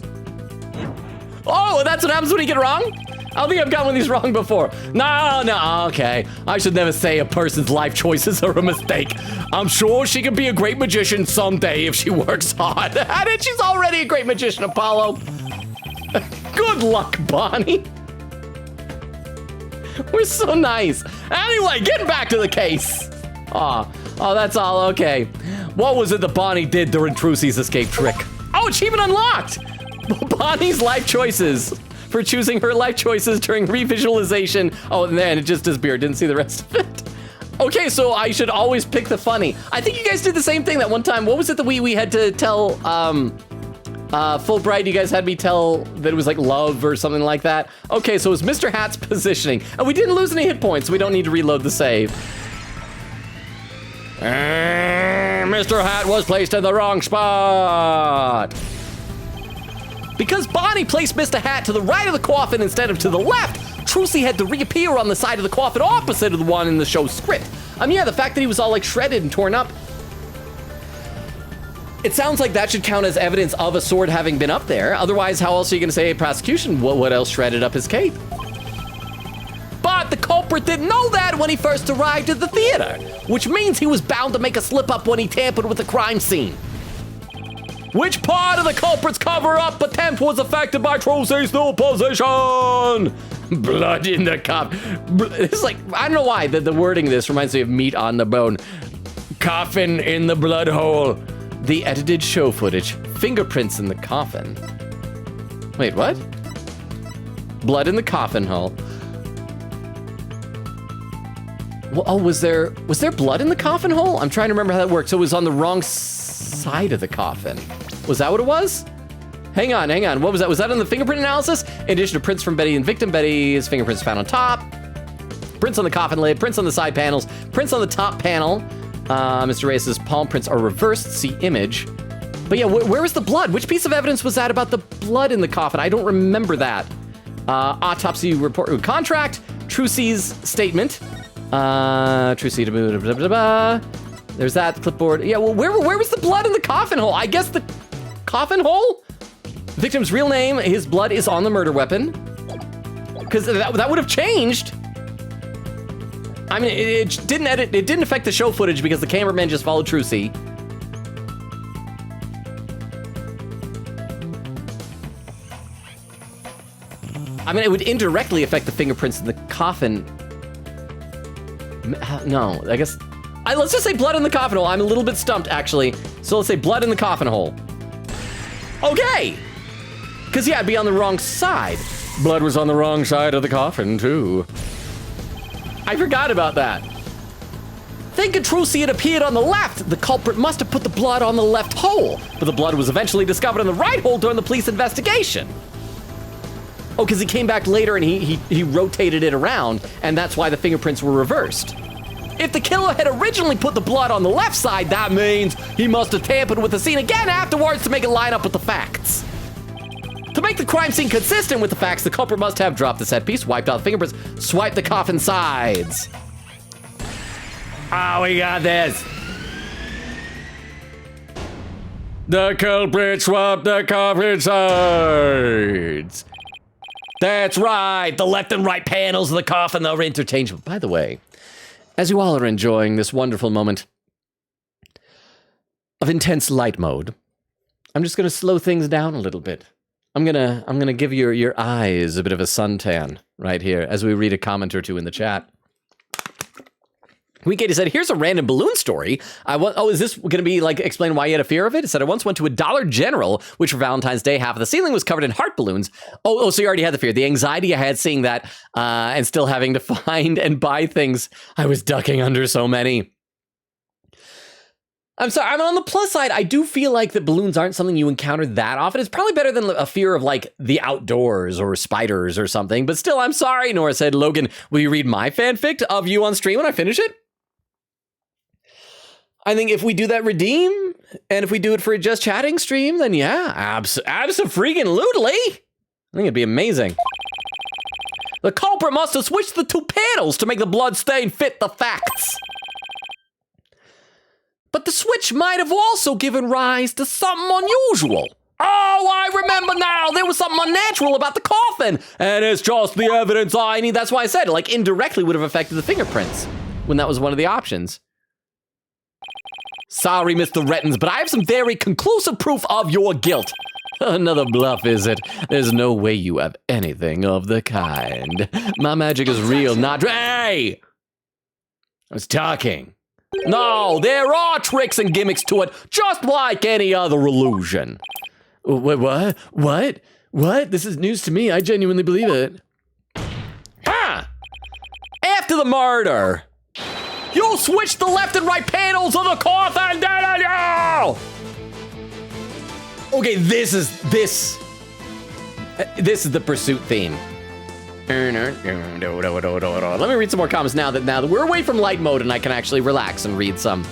Oh, that's what happens when you get it wrong? I don't think I've gotten one of these wrong before. No, okay. I should never say a person's life choices are a mistake. I'm sure she could be a great magician someday if she works hard at it. She's already a great magician, Apollo. Good luck, Bonnie. We're so nice. Anyway, getting back to the case. Oh, that's all okay. What was it that Bonnie did during Trucy's escape trick? Oh, achievement unlocked! Bonnie's life choices. For choosing her life choices during revisualization. Oh, and then it just disappeared. Didn't see the rest of it. Okay, so I should always pick the funny. I think you guys did the same thing that one time. What was it that we had to tell Fulbright? You guys had me tell that it was like love or something like that. Okay, so it was Mr. Hat's positioning. And we didn't lose any hit points, so we don't need to reload the save. Mr. Hat was placed in the wrong spot. Because Bonnie placed Mr. Hat to the right of the coffin instead of to the left, Trucy had to reappear on the side of the coffin opposite of the one in the show's script. Yeah, the fact that he was all like shredded and torn up. It sounds like that should count as evidence of a sword having been up there. Otherwise, how else are you going to say prosecution? What else shredded up his cape? But the culprit didn't know that when he first arrived at the theater, which means he was bound to make a slip up when he tampered with the crime scene. Which part of the culprit's cover-up attempt was affected by Trucy's new position? Blood in the cup. It's like, I don't know why, the wording of this reminds me of meat on the bone. Coffin in the blood hole. The edited show footage. Fingerprints in the coffin. Wait, what? Blood in the coffin hole. Well, oh, was there blood in the coffin hole? I'm trying to remember how that worked. So it was on the wrong side of the coffin. Was that what it was? Hang on. What was that? Was that on the fingerprint analysis? In addition to prints from Betty and victim, Betty's fingerprints found on top. Prints on the coffin lid, prints on the side panels, prints on the top panel. Mr. Reyes's palm prints are reversed, see image. But yeah, where was the blood? Which piece of evidence was that about the blood in the coffin? I don't remember that. Autopsy report, contract, Trucy's statement. Trucy, blah, blah, blah. There's that clipboard. Yeah, well, where was the blood in the coffin hole? I guess the coffin hole? Victim's real name, his blood is on the murder weapon. Because that would have changed. I mean, it didn't affect the show footage because the cameraman just followed Trucy. I mean, it would indirectly affect the fingerprints in the coffin. No, I guess. Let's just say blood in the coffin hole. I'm a little bit stumped, actually. So let's say blood in the coffin hole. Okay. Because, yeah, it'd be on the wrong side. Blood was on the wrong side of the coffin, too. I forgot about that. Thinking Trucy had appeared on the left, the culprit must have put the blood on the left hole, but the blood was eventually discovered on the right hole during the police investigation. Oh, because he came back later and he rotated it around, and that's why the fingerprints were reversed. If the killer had originally put the blood on the left side, that means he must have tampered with the scene again afterwards to make it line up with the facts. To make the crime scene consistent with the facts, the culprit must have dropped the set piece, wiped out the fingerprints, swiped the coffin sides. Oh, we got this. The culprit swapped the coffin sides. That's right. The left and right panels of the coffin are interchangeable. By the way, as you all are enjoying this wonderful moment of intense light mode, I'm just going to slow things down a little bit. I'm gonna give your eyes a bit of a suntan right here as we read a comment or two in the chat. Katie said, here's a random balloon story. Is this going to be like explain why you had a fear of it? It said, I once went to a Dollar General, which for Valentine's Day, half of the ceiling was covered in heart balloons. Oh, so you already had the fear. The anxiety I had seeing that and still having to find and buy things. I was ducking under so many. I'm sorry, I'm on the plus side. I do feel like that balloons aren't something you encounter that often. It's probably better than a fear of like the outdoors or spiders or something. But still, I'm sorry. Nora said, Logan, will you read my fanfic of you on stream when I finish it? I think if we do that redeem, and if we do it for a just chatting stream, then yeah, abso-freaking-lutely. I think it'd be amazing. The culprit must have switched the two panels to make the blood stain fit the facts. But the switch might have also given rise to something unusual. Oh, I remember now. There was something unnatural about the coffin. And it's just the evidence I need. That's why I said, like, indirectly would have affected the fingerprints when that was one of the options. Sorry, Mr. Rettins, but I have some very conclusive proof of your guilt. Another bluff, is it? There's no way you have anything of the kind. My magic is real, not... Hey! I was talking. No, there are tricks and gimmicks to it, just like any other illusion. Wait, what? What? This is news to me. I genuinely believe it. Huh! After the murder, you switched the left and right panels of the coffin, didn't you? Okay, this is the pursuit theme. Let me read some more comments now that we're away from light mode and I can actually relax and read some.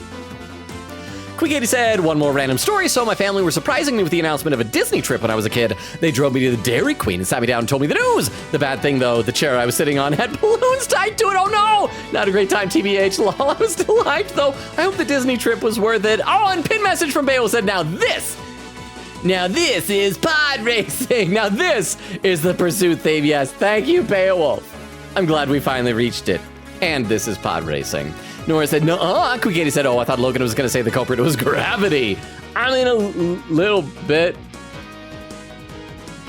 Quick Katie said, one more random story. So my family were surprising me with the announcement of a Disney trip when I was a kid. They drove me to the Dairy Queen and sat me down and told me the news. The bad thing, though, the chair I was sitting on had balloons tied to it. Oh, no. Not a great time, TBH. Lol, I was still hyped, though. I hope the Disney trip was worth it. Oh, and pin message from Beowulf said, now this is pod racing. Now this is the pursuit theme. Yes, thank you, Beowulf. I'm glad we finally reached it. And this is pod racing. Nora said, no, Quick Katie said, oh, I thought Logan was going to say the culprit was gravity. I mean, a little bit.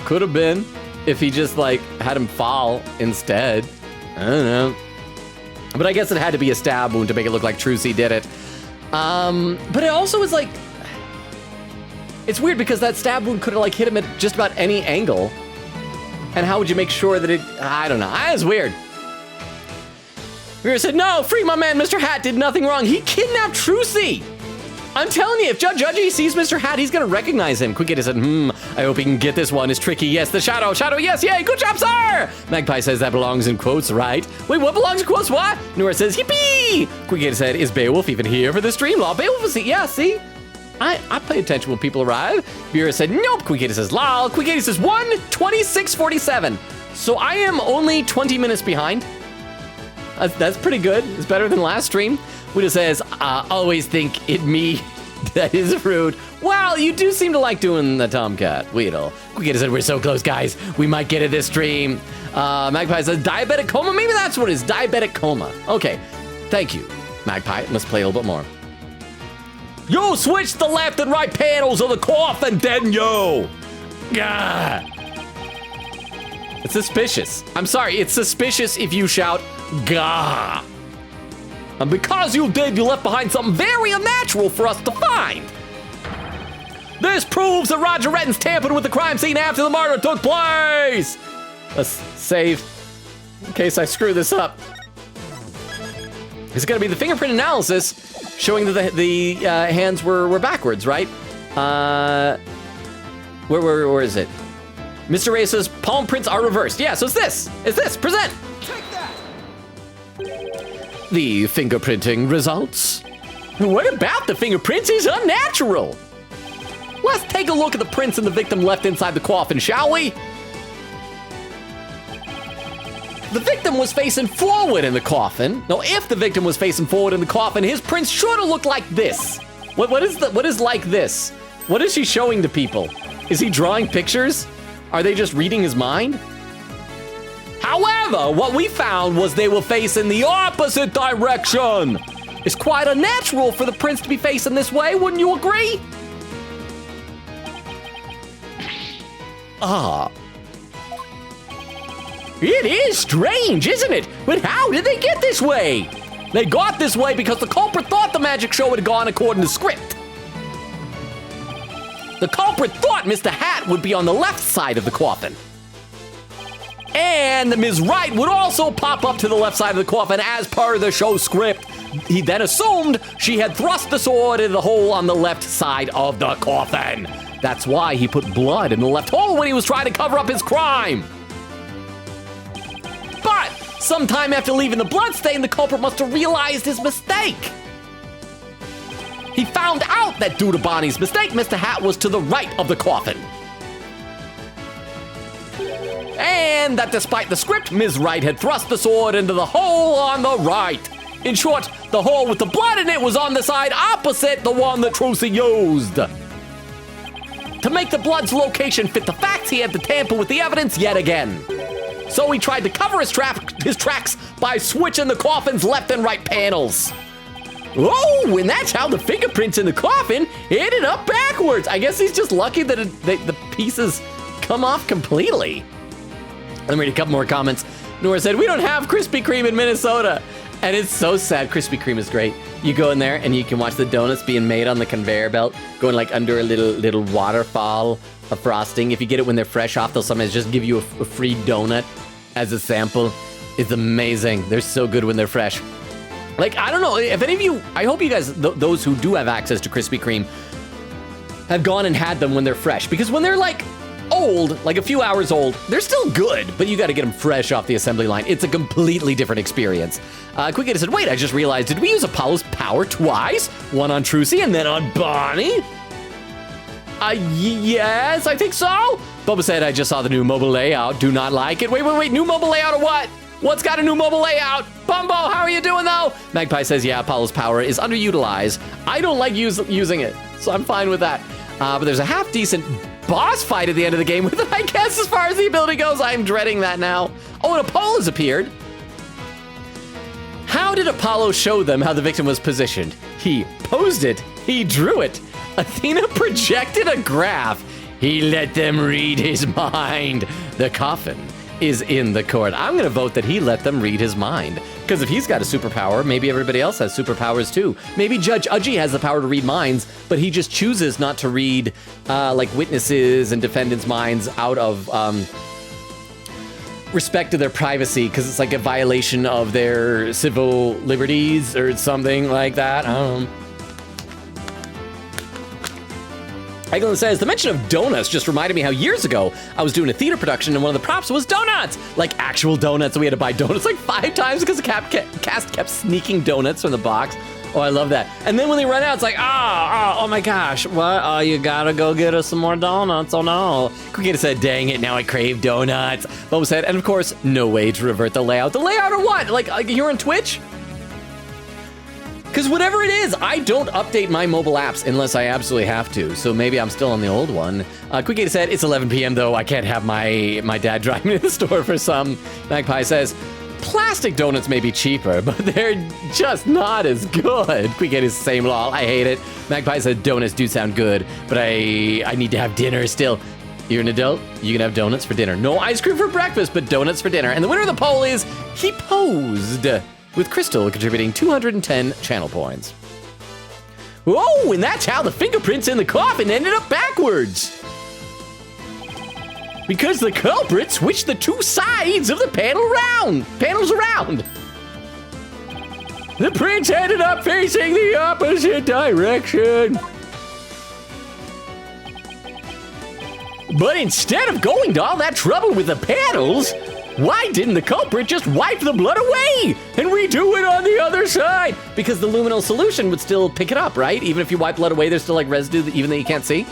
Could have been if he just, like, had him fall instead. I don't know. But I guess it had to be a stab wound to make it look like Trucy did it. But it also was, like, it's weird because that stab wound could have, like, hit him at just about any angle. And how would you make sure that it, I don't know. It's weird. Vera said, no, free my man, Mr. Hat did nothing wrong. He kidnapped Trucy. I'm telling you, if Judge Judgy sees Mr. Hat, he's gonna recognize him. Quick Katie said, I hope he can get this one. It's tricky. Yes, the shadow, yes, yay, good job, sir. Magpie says that belongs in quotes, right? Wait, what belongs in quotes, what? Nora says, yippee. Quick Katie said, is Beowulf even here for the stream? Law, Beowulf is, yeah, see? I pay attention when people arrive. Vera said, nope. Quick Katie says, lol. Quick Katie says, 1:26:47. So I am only 20 minutes behind. That's pretty good. It's better than last stream. Widow says, always think it me. That is rude. Well, you do seem to like doing the Tomcat, Weedle. Quick said, we're so close, guys. We might get it this stream. Magpie says, diabetic coma? Maybe that's what it is, diabetic coma. Okay, thank you, Magpie. Let's play a little bit more. Yo, switch the left and right panels of the coffin, then yo. Gah. It's suspicious. I'm sorry, it's suspicious if you shout, gah. And because you did, you left behind something very unnatural for us to find. This proves that Roger Retton's tampered with the crime scene after the murder took place. Let's save in case I screw this up. It's gonna be the fingerprint analysis showing that the hands were backwards, right? Where is it? Mr. Ray says palm prints are reversed. Yeah, so it's this. Present. Take that. The fingerprinting results. What about the fingerprints is unnatural? Let's take a look at the prints in the victim left inside the coffin, shall we? The victim was facing forward in the coffin. Now, if the victim was facing forward in the coffin, his prints should have looked like this. What is like this? What is she showing to people? Is he drawing pictures? Are they just reading his mind? However, what we found was they were facing the opposite direction. It's quite unnatural for the prints to be facing this way, wouldn't you agree? It is strange, isn't it? But how did they get this way? They got this way because the culprit thought the magic show had gone according to script. The culprit thought Mr. Hat would be on the left side of the coffin. And Ms. Wright would also pop up to the left side of the coffin as per the show script. He then assumed she had thrust the sword into the hole on the left side of the coffin. That's why he put blood in the left hole when he was trying to cover up his crime. But sometime after leaving the bloodstain, the culprit must have realized his mistake. He found out that due to Bonnie's mistake, Mr. Hat was to the right of the coffin. And that despite the script, Ms. Wright had thrust the sword into the hole on the right. In short, the hole with the blood in it was on the side opposite the one that Trucy used. To make the blood's location fit the facts, he had to tamper with the evidence yet again. So he tried to cover his tracks by switching the coffin's left and right panels. Oh, and that's how the fingerprints in the coffin ended up backwards. I guess he's just lucky that the pieces come off completely. Let me read a couple more comments. Nora said, we don't have Krispy Kreme in Minnesota. And it's so sad. Krispy Kreme is great. You go in there and you can watch the donuts being made on the conveyor belt, going like under a little waterfall of frosting. If you get it when they're fresh off, they'll sometimes just give you a free donut as a sample. It's amazing. They're so good when they're fresh. Like, I don't know, if any of you, I hope you guys, those who do have access to Krispy Kreme, have gone and had them when they're fresh. Because when they're like old, like a few hours old. They're still good, but you got to get them fresh off the assembly line. It's a completely different experience. Quick Gator said, wait, I just realized, did we use Apollo's power twice? One on Trucy and then on Bonnie? Yes, I think so. Bubba said, I just saw the new mobile layout. Do not like it. Wait. New mobile layout or what? What's got a new mobile layout? Bumbo, how are you doing though? Magpie says, yeah, Apollo's power is underutilized. I don't like using it, so I'm fine with that. But there's a half-decent boss fight at the end of the game with it, I guess, as far as the ability goes. I'm dreading that now. Oh, and Apollo's appeared. How did Apollo show them how the victim was positioned? He posed it. He drew it. Athena projected a graph. He let them read his mind. The coffin is in the court. I'm going to vote that he let them read his mind. Because if he's got a superpower, maybe everybody else has superpowers too. Maybe Judge Udgy has the power to read minds, but he just chooses not to read like witnesses and defendants' minds out of respect to their privacy, because it's like a violation of their civil liberties or something like that. I don't know. Eglin says, the mention of donuts just reminded me how years ago I was doing a theater production and one of the props was donuts. Like actual donuts. We had to buy donuts like 5 times because the cast kept sneaking donuts from the box. Oh, I love that. And then when they run out, it's like, oh my gosh. What? Oh, you gotta go get us some more donuts. Oh no. Quickita said, dang it, now I crave donuts. Boba said, and of course, no way to revert the layout. The layout or what? Like you're on Twitch? Because whatever it is, I don't update my mobile apps unless I absolutely have to. So maybe I'm still on the old one. Quickgator said, it's 11 p.m. though. I can't have my dad drive me to the store for some. Magpie says, plastic donuts may be cheaper, but they're just not as good. Quickgator's the same law. I hate it. Magpie said, donuts do sound good, but I need to have dinner still. You're an adult, you can have donuts for dinner. No ice cream for breakfast, but donuts for dinner. And the winner of the poll is He Posed, with Crystal contributing 210 channel points. Whoa, and that's how the fingerprints in the coffin ended up backwards. Because the culprit switched the 2 sides of the panels around. The prints ended up facing the opposite direction. But instead of going to all that trouble with the panels, why didn't the culprit just wipe the blood away and redo it on the other side? Because the luminal solution would still pick it up, right? Even if you wipe blood away, there's still like residue even that you can't see?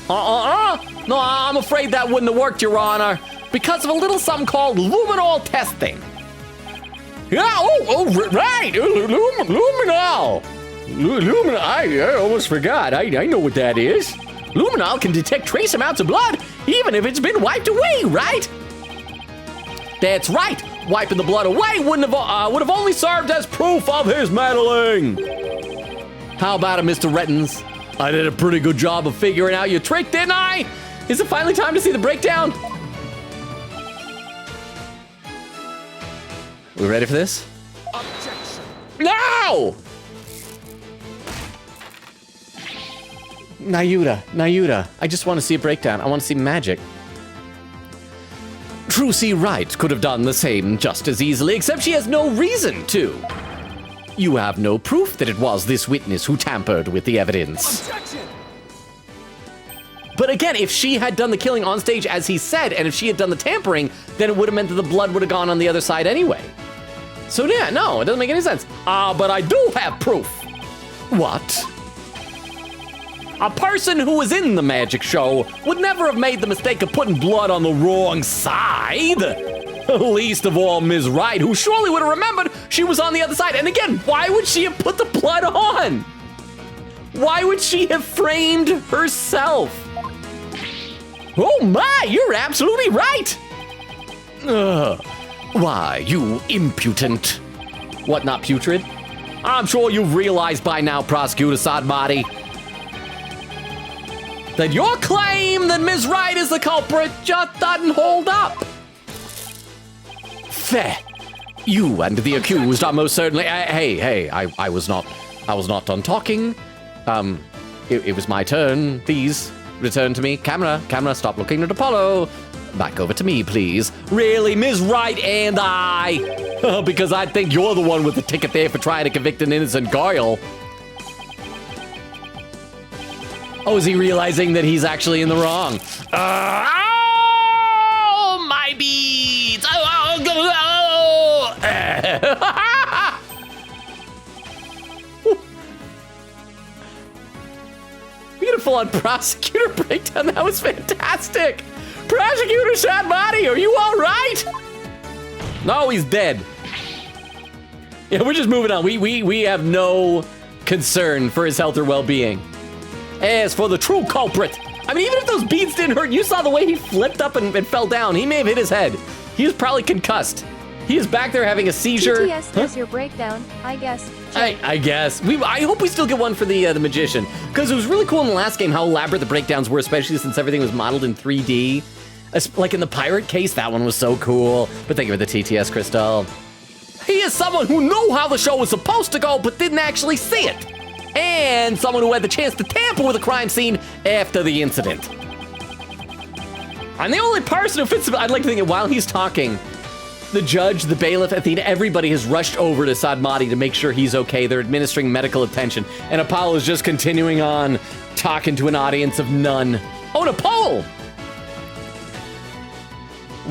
No, I'm afraid that wouldn't have worked, Your Honor, because of a little something called luminol testing. Yeah, right, luminol. Luminol, I almost forgot. I know what that is. Luminol can detect trace amounts of blood, even if it's been wiped away, right? That's right. Wiping the blood away would have only served as proof of his meddling. How about it, Mr. Rettins? I did a pretty good job of figuring out your trick, didn't I? Is it finally time to see the breakdown? We ready for this? Objection. No! Nayuta, I just want to see a breakdown. I want to see magic. Trucy Wright could have done the same just as easily, except she has no reason to. You have no proof that it was this witness who tampered with the evidence. Objection! But again, if she had done the killing on stage as he said, and if she had done the tampering, then it would have meant that the blood would have gone on the other side anyway. So yeah, no, it doesn't make any sense. But I do have proof. What? A person who was in the magic show would never have made the mistake of putting blood on the wrong side. Least of all Ms. Wright, who surely would have remembered she was on the other side. And again, why would she have put the blood on? Why would she have framed herself? Oh my, you're absolutely right. Why, you impudent. What, not putrid? I'm sure you've realized by now, Prosecutor Sadmati, that your claim that Ms. Wright is the culprit just doesn't hold up. Fair. You and the accused are most certainly. Hey, I was not done talking. It was my turn. Please return to me. Camera, stop looking at Apollo. Back over to me, please. Really, Ms. Wright and I? Because I think you're the one with the ticket there for trying to convict an innocent girl. Oh, is he realizing that he's actually in the wrong? Oh, my beads! We get a full-on prosecutor breakdown. That was fantastic. Prosecutor Sad Body, are you all right? No, he's dead. Yeah, we're just moving on. We have no concern for his health or well-being. As for the true culprit, I mean, even if those beads didn't hurt, you saw the way he flipped up and fell down. He may have hit his head. He was probably concussed. He is back there having a seizure. TTS does your breakdown, I guess. I guess. I hope we still get one for the magician, because it was really cool in the last game how elaborate the breakdowns were, especially since everything was modeled in 3D. Like in the pirate case, that one was so cool. But thank you for the TTS, Crystal. He is someone who knew how the show was supposed to go, but didn't actually see it. And someone who had the chance to tamper with a crime scene after the incident. I'm the only person who fits. I'd like to think that while he's talking, the judge, the bailiff, Athena, everybody has rushed over to Sadmati to make sure he's okay. They're administering medical attention. And Apollo is just continuing on talking to an audience of none. Oh, and a poll!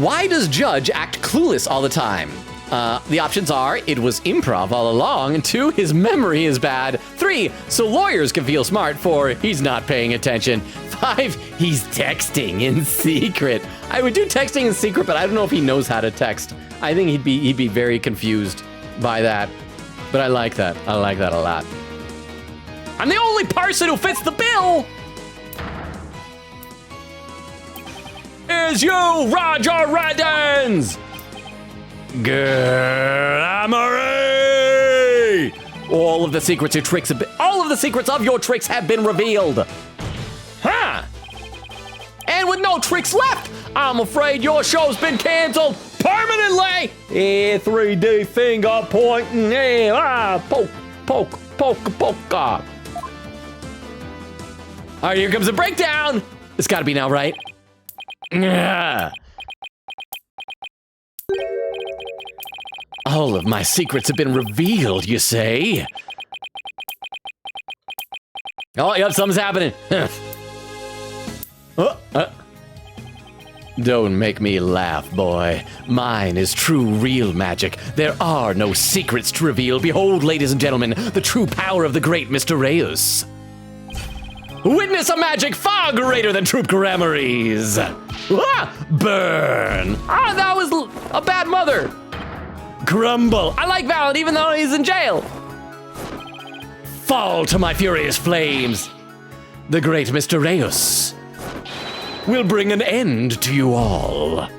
Why does Judge act clueless all the time? The options are, it was improv all along, and 2, his memory is bad, 3, so lawyers can feel smart, 4, he's not paying attention, 5, he's texting in secret. I would do texting in secret, but I don't know if he knows how to text. I think he'd be very confused by that, but I like that. I like that a lot. I'm the only person who fits the bill! Is you, Roger Reddens! Glamory! All of the secrets of your tricks have been revealed. Huh? And with no tricks left, I'm afraid your show's been canceled permanently. 3D finger pointing. Poke. All right, here comes a breakdown. It's got to be now, right? Yeah. All of my secrets have been revealed, you say? Oh, yep, something's happening. Don't make me laugh, boy. Mine is true, real magic. There are no secrets to reveal. Behold, ladies and gentlemen, the true power of the great Mr. Reyes. Witness a magic far greater than Troop Gramarys. Burn. That was a bad mother. Grumble. I like Valid even though he's in jail. Fall to my furious flames. The great Mr. Reyes will bring an end to you all.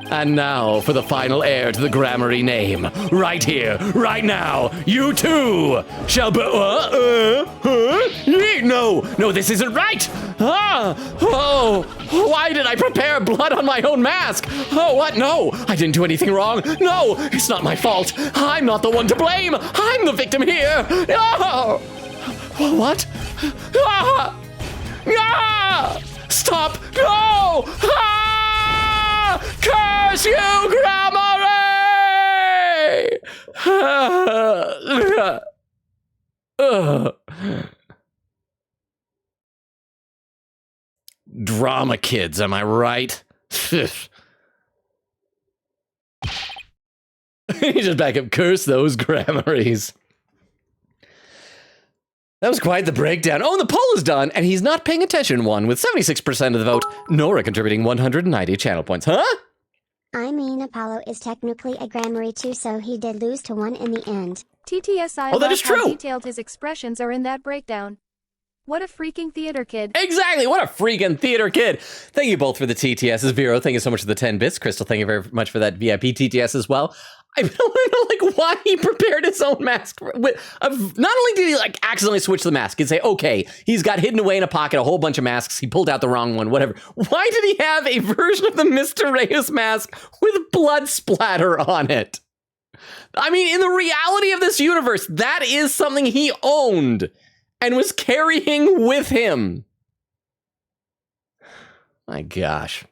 And now for the final heir to the Grammary name. Right here, right now, you too shall be. No, this isn't right. Why did I prepare blood on my own mask? Oh, what? No, I didn't do anything wrong. No, it's not my fault. I'm not the one to blame. I'm the victim here. No. What? Stop. No. Curse you, Grammary! Drama kids, am I right? He's just back up, curse those Grammarys. That was quite the breakdown. Oh, and the poll is done, and he's not paying attention one, with 76% of the vote. Nora contributing 190 channel points. Huh? I mean, Apollo is technically a Grammary too, so he did lose to 1 in the end. TTSI Oh, that is how true. detailed his expressions are in that breakdown. What a freaking theater kid. Exactly, what a freaking theater kid. Thank you both for the TTSs. Vero, thank you so much for the 10 bits. Crystal, thank you very much for that VIP TTS as well. I don't know, why he prepared his own mask. Not only did he, accidentally switch the mask and say, okay, he's got hidden away in a pocket a whole bunch of masks. He pulled out the wrong one, whatever. Why did he have a version of the Mr. Reyes mask with blood splatter on it? I mean, in the reality of this universe, that is something he owned and was carrying with him. My gosh.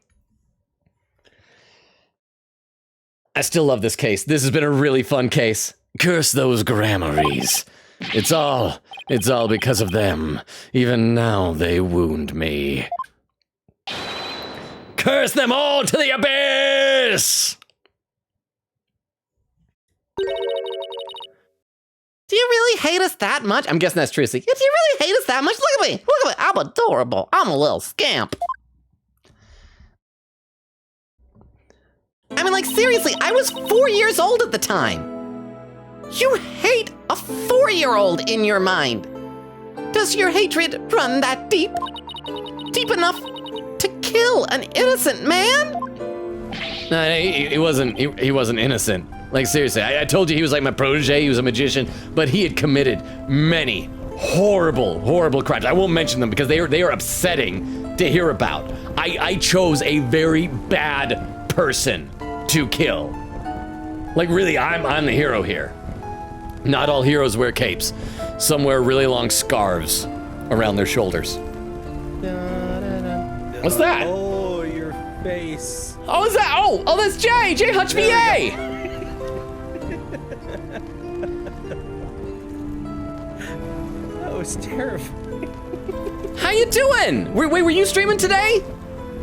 I still love this case. This has been a really fun case. Curse those Grammarys. It's all because of them. Even now they wound me. Curse them all to the abyss! Do you really hate us that much? I'm guessing that's Tracy. Do you really hate us that much? Look at me. Look at me. I'm adorable. I'm a little scamp. I mean, like, seriously, I was 4 years old at the time. You hate a 4-year-old in your mind. Does your hatred run that deep? Deep enough to kill an innocent man? No, he wasn't innocent. Like, seriously, I told you he was like my protege, he was a magician, but he had committed many horrible, horrible crimes. I won't mention them because they are upsetting to hear about. I chose a very bad person to kill. Like, really, I'm the hero here. Not all heroes wear capes. Some wear really long scarves around their shoulders. What's that? Oh, your face. Oh, is that? Oh, that's Jay! Jay Hutch VA! That was terrifying. How you doing? Wait, were you streaming today?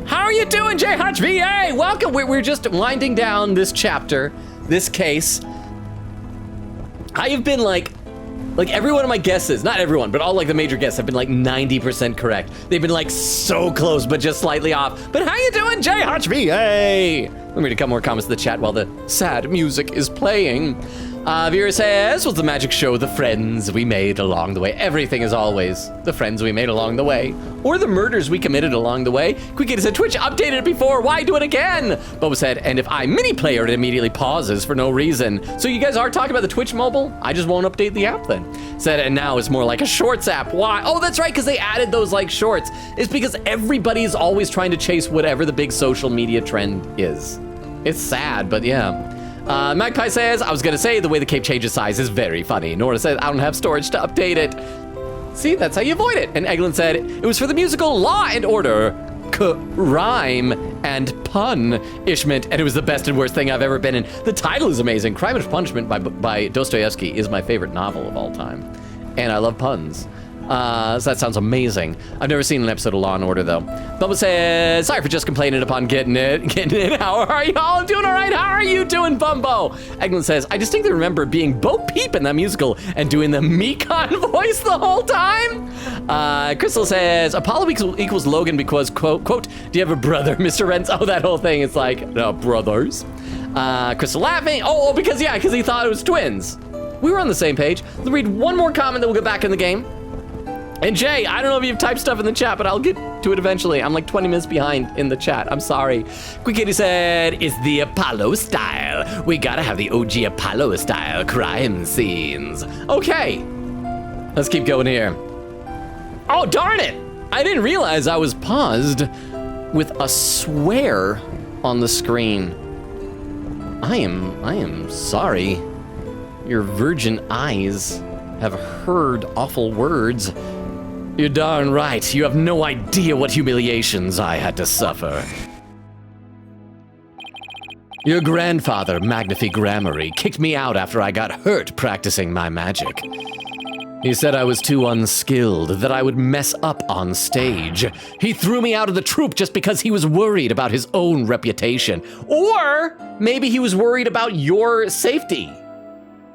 How are you doing, Jay Hutch VA? Welcome. We're just winding down this chapter, this case. I have been like every one of my guesses, not everyone, but all like the major guests have been like 90% correct. They've been like so close, but just slightly off. But how you doing, Jay Hutch VA? Let me read a couple more comments in the chat while the sad music is playing. Viewer says, was the magic show the friends we made along the way? Everything is always the friends we made along the way. Or the murders we committed along the way. Quickity said, Twitch updated it before, why do it again? Boba said, and if I mini player, it immediately pauses for no reason. So you guys are talking about the Twitch mobile? I just won't update the app then. Said, and now it's more like a shorts app. Why? Oh, that's right, because they added those like shorts. It's because everybody's always trying to chase whatever the big social media trend is. It's sad, but yeah. Magpie says, I was gonna say the way the cape changes size is very funny. Nora says, I don't have storage to update it. See, that's how you avoid it. And Eglin said, it was for the musical Law and Order, Rhyme and Punishment, and it was the best and worst thing I've ever been in. The title is amazing. Crime and Punishment by Dostoevsky is my favorite novel of all time. And I love puns. So that sounds amazing. I've never seen an episode of Law and Order though. Bubba says, sorry for just complaining upon getting it. How are y'all doing? All right, how are you doing, Bumbo? Eglin says, I distinctly remember being Bo Peep in that musical and doing the Mekon voice the whole time. Crystal says, Apollo equals Logan because, quote, do you have a brother, Mr. Rents? Oh, that whole thing, it's like, no, brothers. Crystal laughing, because he thought it was twins. We were on the same page. Let's read one more comment, then we'll get back in the game. And Jay, I don't know if you've typed stuff in the chat, but I'll get to it eventually. I'm like 20 minutes behind in the chat. I'm sorry. Quick Kitty said, it's the Apollo style. We gotta have the OG Apollo style crime scenes. Okay, let's keep going here. Oh, darn it. I didn't realize I was paused with a swear on the screen. I am sorry. Your virgin eyes have heard awful words. You're darn right. You have no idea what humiliations I had to suffer. Your grandfather, Magnifi Grammary, kicked me out after I got hurt practicing my magic. He said I was too unskilled, that I would mess up on stage. He threw me out of the troupe just because he was worried about his own reputation. Or maybe he was worried about your safety.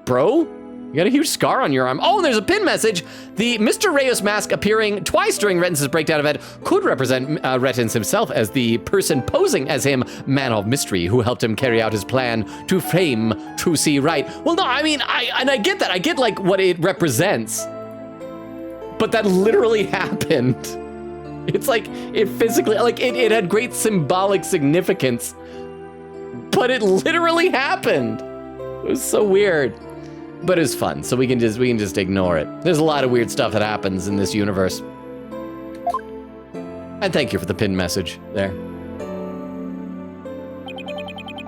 Bro? You got a huge scar on your arm. Oh, and there's a pin message. The Mr. Reyes mask appearing twice during Rettins's breakdown event could represent Rettins himself as the person posing as him, man of mystery, who helped him carry out his plan to frame True See Right. Well, no, I mean, I get that. I get like what it represents, but that literally happened. It's like it physically, like it had great symbolic significance, but it literally happened. It was so weird. But it's fun, so we can just ignore it. There's a lot of weird stuff that happens in this universe. And thank you for the pin message there.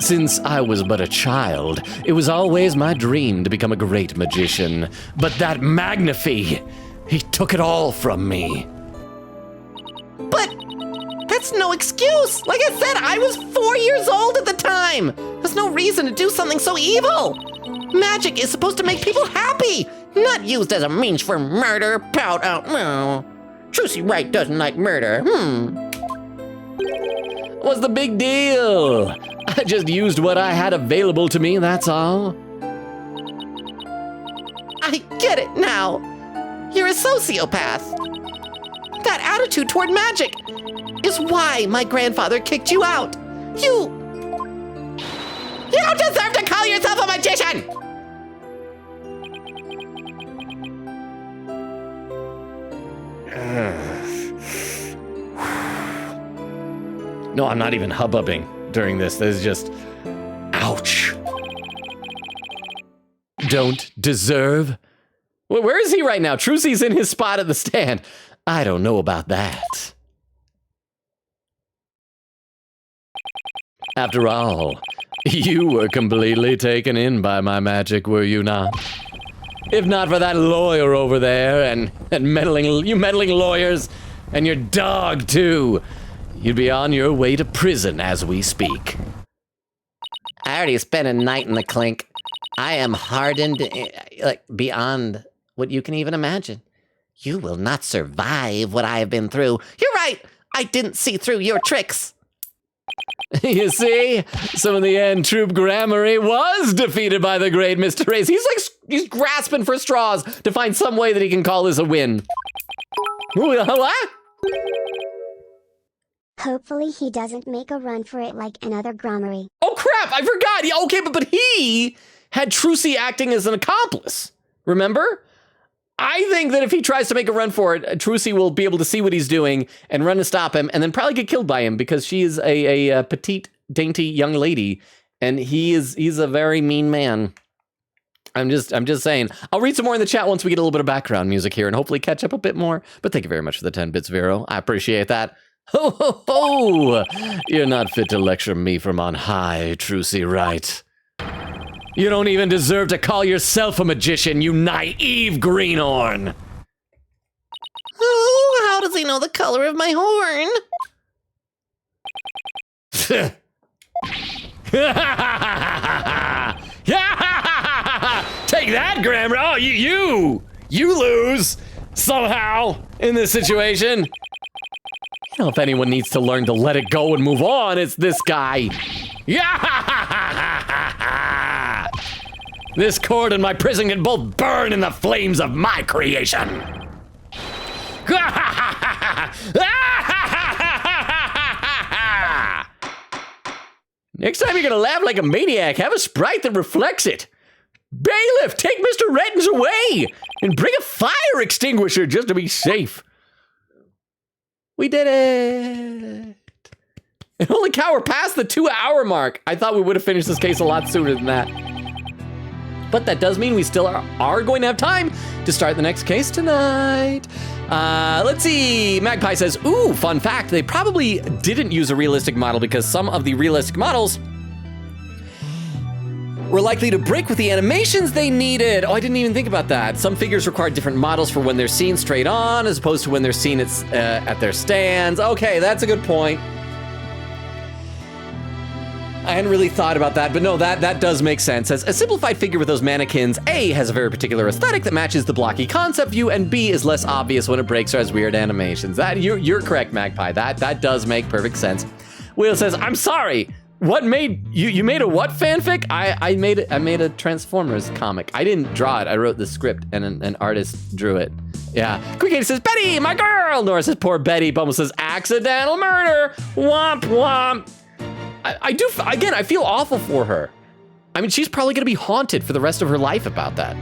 Since I was but a child, it was always my dream to become a great magician. But that Magnifi, he took it all from me. But that's no excuse. Like I said, I was 4 years old at the time. There's no reason to do something so evil. Magic is supposed to make people happy, Not used as a means for murder. Pout out. No. Trucy Wright doesn't like murder. What's the big deal? I just used what I had available to me, that's all. I get it now. You're a sociopath. That attitude toward magic is why my grandfather kicked you out. You don't deserve to call yourself a magician! No, I'm not even hubbubbing during this. This is just, ouch. Don't deserve? Well, where is he right now? Trucy's in his spot at the stand. I don't know about that. After all, you were completely taken in by my magic, were you not? If not for that lawyer over there and meddling lawyers, and your dog too, you'd be on your way to prison as we speak. I already spent a night in the clink. I am hardened, like, beyond what you can even imagine. You will not survive what I have been through. You're right. I didn't see through your tricks. You see? So in the end, Troop Grammary was defeated by the great Mr. Race. He's grasping for straws to find some way that he can call this a win. What? Hopefully he doesn't make a run for it like another Grommery. Oh crap, I forgot. Okay, but he had Trucy acting as an accomplice. Remember? I think that if he tries to make a run for it, Trucy will be able to see what he's doing and run to stop him and then probably get killed by him because she is a petite, dainty young lady and he's a very mean man. I'm just saying. I'll read some more in the chat once we get a little bit of background music here and hopefully catch up a bit more. But thank you very much for the 10 bits, Vero. I appreciate that. Ho, ho, ho! You're not fit to lecture me from on high, Trucy Wright. You don't even deserve to call yourself a magician, you naive greenhorn! Oh, how does he know the color of my horn? Take that, Grammar! Oh, you lose somehow in this situation. You know, if anyone needs to learn to let it go and move on, it's this guy. This court and my prison can both burn in the flames of my creation. Next time you're gonna laugh like a maniac, have a sprite that reflects it. Bailiff, take Mr. Reddens away and bring a fire extinguisher just to be safe. We did it. And holy cow, we're past the 2-hour mark. I thought we would have finished this case a lot sooner than that. But that does mean we still are going to have time to start the next case tonight. Let's see. Magpie says, ooh, fun fact. They probably didn't use a realistic model because some of the realistic models were likely to break with the animations they needed. Oh, I didn't even think about that. Some figures require different models for when they're seen straight on as opposed to when they're seen at their stands. Okay, that's a good point. I hadn't really thought about that, but no, that does make sense. As a simplified figure with those mannequins, A, has a very particular aesthetic that matches the blocky concept view, and B, is less obvious when it breaks or has weird animations. That you're correct, Magpie. That does make perfect sense. Will says, I'm sorry. What made you made a what fanfic? I made a Transformers comic. I didn't draw it. I wrote the script and an artist drew it. Yeah. Quick Katie says, Betty, my girl. Nora says, poor Betty. Bumble says, accidental murder. Womp womp. I feel awful for her. I mean, she's probably gonna be haunted for the rest of her life about that.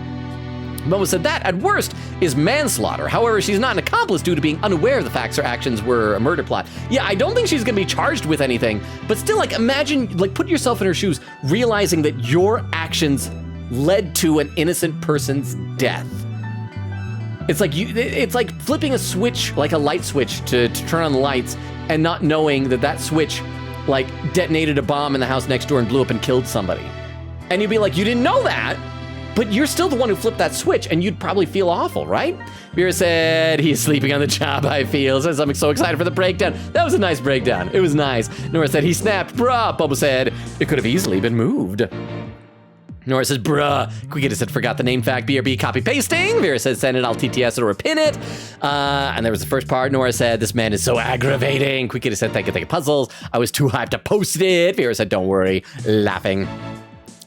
Momo said that, at worst, is manslaughter. However, she's not an accomplice due to being unaware of the facts her actions were a murder plot. Yeah, I don't think she's gonna be charged with anything, but still, like, imagine, like, put yourself in her shoes, realizing that your actions led to an innocent person's death. It's like flipping a switch, like a light switch to turn on the lights, and not knowing that switch, like, detonated a bomb in the house next door and blew up and killed somebody. And you'd be like, you didn't know that, but you're still the one who flipped that switch, and you'd probably feel awful, right? Vera said, he's sleeping on the job, I feel. Says, I'm so excited for the breakdown. That was a nice breakdown. It was nice. Nora said, he snapped, bruh. Bubba said, it could have easily been moved. Nora says, bruh. Quickita said, forgot the name fact, BRB copy pasting. Vera said, send it, I'll TTS it or pin it. And there was the first part. Nora said, this man is so aggravating. Quickita said, thank you, puzzles. I was too hyped to post it. Vera said, don't worry, laughing.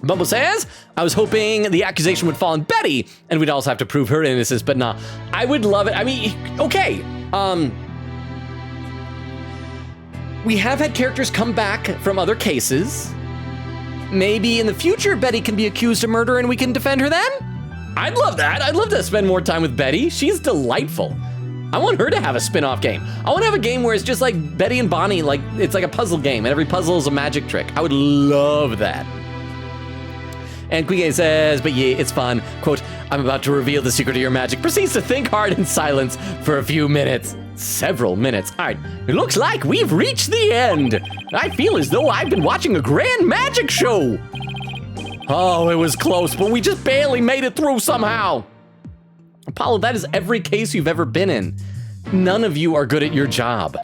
Bumble says, I was hoping the accusation would fall on Betty and we'd also have to prove her innocence, but nah, I would love it. I mean, okay. We have had characters come back from other cases. Maybe in the future, Betty can be accused of murder and we can defend her then? I'd love that. I'd love to spend more time with Betty. She's delightful. I want her to have a spin-off game. I want to have a game where it's just like Betty and Bonnie, like it's like a puzzle game and every puzzle is a magic trick. I would love that. And Quigay says, but yeah, it's fun. Quote, I'm about to reveal the secret of your magic. Proceeds to think hard in silence for a few minutes. Several minutes. All right, it looks like we've reached the end. I feel as though I've been watching a grand magic show. Oh, it was close, but we just barely made it through somehow. Apollo, that is every case you've ever been in. None of you are good at your job.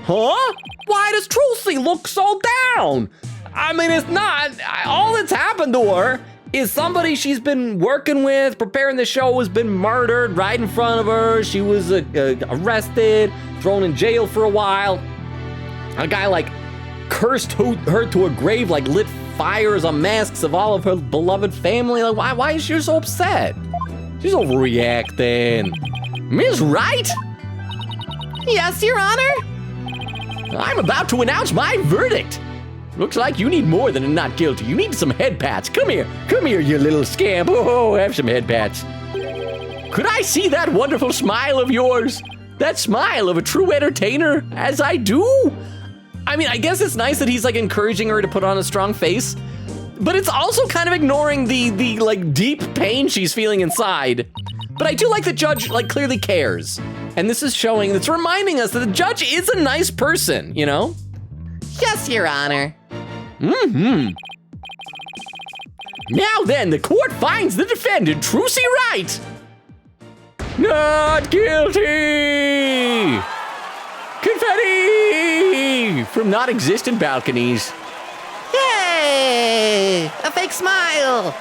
Huh? Why does Trucy look so down? I mean, it's not. All that's happened to her is somebody she's been working with, preparing the show, has been murdered right in front of her. She was arrested, thrown in jail for a while. A guy like cursed her to a grave, like lit fires on masks of all of her beloved family. Like, why is she so upset? She's overreacting. Ms. Wright? Yes, Your Honor? I'm about to announce my verdict. Looks like you need more than a not guilty. You need some head pats. Come here, you little scamp. Oh, have some head pats. Could I see that wonderful smile of yours? That smile of a true entertainer, as I do? I mean, I guess it's nice that he's like encouraging her to put on a strong face, but it's also kind of ignoring the like deep pain she's feeling inside. But I do like the judge like clearly cares. And this is showing, it's reminding us that the judge is a nice person, you know? Yes, Your Honor. Mm-hmm. Now then, the court finds the defendant, Trucy Wright, not guilty! Confetti from not existent balconies. Yay! A fake smile.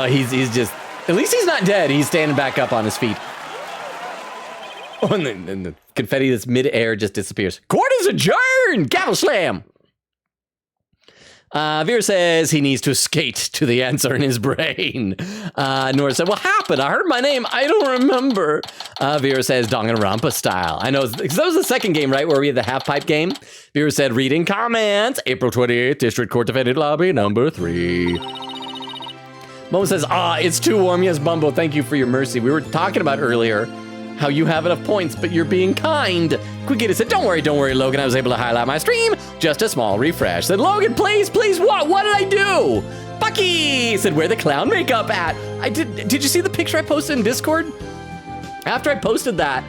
He's just, at least he's not dead. He's standing back up on his feet. Oh, and the confetti that's mid-air just disappears. Court is adjourned! Gavel slam! Vera says he needs to skate to the answer in his brain. Nora said, what happened? I heard my name. I don't remember. Vera says Danganronpa style. I know, because that was the second game, right, where we had the half-pipe game. Vera said, reading comments. April 28th, District Court Defendant Lobby, number 3. Momo says, it's too warm. Yes, Bumbo, thank you for your mercy. We were talking about earlier how you have enough points, but you're being kind. Quigita said, don't worry, Logan. I was able to highlight my stream. Just a small refresh. Said, Logan, please, what? What did I do? Bucky said, where the clown makeup at? Did you see the picture I posted in Discord? After I posted that,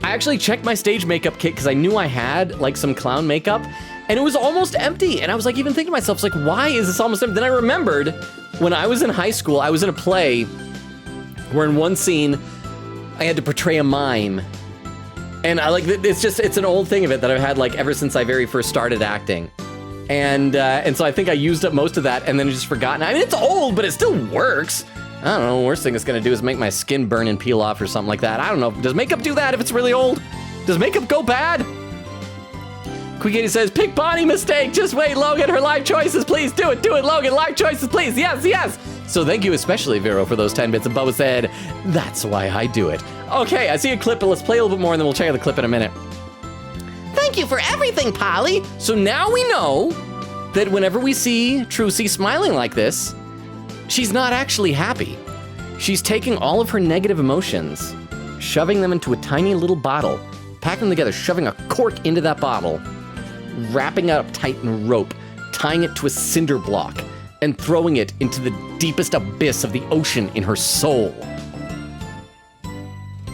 I actually checked my stage makeup kit because I knew I had like some clown makeup and it was almost empty. And I was like, even thinking to myself, like, why is this almost empty? Then I remembered when I was in high school, I was in a play where in one scene, I had to portray a mime. And I like, it's an old thing of it that I've had like ever since I very first started acting. And so I think I used up most of that and then just forgotten. I mean, it's old, but it still works. I don't know, the worst thing it's gonna do is make my skin burn and peel off or something like that. I don't know, does makeup do that if it's really old? Does makeup go bad? Quigity says, pick Bonnie, mistake. Just wait, Logan, her life choices, please. Do it, Logan, life choices, please. Yes. So thank you especially, Vero, for those 10 bits. And Bubba said, that's why I do it. Okay, I see a clip, but let's play a little bit more and then we'll check out the clip in a minute. Thank you for everything, Polly. So now we know that whenever we see Trucy smiling like this, she's not actually happy. She's taking all of her negative emotions, shoving them into a tiny little bottle, packing them together, shoving a cork into that bottle, wrapping it up tight in a rope, tying it to a cinder block, and throwing it into the deepest abyss of the ocean in her soul.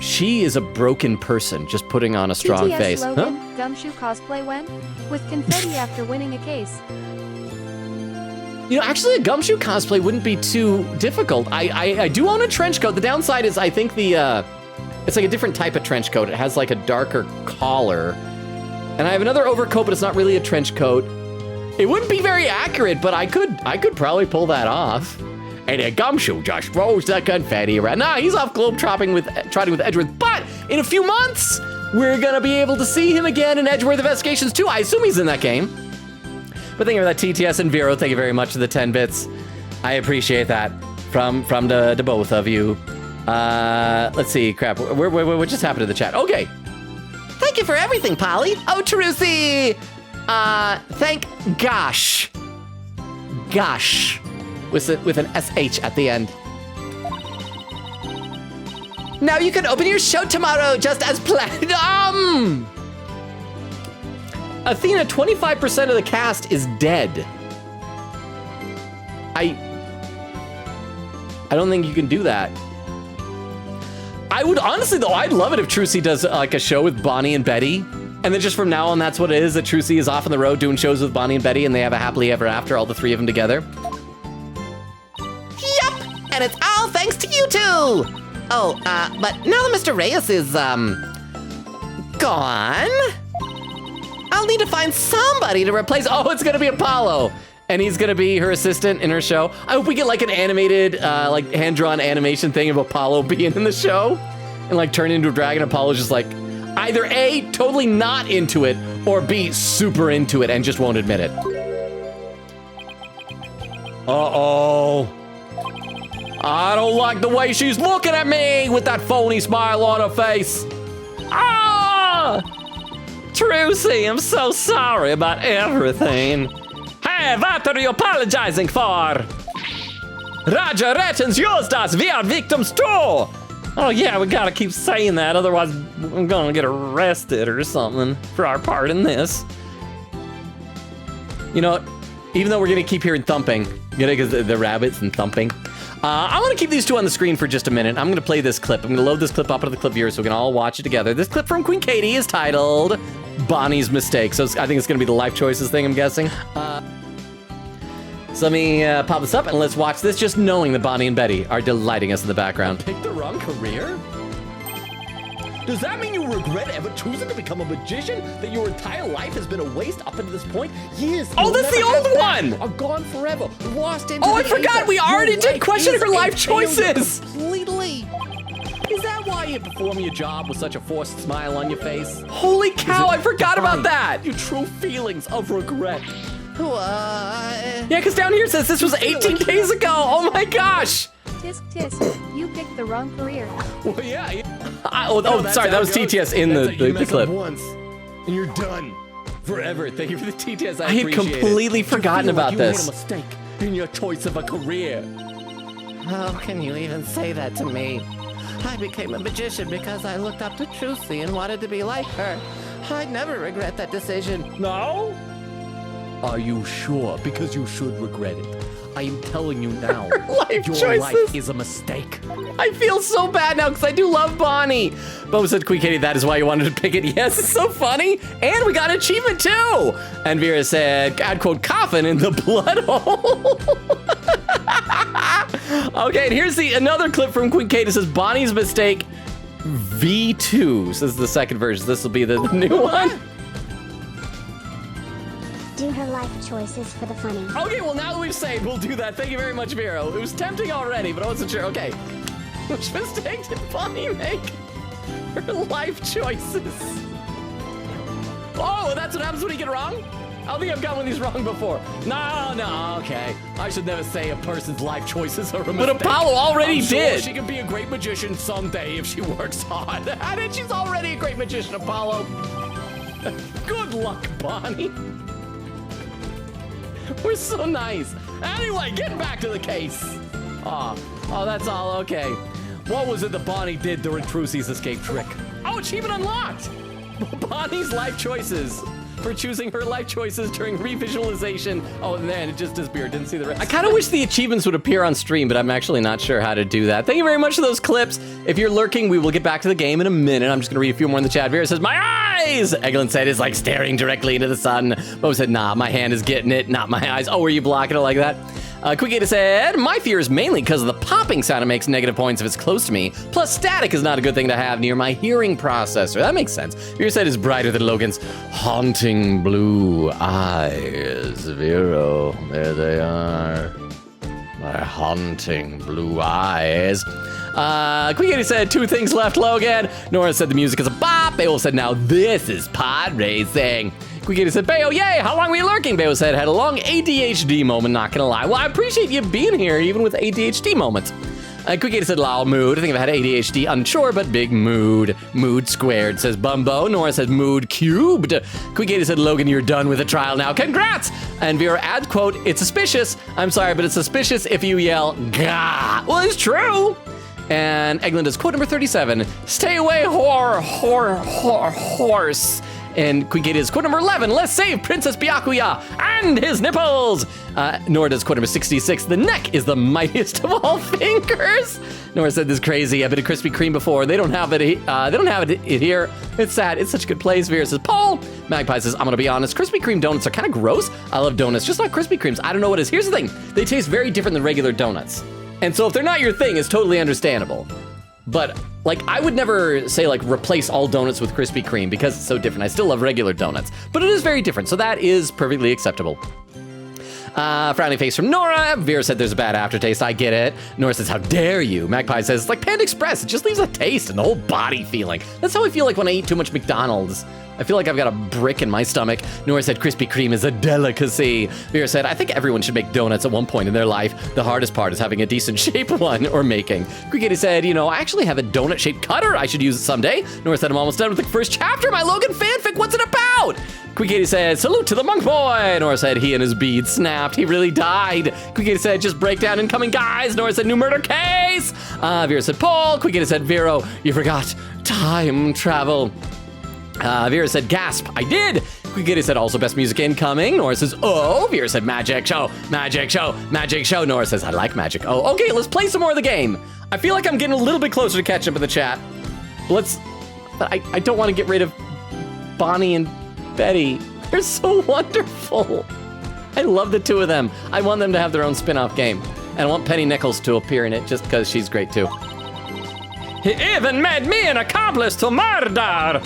She is a broken person, just putting on a strong TTS face. Logan, Gumshoe cosplay when? With confetti after winning a case. You know, actually a Gumshoe cosplay wouldn't be too difficult. I do own a trench coat. The downside is I think it's like a different type of trench coat. It has like a darker collar. And I have another overcoat, but it's not really a trench coat. It wouldn't be very accurate, but I could probably pull that off. And a gumshoe just throws the confetti around. Nah, he's off trotting with Edgeworth. But in a few months, we're gonna be able to see him again in Edgeworth Investigations 2. I assume he's in that game. But thank you for that, TTS and Vero. Thank you very much for the 10 bits. I appreciate that from the both of you. Let's see, crap. What just happened to the chat? Okay. Thank you for everything, Polly. Oh, Terusi! Thank gosh. Gosh. With an SH at the end. Now you can open your show tomorrow just as planned. Athena, 25% of the cast is dead. I don't think you can do that. I would honestly, though, I'd love it if Trucy does like a show with Bonnie and Betty. And then just from now on, that's what it is, that Trucy is off on the road doing shows with Bonnie and Betty, and they have a happily ever after, all the three of them together. Yup, and it's all thanks to you two. Oh, but now that Mr. Reyes is, gone, I'll need to find somebody to replace. Oh, it's gonna be Apollo. And he's gonna be her assistant in her show. I hope we get like an animated, like hand-drawn animation thing of Apollo being in the show and like turn into a dragon. Apollo's just like either A, totally not into it, or B, super into it and just won't admit it. Uh-oh. I don't like the way she's looking at me with that phony smile on her face. Ah! Trucy, I'm so sorry about everything. Hey, what are you apologizing for? Roger Rettens used us, we are victims too. Oh yeah, we gotta keep saying that, otherwise I'm gonna get arrested or something for our part in this. You know, even though we're gonna keep hearing thumping, you know, because the rabbits and thumping, I want to keep these two on the screen for just a minute. I'm going to play this clip. I'm going to load this clip up into the clip viewer so we can all watch it together. This clip from Queen Katie is titled Bonnie's Mistake. So I think it's going to be the life choices thing, I'm guessing. So let me pop this up and let's watch this, just knowing that Bonnie and Betty are delighting us in the background. Picked the wrong career? Does that mean you regret ever choosing to become a magician? That your entire life has been a waste up until this point? Years. Oh, that's the old one! Are gone forever. Lost into Oh, I the forgot. ether. We already Your did life question is her a life failure choices. Completely. Is that why you're performing your job with such a forced smile on your face? Holy cow, I forgot about that. Your true feelings of regret. What? Yeah, because down here it says this was 18 days ago. Oh my gosh. Tisk tisk, you picked the wrong career. Well, yeah. Sorry, that was TTS in the clip. Once, and you're done forever. Thank you for the TTS. I had appreciate completely it. forgotten about you this. made a mistake in your choice of a career. How can you even say that to me? I became a magician because I looked up to Trucy and wanted to be like her. I'd never regret that decision. No? Are you sure? Because you should regret it. I am telling you now, life your choices. life is a mistake. I feel so bad now because I do love Bonnie. Bo said, Queen Katie, that is why you wanted to pick it. Yes, it's so funny. And we got an achievement too. And Vera said, add quote, coffin in the blood hole. Okay, and here's another clip from Queen Katie. It says, Bonnie's Mistake V2. This is the second version. This will be the new one. Do her life choices for the funny. Okay, well, now that we've saved, we'll do that. Thank you very much, Vero. It was tempting already, but I wasn't sure. Okay. Which mistake did Bonnie make? Her life choices. Oh, that's what happens when you get it wrong? I don't think I've gotten one of these wrong before. No, okay. I should never say a person's life choices are a mistake. But Apollo already I'm sure did. she can be a great magician someday if she works hard. And then she's already a great magician, Apollo. Good luck, Bonnie. We're so nice. Anyway, getting back to the case. Oh, that's all okay. What was it that Bonnie did during Trucy's escape trick? Oh, achievement unlocked. Bonnie's life choices. For choosing her life choices during revisualization. Oh, and then it just disappeared. Didn't see the rest. I kind of wish the achievements would appear on stream, but I'm actually not sure how to do that. Thank you very much for those clips. If you're lurking, we will get back to the game in a minute. I'm just going to read a few more in the chat. Vera says, my eyes! Eglin said, it's like staring directly into the sun. Bo said, nah, my hand is getting it, not my eyes. Oh, were you blocking it like that? Quick said, my fear is mainly because of the popping sound it makes negative points if it's close to me. Plus, static is not a good thing to have near my hearing processor. That makes sense. Vero said is brighter than Logan's haunting blue eyes. Vero, there they are. My haunting blue eyes. Quick said 2 things left, Logan. Nora said the music is a bop. Bayo said now this is pod racing. Quick said, Bayo, yay, how long were you lurking? Bayo said, had a long ADHD moment, not gonna lie. Well, I appreciate you being here, even with ADHD moments. Quick said, loud mood. I think if I had ADHD, unsure, but big mood. Mood squared, says Bumbo. Nora says, mood cubed. Quick said, Logan, you're done with the trial now. Congrats! And Vera adds, quote, it's suspicious. I'm sorry, but it's suspicious if you yell, gah. Well, it's true. And Eglin does quote number 37. Stay away, horse. And Queen Kate is quote number 11. Let's save Princess Byakuya and his nipples. Nora does quote number 66. The neck is the mightiest of all fingers. Nora said this is crazy. I've been to Krispy Kreme before. They don't have it. Here. It's sad. It's such a good place. Vera says, Paul. Magpie says, I'm gonna be honest. Krispy Kreme donuts are kind of gross. I love donuts, just like Krispy Kremes. I don't know what it is. Here's the thing. They taste very different than regular donuts. And so if they're not your thing, it's totally understandable. But like, I would never say like replace all donuts with Krispy Kreme because it's so different. I still love regular donuts, but it is very different. So that is perfectly acceptable. Frowning face from Nora. Vera said there's a bad aftertaste. I get it. Nora says, how dare you? Magpie says, it's like Panda Express. It just leaves a taste and the whole body feeling. That's how I feel like when I eat too much McDonald's. I feel like I've got a brick in my stomach. Nora said Krispy Kreme is a delicacy. Vera said, I think everyone should make donuts at one point in their life. The hardest part is having a decent shaped one or making. Quick said, I actually have a donut shaped cutter. I should use it someday. Nora said, I'm almost done with the first chapter of my Logan fanfic. What's it about? Quick said, salute to the monk boy. Nora said, he and his bead snapped. He really died. Quick said, just breakdown incoming, guys. Nora said, new murder case. Vera said, Paul. Quick said, Vero, you forgot time travel. Vera said, gasp, I did. Quick said, also best music incoming. Nora says, oh. Vera said, magic show, magic show, magic show. Nora says, I like magic. Oh, okay, let's play some more of the game. I feel like I'm getting a little bit closer to catching up in the chat. But I don't want to get rid of Bonnie and Betty. They're so wonderful. I love the 2 of them. I want them to have their own spin-off game. And I want Penny Nichols to appear in it just because she's great too. He even made me an accomplice to murder.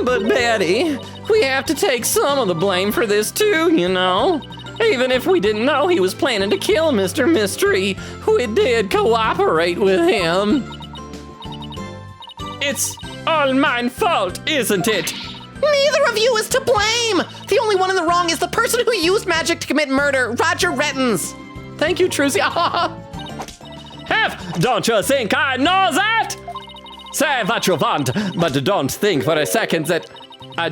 But Betty, we have to take some of the blame for this too, Even if we didn't know he was planning to kill Mr. Mystery, we did cooperate with him. It's all my fault, isn't it? Neither of you is to blame. The only one in the wrong is the person who used magic to commit murder, Roger Rettens. Thank you, Trucy. Don't you think I know that? Say what you want, but don't think for a second that I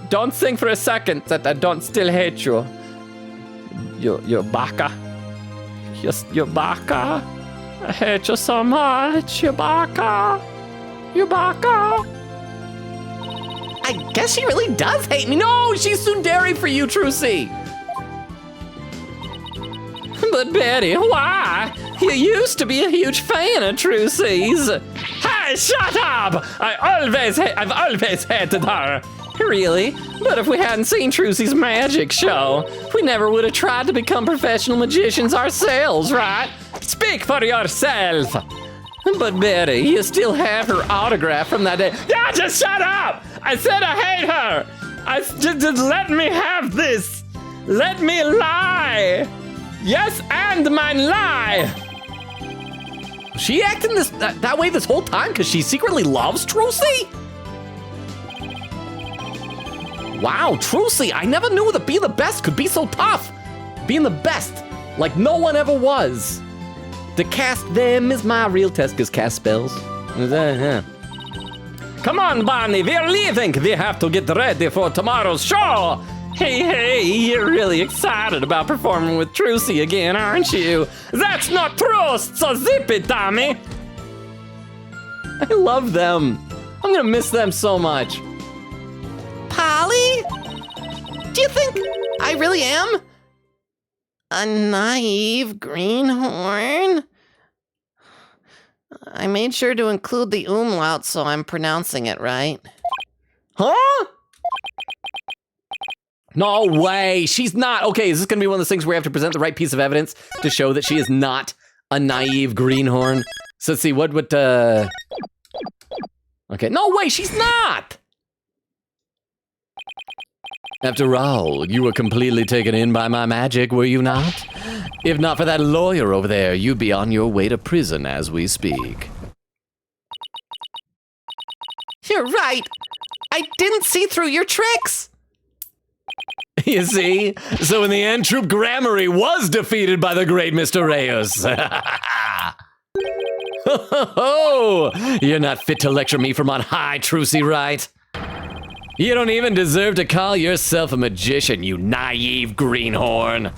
don't think for a second that I don't still hate you. You baka. You baka. I hate you so much, you baka. You baka. I guess she really does hate me. No, she's tsundere for you, Trucy. But Betty, why? You used to be a huge fan of Trucy's. Hey, shut up! I've always hated her. Really? But if we hadn't seen Trucy's magic show, we never would have tried to become professional magicians ourselves, right? Speak for yourself. But Betty, you still have her autograph from that day. Yeah, just shut up! I said I hate her. Just let me have this. Let me lie. Yes, and my lie. She acting that way this whole time because she secretly loves Trucy? Wow, Trucy, I never knew that being the best could be so tough. Being the best, like no one ever was. To cast them is my real test, because cast spells. Come on, Bonnie, we're leaving. We have to get ready for tomorrow's show. Hey, you're really excited about performing with Trucy again, aren't you? That's not true, so zip it, Tommy. I love them. I'm gonna miss them so much. Polly? Do you think I really am a naive greenhorn? I made sure to include the umlaut so I'm pronouncing it right. Huh? No way, she's not. Okay, is this gonna be one of those things where we have to present the right piece of evidence to show that she is not a naive greenhorn? So let's see, what would, okay, no way, she's not! After all, you were completely taken in by my magic, were you not? If not for that lawyer over there, you'd be on your way to prison as we speak. You're right. I didn't see through your tricks. You see? So in the end, Troop Grammary was defeated by the great Mr. Reyes. Oh, you're not fit to lecture me from on high, Trucy, right? You don't even deserve to call yourself a magician, you naive greenhorn. I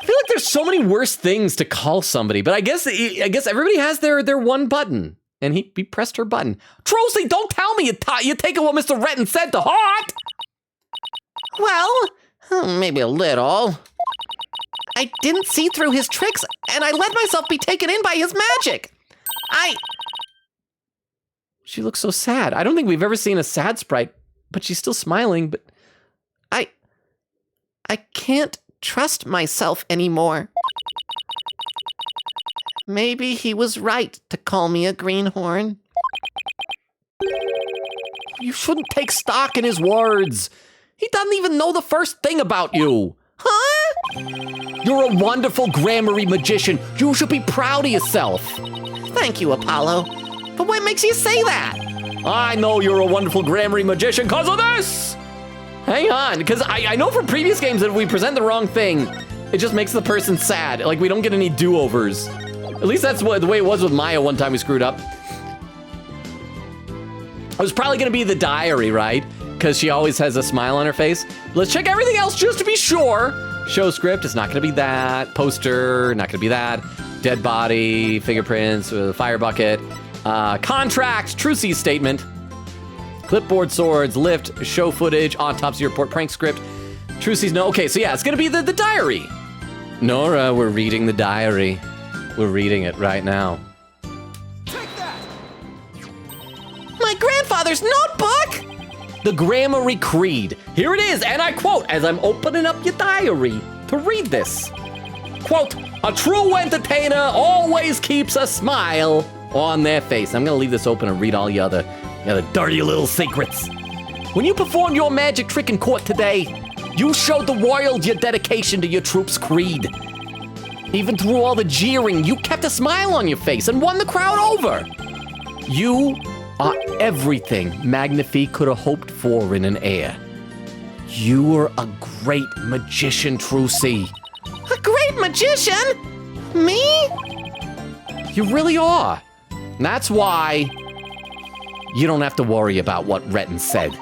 feel like there's so many worse things to call somebody, but I guess everybody has their one button. And he pressed her button. Trucy, don't tell me you're taking what Mr. Retton said to heart! Well, maybe a little. I didn't see through his tricks, and I let myself be taken in by his magic. She looks so sad. I don't think we've ever seen a sad sprite, but she's still smiling, but... I can't trust myself anymore. Maybe he was right to call me a greenhorn. You shouldn't take stock in his words. He doesn't even know the first thing about you. Huh? You're a wonderful grammary magician. You should be proud of yourself. Thank you, Apollo. But what makes you say that? I know you're a wonderful grammary magician because of this. Hang on, because I know from previous games that if we present the wrong thing, it just makes the person sad. Like, we don't get any do-overs. At least that's the way it was with Maya one time we screwed up. It was probably gonna be the diary, right? Because she always has a smile on her face. Let's check everything else just to be sure. Show script, it's not gonna be that. Poster, not gonna be that. Dead body, fingerprints, fire bucket. Contract, Trucy's statement. Clipboard swords, lift, show footage, autopsy report, prank script. Trucy's no, okay, so yeah, it's gonna be the diary. Nora, we're reading the diary. We're reading it right now. My grandfather's notebook! The Grammary Creed. Here it is, and I quote as I'm opening up your diary to read this. Quote, a true entertainer always keeps a smile on their face. I'm gonna leave this open and read all the other dirty little secrets. When you performed your magic trick in court today, you showed the world your dedication to your troop's creed. Even through all the jeering, you kept a smile on your face and won the crowd over. You are everything Magnifique could have hoped for in an heir. You were a great magician, Trucy. A great magician? Me? You really are. And that's why you don't have to worry about what Retton said.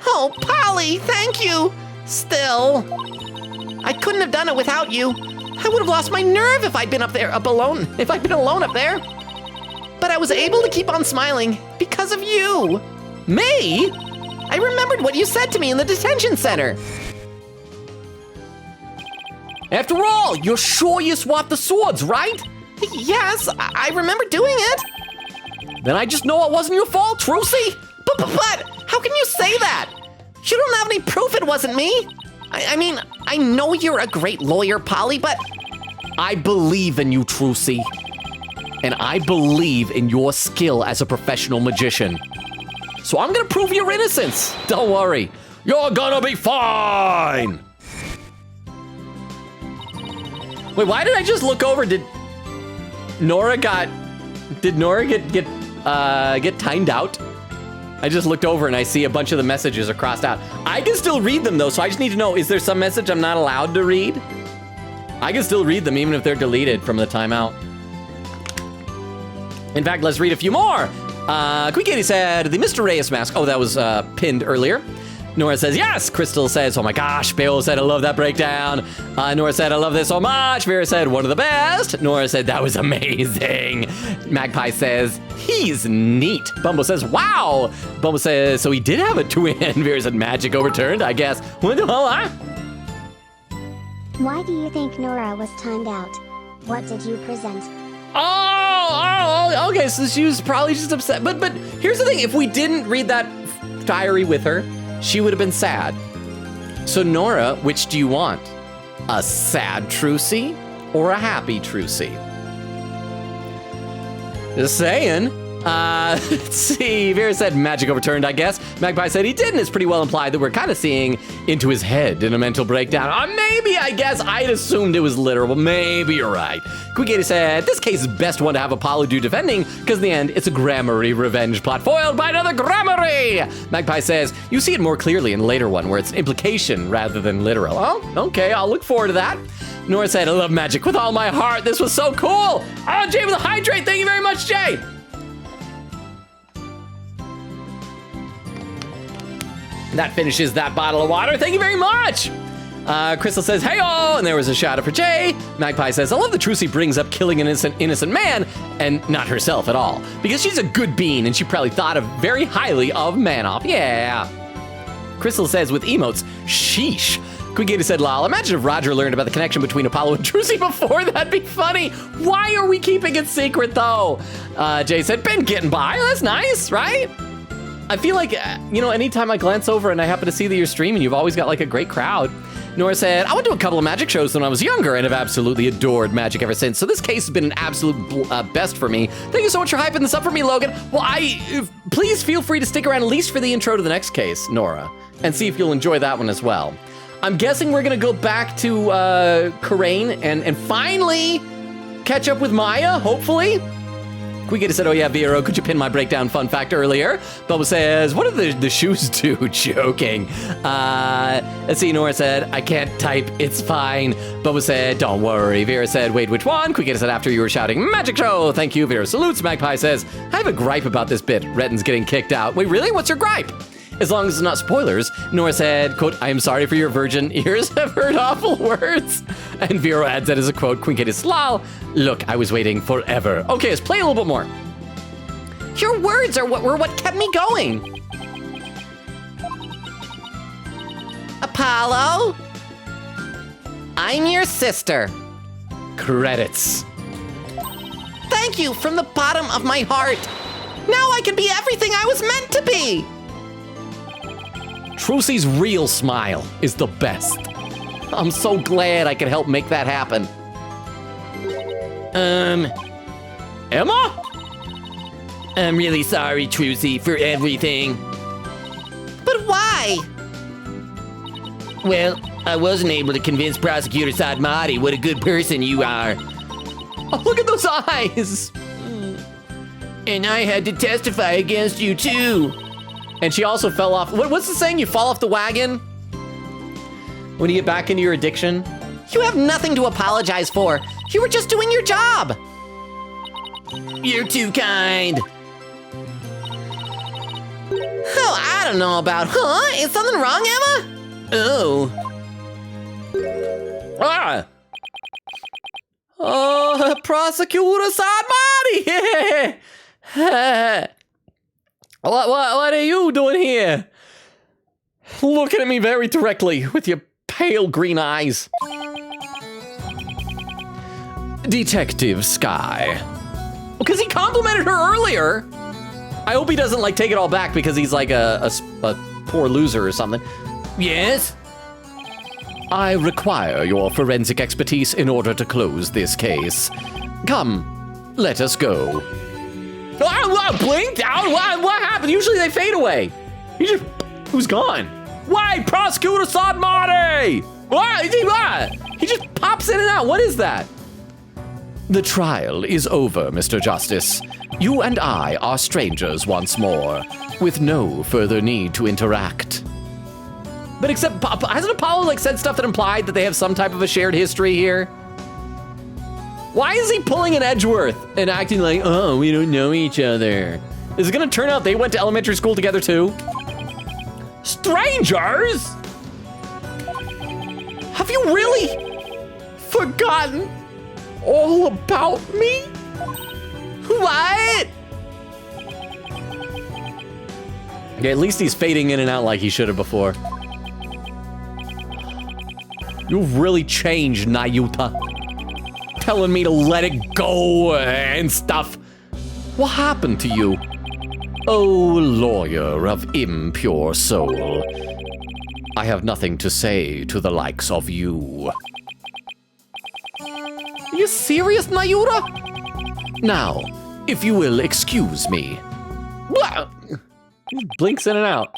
Oh, Polly, thank you. Still, I couldn't have done it without you. I would have lost my nerve if I'd been alone up there. But I was able to keep on smiling because of you. Me? I remembered what you said to me in the detention center. After all, you're sure you swapped the swords, right? Yes, I remember doing it. Then I just know it wasn't your fault, Trucy. But how can you say that? You don't have any proof it wasn't me. I mean, I know you're a great lawyer, Polly, but... I believe in you, Trucy. And I believe in your skill as a professional magician. So I'm gonna prove your innocence. Don't worry. You're gonna be fine. Wait, why did I just look over? Did Nora get timed out? I just looked over and I see a bunch of the messages are crossed out. I can still read them though, so I just need to know, is there some message I'm not allowed to read? I can still read them even if they're deleted from the timeout. In fact, let's read a few more. Queen Katie said, the Mr. Reyes mask. Oh, that was pinned earlier. Nora says, yes. Crystal says, oh my gosh. Beowulf said, I love that breakdown. Nora said, I love this so much. Vera said, one of the best. Nora said, that was amazing. Magpie says, he's neat. Bumble says, wow. Bumble says, so he did have a twin. Vera said, magic overturned, I guess. What the hell, huh? Why do you think Nora was timed out? What did you present? Oh, okay, so she was probably just upset. But here's the thing, if we didn't read that diary with her, she would have been sad. So Nora, which do you want? A sad Trucy or a happy Trucy? Just saying. Let's see. Vera said magic overturned, I guess. Magpie said he didn't. It's pretty well implied that we're kind of seeing into his head in a mental breakdown. Maybe, I guess. I'd assumed it was literal, but maybe you're right. Quigator said, this case is best one to have Apollo do defending, because in the end, it's a Gramarye revenge plot foiled by another Gramarye. Magpie says, you see it more clearly in the later one, where it's implication rather than literal. Oh, okay, I'll look forward to that. Nora said, I love magic with all my heart. This was so cool. Oh, Jay with the hydrate. Thank you very much, Jay. That finishes that bottle of water. Thank you very much. Crystal says, hey-oh, and there was a shout out for Jay. Magpie says, I love that Trucy brings up killing an innocent man and not herself at all, because she's a good bean and she probably thought very highly of Manoff. Yeah. Crystal says, with emotes, sheesh. Quigator said, lol, imagine if Roger learned about the connection between Apollo and Trucy before. That'd be funny. Why are we keeping it secret, though? Jay said, been getting by. That's nice, right? I feel like, anytime I glance over and I happen to see that you're streaming, you've always got like a great crowd. Nora said, I went to a couple of magic shows when I was younger and have absolutely adored magic ever since. So this case has been an absolute best for me. Thank you so much for hyping this up for me, Logan. Well, please feel free to stick around at least for the intro to the next case, Nora, and see if you'll enjoy that one as well. I'm guessing we're gonna go back to Karain and finally catch up with Maya, hopefully. Quigator said, oh yeah, Vero, could you pin my breakdown fun fact earlier? Bubba says, what do the shoes do? Joking. Let's see, Nora said, I can't type, it's fine. Bubba said, don't worry. Vera said, wait, which one? Quigator said, after you were shouting, magic show. Thank you, Vera salutes. Magpie says, I have a gripe about this bit. Retton's getting kicked out. Wait, really? What's your gripe? As long as it's not spoilers. Nora said, quote, I am sorry for your virgin ears have heard awful words. And Vero adds that as a quote, Quinquetus lol. Look, I was waiting forever. Okay, let's play a little bit more. Your words are what kept me going. Apollo? I'm your sister. Credits. Thank you from the bottom of my heart. Now I can be everything I was meant to be. Trucy's real smile is the best. I'm so glad I could help make that happen. Emma? I'm really sorry, Trucy, for everything. But why? Well, I wasn't able to convince Prosecutor Sadmati what a good person you are. Oh, look at those eyes. And I had to testify against you, too. And she also fell off. What's the saying? You fall off the wagon when you get back into your addiction? You have nothing to apologize for. You were just doing your job. You're too kind. Oh, I don't know about, Is something wrong, Emma? Oh. Ah! Oh, Prosecutor Sadmati! What are you doing here? Looking at me very directly with your pale green eyes. Detective Sky. Because he complimented her earlier. I hope he doesn't take it all back because he's like a poor loser or something. Yes? I require your forensic expertise in order to close this case. Come, let us go. Blinked out? What happened? Usually they fade away. Who's gone? Why, Prosecutor Sadmati? What? He just pops in and out. What is that? The trial is over, Mr. Justice. You and I are strangers once more, with no further need to interact. But except, hasn't Apollo said stuff that implied that they have some type of a shared history here? Why is he pulling an Edgeworth and acting like, oh, we don't know each other? Is it gonna turn out they went to elementary school together too? Strangers? Have you really forgotten all about me? What? Yeah, at least he's fading in and out like he should have before. You've really changed, Nayuta. Telling me to let it go and stuff. What happened to you? Oh, lawyer of impure soul, I have nothing to say to the likes of you. Are you serious, Nayura? Now, if you will excuse me. He blinks in and out.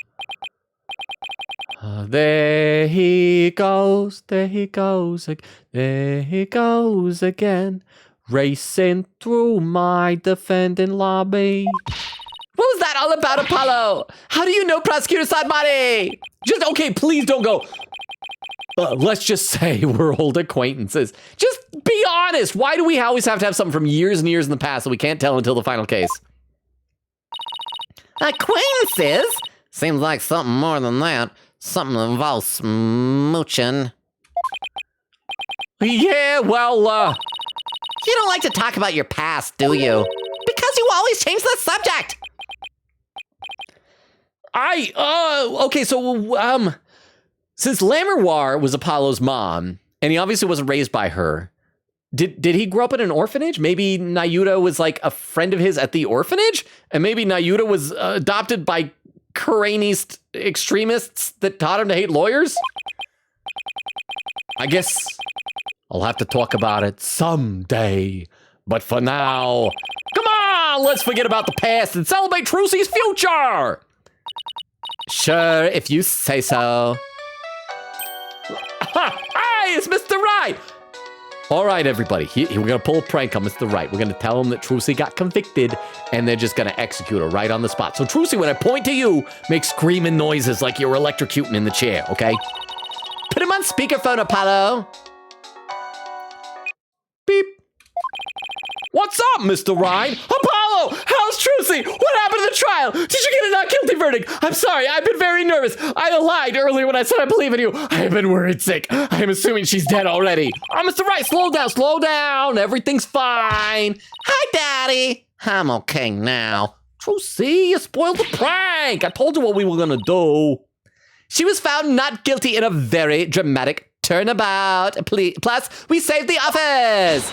There he goes again, racing through my defending lobby. What was that all about, Apollo? How do you know Prosecutor Sadmari? Just, okay, please don't go. Let's just say we're old acquaintances. Just be honest. Why do we always have to have something from years and years in the past that we can't tell until the final case? Acquaintances? Seems like something more than that. Something that involves smooching. Yeah, well, You don't like to talk about your past, do you? Because you always change the subject. okay, so, since Lamerwar was Apollo's mom, and he obviously wasn't raised by her, did he grow up in an orphanage? Maybe Nayuta was like a friend of his at the orphanage? And maybe Nayuta was adopted by Karainist extremists that taught him to hate lawyers? I guess I'll have to talk about it someday. But for now, come on, let's forget about the past and celebrate Trucy's future! Sure, if you say so. Hey, it's Mr. Right! All right, everybody, we're going to pull a prank on Mr. Right. We're going to tell him that Trucy got convicted, and they're just going to execute her right on the spot. So, Trucy, when I point to you, make screaming noises like you're electrocuting in the chair, okay? Put him on speakerphone, Apollo. Beep. What's up, Mr. Ryan? Apollo! How's Trucy? What happened to the trial? Did you get a not guilty verdict? I'm sorry, I've been very nervous. I lied earlier when I said I believe in you. I have been worried sick. I am assuming she's dead already. Oh, Mr. Right, slow down. Everything's fine. Hi, Daddy. I'm okay now. Trucy, you spoiled the prank. I told you what we were gonna do. She was found not guilty in a very dramatic turnabout. Plus, we saved the office.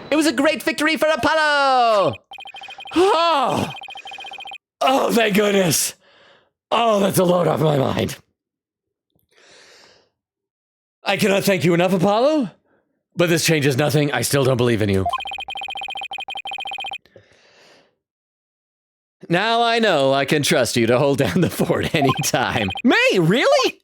It was a great victory for Apollo. Oh, thank goodness. Oh, that's a load off my mind. I cannot thank you enough, Apollo, but this changes nothing. I still don't believe in you. Now I know I can trust you to hold down the fort anytime. Me, really?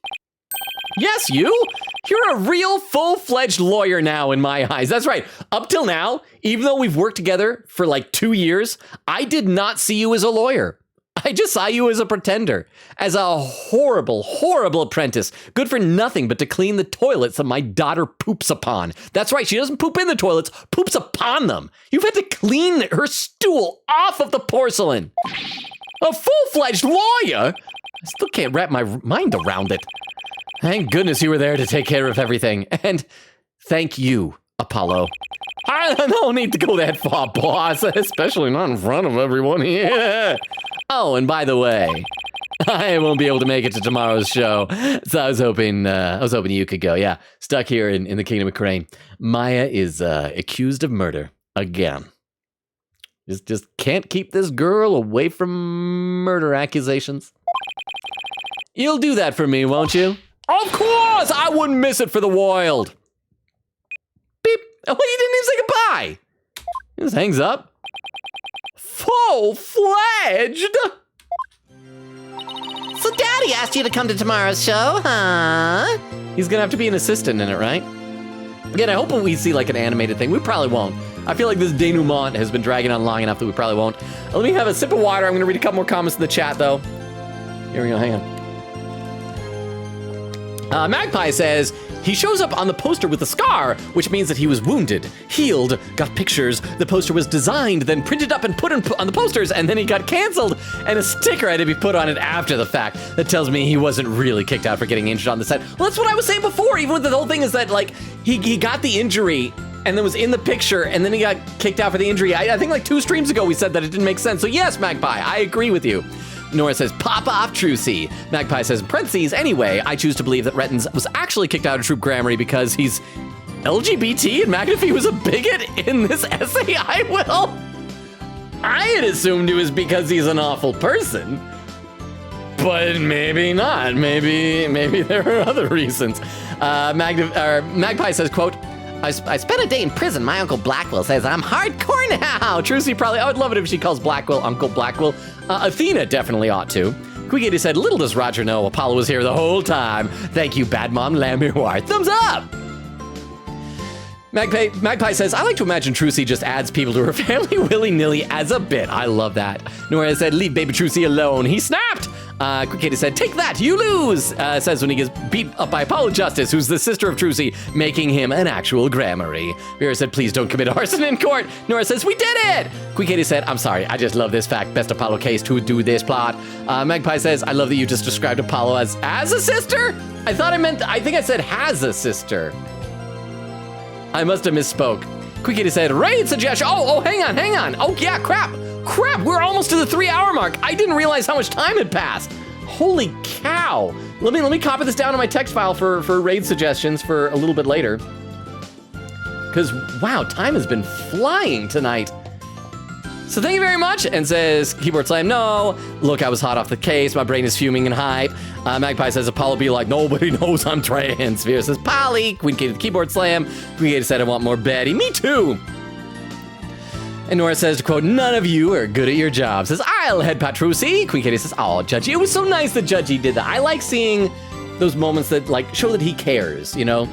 Yes, you? You're a real full-fledged lawyer now in my eyes. That's right. Up till now, even though we've worked together for like 2 years, I did not see you as a lawyer. I just saw you as a pretender, as a horrible, horrible apprentice, good for nothing but to clean the toilets that my daughter poops upon. That's right, she doesn't poop in the toilets, poops upon them. You've had to clean her stool off of the porcelain. A full-fledged lawyer? I still can't wrap my mind around it. Thank goodness you were there to take care of everything. And thank you, Apollo. I don't need to go that far, boss, especially not in front of everyone here. Oh, and by the way, I won't be able to make it to tomorrow's show, so I was hoping you could go. Yeah, stuck here in the Kingdom of Crane. Maya is accused of murder again. Just can't keep this girl away from murder accusations. You'll do that for me, won't you? Of course! I wouldn't miss it for the world. Beep. Oh, you didn't even say goodbye. He just hangs up. Full-fledged? So Daddy asked you to come to tomorrow's show, huh? He's gonna have to be an assistant in it, right? Again, I hope we see like an animated thing. We probably won't. I feel like this denouement has been dragging on long enough that we probably won't. Let me have a sip of water. I'm gonna read a couple more comments in the chat, though. Here we go, hang on. Magpie says, he shows up on the poster with a scar, which means that he was wounded, healed, got pictures, the poster was designed, then printed up and put on the posters, and then he got canceled, and a sticker had to be put on it after the fact. That tells me he wasn't really kicked out for getting injured on the set. Well, that's what I was saying before, even with the whole thing is that, like, he got the injury, and then was in the picture, and then he got kicked out for the injury. I think like 2 streams ago we said that it didn't make sense. So yes, Magpie, I agree with you. Nora says, pop off, Trucy. Magpie says, in parentheses, anyway, I choose to believe that Rettins was actually kicked out of Troop Grammary because he's LGBT and McAfee was a bigot in this essay. I will. I had assumed it was because he's an awful person. But maybe not. Maybe there are other reasons. Magpie says, quote, I spent a day in prison. My Uncle Blackwell says I'm hardcore now. Trucy probably, I would love it if she calls Blackwell Uncle Blackwell. Athena definitely ought to. Quiggy said, little does Roger know Apollo was here the whole time. Thank you, Bad Mom Lamoire. Thumbs up! Magpie says, I like to imagine Trucy just adds people to her family willy-nilly as a bit. I love that. Nora said, leave baby Trucy alone. He snapped. Quick Kitty said, take that, you lose, says when he gets beat up by Apollo Justice, who's the sister of Trucy, making him an actual grammary. Vera said, please don't commit arson in court. Nora says, we did it. Quick Kitty said, I'm sorry, I just love this fact. Best Apollo case to do this plot. Magpie says, I love that you just described Apollo as a sister. I think I said has a sister. I must have misspoke. Quick Kitty said, raid suggestion. Oh, hang on. Oh, yeah, crap, we're almost to the 3-hour mark. I didn't realize how much time had passed. Holy cow. Let me copy this down to my text file for raid suggestions for a little bit later. Because, wow, time has been flying tonight. So thank you very much, and says, Keyboard Slam, no. Look, I was hot off the case. My brain is fuming in hype. Magpie says, Apollo be like, nobody knows I'm trans. Vera says, Polly. Queen Katie, Keyboard Slam. Queen Katie said, I want more Betty. Me too. And Nora says, to quote, none of you are good at your job. Says, I'll head Patrucci. Queen Katie says, oh, Judgy. It was so nice that Judgy did that. I like seeing those moments that, like, show that he cares, you know?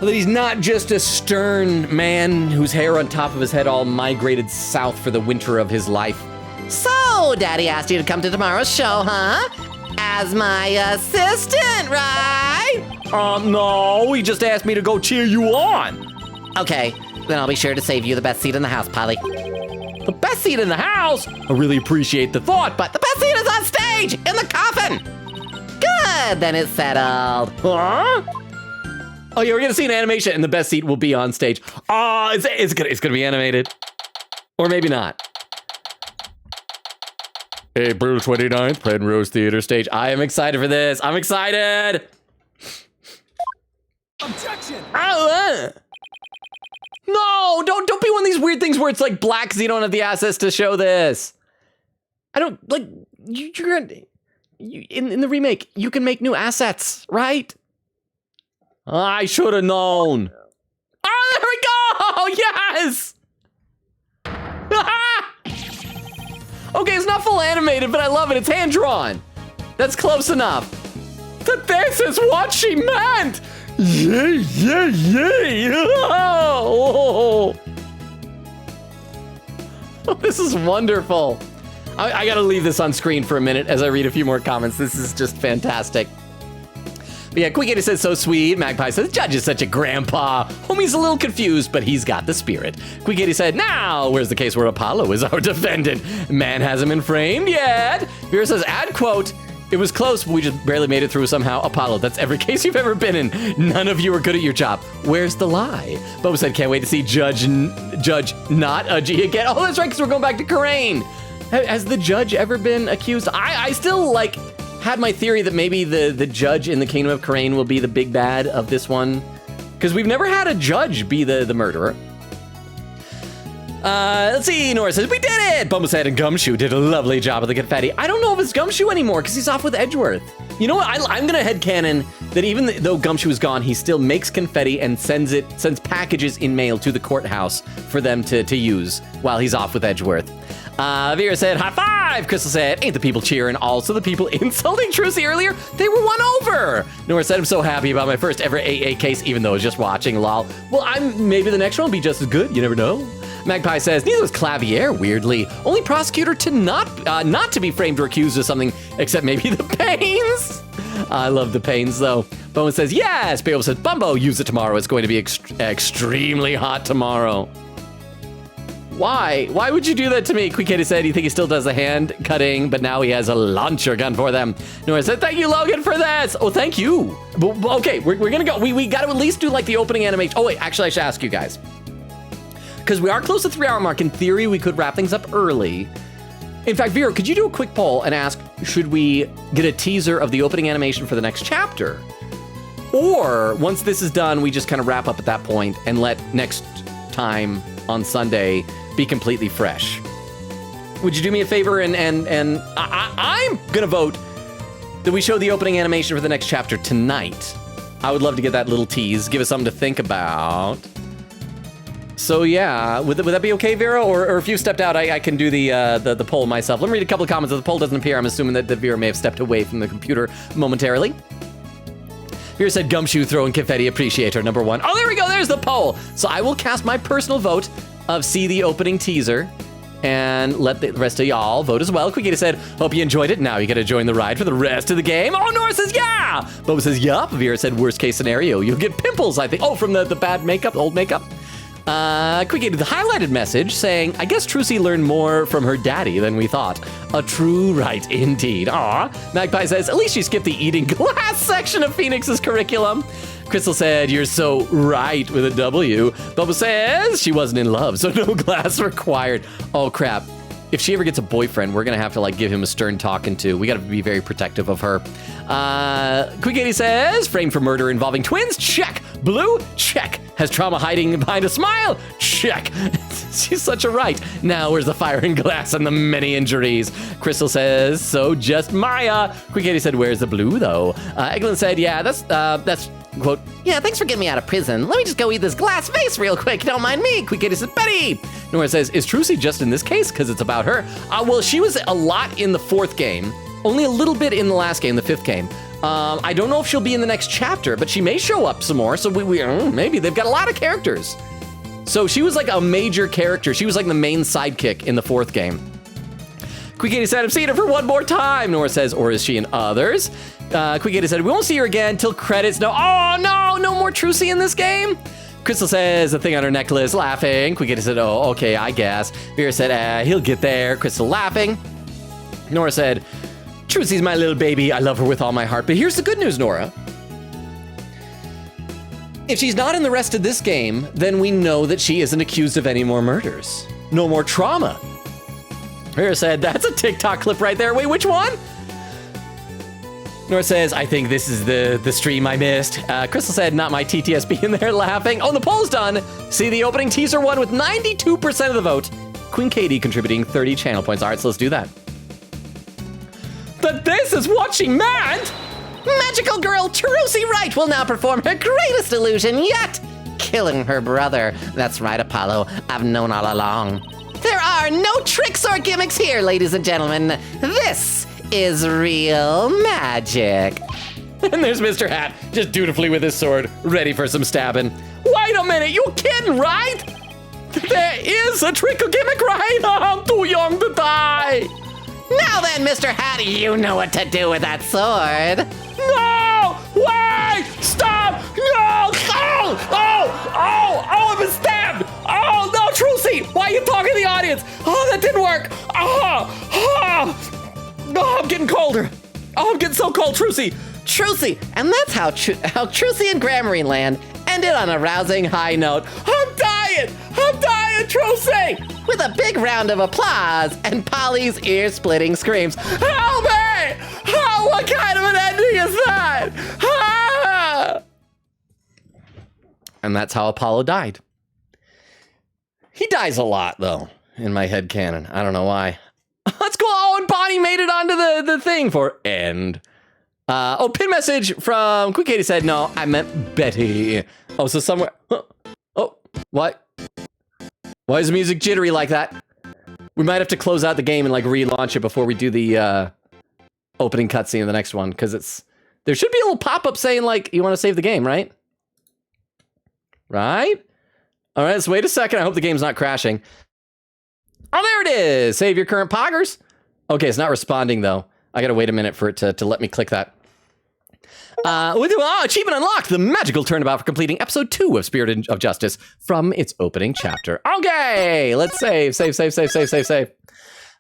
That he's not just a stern man whose hair on top of his head all migrated south for the winter of his life. So, Daddy asked you to come to tomorrow's show, huh? As my assistant, right? No, he just asked me to go cheer you on. Okay, then I'll be sure to save you the best seat in the house, Polly. The best seat in the house? I really appreciate the thought, but The best seat is on stage, in the coffin. Good, then it's settled. huh? Oh yeah, we're gonna see an animation, and the best seat will be on stage. It's gonna be animated, or maybe not. April 29th, Penrose Theater stage. I am excited for this. I'm excited. Objection! No, don't be one of these weird things where it's like black because you don't have the assets to show this. I don't like in the remake. You can make new assets, right? I should have known. Oh, there we go! Yes! Okay, it's not full animated, but I love it. It's hand-drawn. That's close enough. That this is what she meant! Yay! Oh, this is wonderful. I gotta leave this on screen for a minute as I read a few more comments. This is just fantastic. But yeah, Quick says, so sweet. Magpie says, Judge is such a grandpa. Homie's a little confused, but he's got the spirit. Quick said, now, where's the case where Apollo is our defendant? Man hasn't been framed yet. Vera says, add quote, it was close, but we just barely made it through somehow. Apollo, that's every case you've ever been in. None of you are good at your job. Where's the lie? Boba said, can't wait to see Judge not a G again. Oh, that's right, because we're going back to Karain. Has the judge ever been accused? I still, like, had my theory that maybe the judge in the Kingdom of Karain will be the big bad of this one. Because we've never had a judge be the murderer. Let's see, Nora says, we did it! Bumblehead and Gumshoe did a lovely job of the confetti. I don't know if it's Gumshoe anymore, because he's off with Edgeworth. You know what, I'm gonna headcanon that even though Gumshoe is gone, he still makes confetti and sends packages in mail to the courthouse for them to use while he's off with Edgeworth. Vera said, high five! Crystal said, ain't the people cheering? Also the people insulting Trucy earlier? They were won over! Nora said, I'm so happy about my first ever AA case, even though I was just watching, lol. Well, maybe the next one will be just as good, you never know. Magpie says, neither was Clavier, weirdly. Only prosecutor to not to be framed or accused of something, except maybe the Pains. I love the Pains, though. Bowen says, yes! Bayo says, Bumbo, use it tomorrow. It's going to be extremely hot tomorrow. Why? Why would you do that to me? Quick Kitty said, you think he still does the hand cutting, but now he has a launcher gun for them. Nora said, thank you, Logan, for this. Oh, thank you. But, okay, we're gonna go. We got to at least do like the opening animation. Oh, wait, actually, I should ask you guys. Because we are close to the 3-hour mark. In theory, we could wrap things up early. In fact, Vera, could you do a quick poll and ask, should we get a teaser of the opening animation for the next chapter? Or once this is done, we just kind of wrap up at that point and let next time on Sunday be completely fresh. Would you do me a favor and I'm gonna vote that we show the opening animation for the next chapter tonight. I would love to get that little tease, give us something to think about. So yeah, would that be okay, Vera? Or if you stepped out, I can do the poll myself. Let me read a couple of comments. If the poll doesn't appear, I'm assuming that Vera may have stepped away from the computer momentarily. Vera said gumshoe throwing confetti appreciator, number 1. Oh, there we go, there's the poll. So I will cast my personal vote of see the opening teaser and let the rest of y'all vote as well. Quickita said, hope you enjoyed it. Now you gotta join the ride for the rest of the game. Oh, Nora says, yeah! Boba says, yup. Vera said, worst case scenario, you'll get pimples, I think. Oh, from the bad makeup, old makeup. Quickita, the highlighted message saying, I guess Trucy learned more from her daddy than we thought. A true right indeed. Aw. Magpie says, at least she skipped the eating glass section of Phoenix's curriculum. Crystal said, you're so right with a W. Bubba says she wasn't in love, so no glass required. Oh, crap. If she ever gets a boyfriend, we're going to have to, like, give him a stern talking to. We got to be very protective of her. Quick 80 says, framed for murder involving twins? Check. Blue? Check. Has trauma hiding behind a smile? Check. She's such a right. Now where's the fire and glass and the many injuries? Crystal says, so just Maya. Quick 80 said, where's the blue, though? Eglin said, yeah, that's quote, yeah, thanks for getting me out of prison. Let me just go eat this glass vase real quick. Don't mind me. Quick 80 said, Betty. Nora says, is Trucy just in this case? Because it's about her. Well, she was a lot in the 4th game. Only a little bit in the last game, the 5th game. I don't know if she'll be in the next chapter, but she may show up some more. So maybe they've got a lot of characters. So she was like a major character. She was like the main sidekick in the 4th game. Quick80 said, I've seen her for one more time. Nora says, or is she in others? Quick80 said, we won't see her again till credits. No, oh no, no more Trucy in this game. Crystal says, a thing on her necklace, laughing. Quick80 said, oh, okay, I guess. Vera said, he'll get there. Crystal laughing. Nora said, Trucy's my little baby. I love her with all my heart. But here's the good news, Nora. If she's not in the rest of this game, then we know that she isn't accused of any more murders. No more trauma. Vera said, that's a TikTok clip right there. Wait, which one? Nora says, I think this is the stream I missed. Crystal said, not my TTSB in there laughing. Oh, the poll's done. See the opening teaser one with 92% of the vote. Queen Katie contributing 30 channel points. All right, so let's do that. But this is what she meant! Magical girl Trucy Wright will now perform her greatest illusion yet, killing her brother. That's right, Apollo. I've known all along. There are no tricks or gimmicks here, ladies and gentlemen. This is real magic. And there's Mr. Hat, just dutifully with his sword, ready for some stabbing. Wait a minute, you kidding, right? There is a trick or gimmick, right? I'm too young to die. Now then, Mr. Hat, you know what to do with that sword. No! Wait! Stop! No! Oh, I've been stabbed! Oh, no, Trucy! Why are you talking to the audience? Oh, that didn't work! Oh, I'm getting colder. Oh, I'm getting so cold, Trucy. Trucy, and that's how Trucy and Gramarine Land ended on a rousing high note. I'm dying, Trucy! With a big round of applause and Polly's ear-splitting screams. Help me! Oh, what kind of an ending is that? Ah! And that's how Apollo died. He dies a lot, though, in my head canon. I don't know why. Let's go. Oh, and Bonnie made it onto the thing for end. Pin message from Quick Katie said, no, I meant Betty. Oh, so somewhere. Oh, what? Why is the music jittery like that? We might have to close out the game and like relaunch it before we do the opening cutscene of the next one, because there should be a little pop-up saying like you want to save the game, right? Right? All right, let's wait a second. I hope the game's not crashing. Oh, there it is. Save your current poggers. Okay, it's not responding though. I gotta wait a minute for it to let me click that. Achievement unlocked. The magical turnabout for completing episode 2 of Spirit of Justice from its opening chapter. Okay, let's save.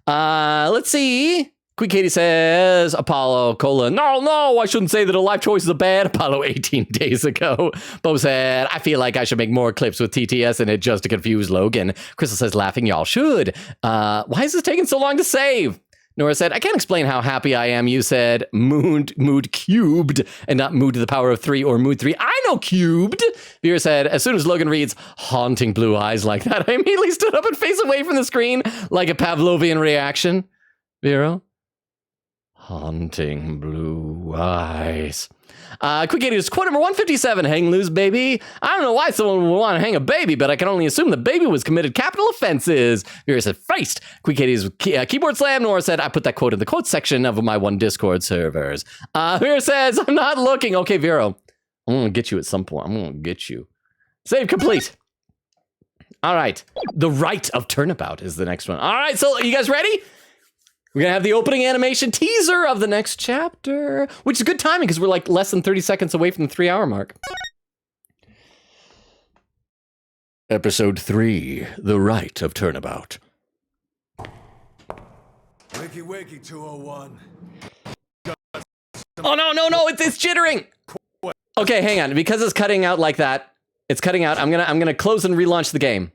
Let's see. Quick Katie says, Apollo, no, I shouldn't say that a life choice is a bad. Apollo 18 days ago. Bo said, I feel like I should make more clips with TTS in it just to confuse Logan. Crystal says, laughing, y'all should. Why is this taking so long to save? Nora said, I can't explain how happy I am. You said mood cubed and not mood to the power of 3 or mood 3. I know cubed. Vera said, as soon as Logan reads haunting blue eyes like that, I immediately stood up and faced away from the screen like a Pavlovian reaction. Vera? Haunting blue eyes. Quick Idiot's quote number 157, hang loose, baby. I don't know why someone would want to hang a baby, but I can only assume the baby was committed capital offenses. Vera said, Feist. Quick Idiot's keyboard slam. Nora said, I put that quote in the quote section of my one Discord servers. Vera says, I'm not looking. Okay, Vero, I'm going to get you at some point. I'm going to get you. Save complete. All right. The Right of Turnabout is the next one. All right, so you guys ready? We're going to have the opening animation teaser of the next chapter, which is good timing because we're like less than 30 seconds away from the 3-hour mark. Episode 3, The Right of Turnabout. Wakey, wakey, 201. Oh, no, it's jittering. Okay, hang on. Because it's cutting out like that, it's cutting out. I'm gonna close and relaunch the game.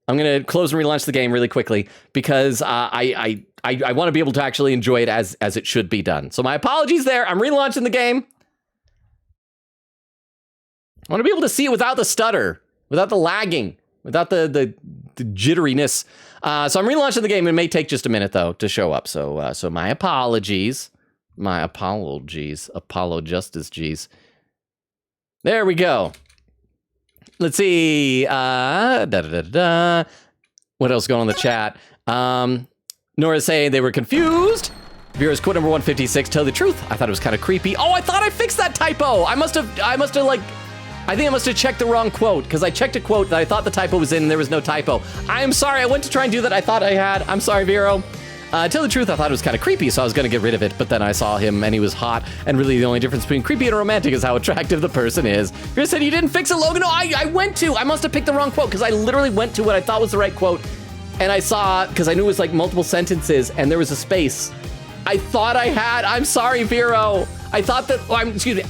I'm gonna close and relaunch the game really quickly because I want to be able to actually enjoy it as it should be done. So my apologies there. I'm relaunching the game. I want to be able to see it without the stutter, without the lagging, without the jitteriness. So I'm relaunching the game. It may take just a minute though to show up. So my apologies. My apologies. Apollo Justice G's. There we go. Let's see. What else going on in the chat? Nora's saying they were confused. Vera's quote number 156. Tell the truth. I thought it was kind of creepy. Oh, I thought I fixed that typo. I think I must have checked the wrong quote because I checked a quote that I thought the typo was in and there was no typo. I'm sorry. I went to try and do that. I thought I had. I'm sorry, Vero. Tell the truth, I thought it was kind of creepy, so I was going to get rid of it, but then I saw him and he was hot, and really the only difference between creepy and romantic is how attractive the person is. Vera said you didn't fix it, Logan. No, I must have picked the wrong quote, because I literally went to what I thought was the right quote, and I saw, because I knew it was like multiple sentences, and there was a space. I thought I had. I'm sorry, Vero. I thought that,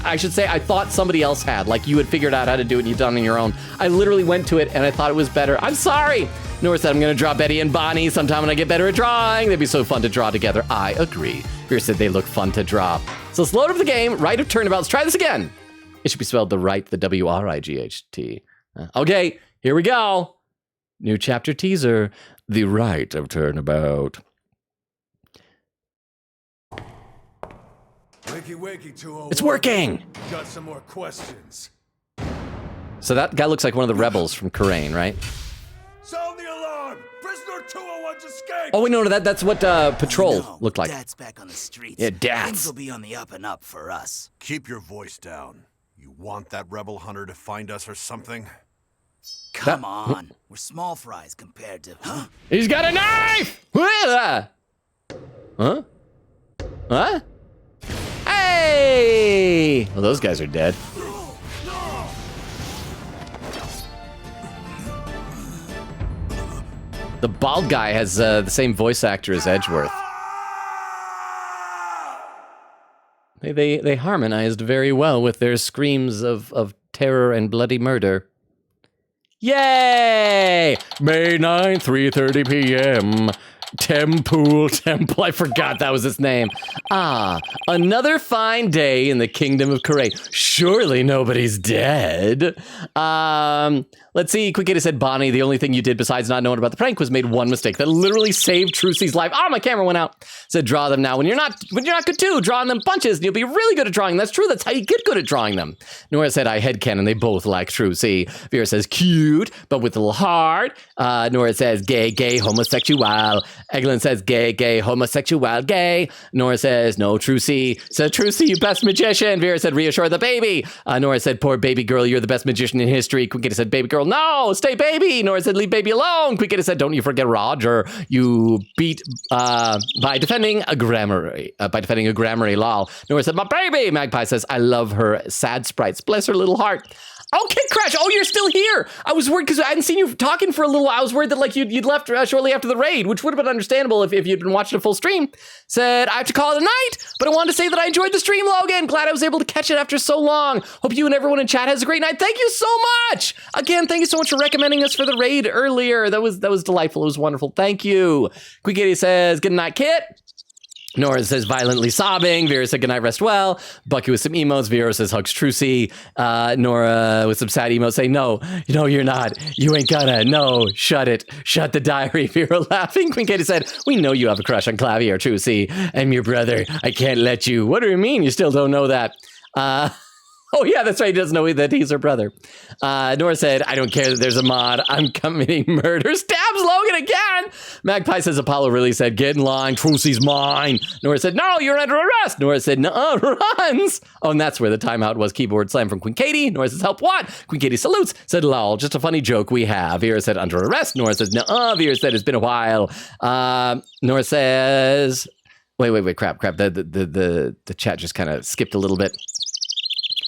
I should say, I thought somebody else had, like you had figured out how to do it and you've done it on your own. I literally went to it and I thought it was better. I'm sorry. Nora said, I'm going to draw Betty and Bonnie sometime when I get better at drawing. They'd be so fun to draw together. I agree. Vera said they look fun to draw. So let's load up the game. Right of Turnabout. Let's try this again. It should be spelled the right, the W-R-I-G-H-T. Okay, here we go. New chapter teaser. The Right of Turnabout. Wakey, wakey, 201. It's working. Got some more questions. So that guy looks like one of the rebels from Karain, right? Sound the alarm! Prisoner 201's escaped! Oh, wait, no, that's what Patrol looked like. Dad's back on the streets. Yeah, Dad's. Things will be on the up and up for us. Keep your voice down. You want that rebel hunter to find us or something? Come on. We're small fries compared to... Huh? He's got a knife! Huh? What? Hey! Well, those guys are dead. The bald guy has the same voice actor as Edgeworth. They harmonized very well with their screams of terror and bloody murder. Yay! May 9th, 3:30 p.m. Temple. I forgot that was its name. Another fine day in the kingdom of Karain. Surely nobody's dead. Let's see. Quick Gator said, Bonnie, the only thing you did besides not knowing about the prank was made one mistake that literally saved Trucy's life. Oh, my camera went out. Said, draw them now. When you're not good too, drawing them bunches, and you'll be really good at drawing. That's true. That's how you get good at drawing them. Nora said, I headcanon. They both like Trucy. Vera says, cute, but with a little heart. Nora says, gay, homosexual. Eglin says, gay, homosexual, gay. Nora says, no, Trucy. Said, Trucy, you best magician. Vera said, reassure the baby. Nora said, poor baby girl, you're the best magician in history. Quick Gator said, baby girl, no, stay baby. Nora said, leave baby alone. Quick Gator said, don't you forget Roger. You beat by defending a grammary. Lol. Nora said, my baby. Magpie says, I love her sad sprites. Bless her little heart. Okay, Crash. Oh, you're still here. I was worried because I hadn't seen you talking for a little while. I was worried that like you'd left shortly after the raid, which would have been understandable if you'd been watching a full stream. Said, I have to call it a night, but I wanted to say that I enjoyed the stream, Logan. Glad I was able to catch it after so long. Hope you and everyone in chat has a great night. Thank you so much. Again, thank you so much for recommending us for the raid earlier. That was delightful. It was wonderful. Thank you. Quick Kitty says, good night, Kit. Nora says violently sobbing. Vera said goodnight, rest well. Bucky with some emotes. Vera says hugs Trucy. Nora with some sad emotes saying no, you're not. You ain't gonna. No, shut it. Shut the diary. Vera laughing. Queen Katie said, we know you have a crush on Clavier, Trucy. I'm your brother. I can't let you. What do you mean? You still don't know that? Oh, yeah, that's right. He doesn't know that he's her brother. Nora said, I don't care that there's a mod. I'm committing murder. Stabs Logan again. Magpie says Apollo really said, get in line. Trucy's mine. Nora said, no, you're under arrest. Nora said, no, runs. Oh, and that's where the timeout was. Keyboard slam from Queen Katie. Nora says, help what? Queen Katie salutes. Said, lol, just a funny joke we have. Vera said, under arrest. Nora says, no. Vera said, it's been a while. Nora says, wait, crap. The chat just kind of skipped a little bit.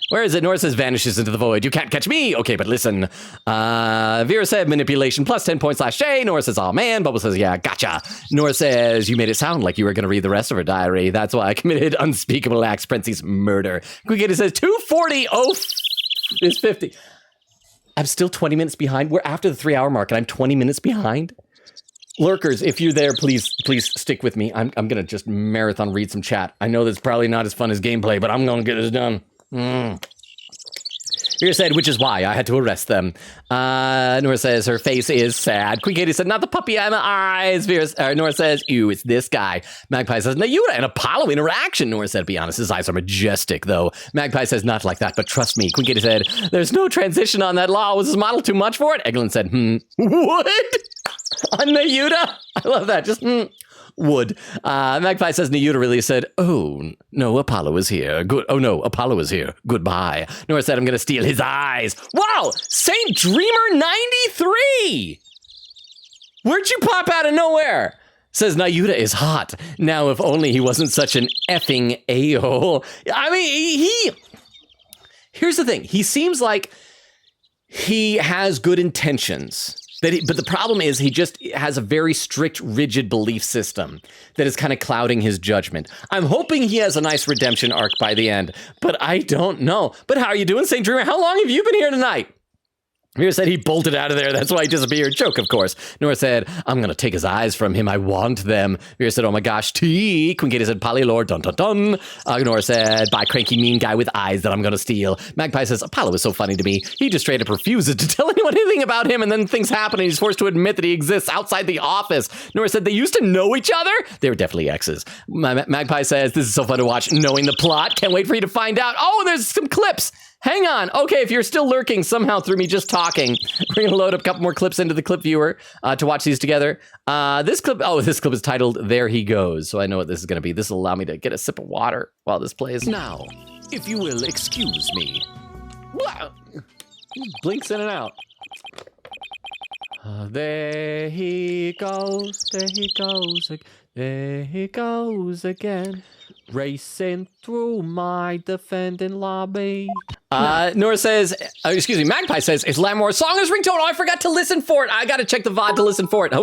Where is it? Nora says vanishes into the void. You can't catch me. Okay, but listen. Vera said manipulation plus 10 points /Shay. Nora says, oh man. Bubble says, yeah, gotcha. Nora says, you made it sound like you were going to read the rest of her diary. That's why I committed unspeakable acts, Princey's murder. Quickity says 240 is 50. I'm still 20 minutes behind. We're after the 3-hour mark and I'm 20 minutes behind. Lurkers, if you're there, please stick with me. I'm going to just marathon read some chat. I know that's probably not as fun as gameplay, but I'm going to get this done. Vera said, which is why I had to arrest them. Nora says her face is sad. Queen Katie said, not the puppy on the eyes. Nora says, ew, it's this guy. Magpie says, Nayuta and Apollo interaction. Nora said, be honest, his eyes are majestic, though. Magpie says, not like that, but trust me. Queen Katie said, there's no transition on that law. Was this model too much for it? Eglin said, what? On Nayuta? I love that. Just, would. Magpie says Nayuta really said, oh, no, Apollo is here. Good. Oh, no, Apollo is here. Goodbye. Nora said, I'm going to steal his eyes. Wow! Saint Dreamer 93! Where'd you pop out of nowhere? Says Nayuta is hot. Now, if only he wasn't such an effing a-hole. I mean, here's the thing. He seems like he has good intentions. But the problem is he just has a very strict, rigid belief system that is kind of clouding his judgment. I'm hoping he has a nice redemption arc by the end, but I don't know. But how are you doing, St. Dreamer? How long have you been here tonight? Vera said he bolted out of there. That's why he disappeared. Joke, of course. Nora said, I'm going to take his eyes from him. I want them. Vera said, oh my gosh, tea. Queen Katie said, Polylord, dun dun dun. Nora said, bye, cranky mean guy with eyes that I'm going to steal. Magpie says, Apollo is so funny to me. He just straight up refuses to tell anyone anything about him, and then things happen and he's forced to admit that he exists outside the office. Nora said, they used to know each other? They were definitely exes. Magpie says, this is so fun to watch, knowing the plot. Can't wait for you to find out. Oh, there's some clips. Hang on. Okay, if you're still lurking somehow through me just talking, we're going to load up a couple more clips into the clip viewer to watch these together. This clip is titled There He Goes, so I know what this is going to be. This will allow me to get a sip of water while this plays. Now, if you will excuse me. Blinks in and out. There he goes, there he goes again. Racing through my defending lobby. Nora says, Magpie says, is Lamore's song his ringtone? Oh, I forgot to listen for it. I gotta check the VOD to listen for it. Hey,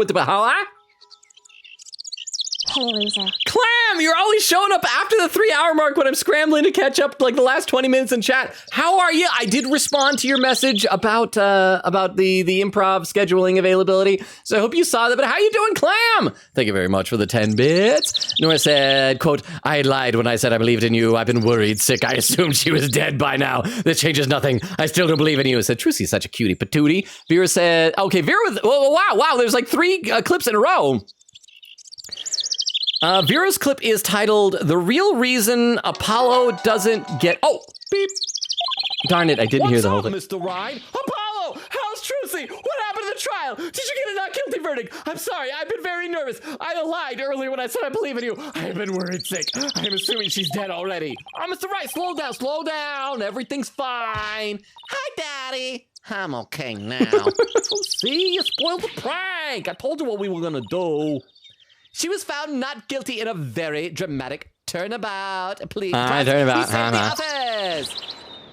loser. Clam, you're always showing up after the 3-hour mark when I'm scrambling to catch up like the last 20 minutes in chat. How are you? I did respond to your message about the improv scheduling availability, so I hope you saw that, but how you doing, Clam? Thank you very much for the 10 bits. Nora said, quote, I lied when I said I believed in you. I've been worried, sick. I assumed she was dead by now. This changes nothing. I still don't believe in you. I said, Trucy's such a cutie patootie. Vera said, okay, wow, there's like 3 clips in a row. Vera's clip is titled, The Real Reason Apollo Doesn't Get... Oh, beep. Darn it, I didn't hear the whole thing. What's up, Mr. Ride? Apollo, how's Trucy? What happened to the trial? Did you get a not guilty verdict? I'm sorry, I've been very nervous. I lied earlier when I said I believe in you. I have been worried sick. I'm assuming she's dead already. Oh, Mr. Right, slow down. Everything's fine. Hi, Daddy. I'm okay now. See, you spoiled the prank. I told you what we were gonna do. She was found not guilty in a very dramatic turnabout. Please, turnabout. He saved the office.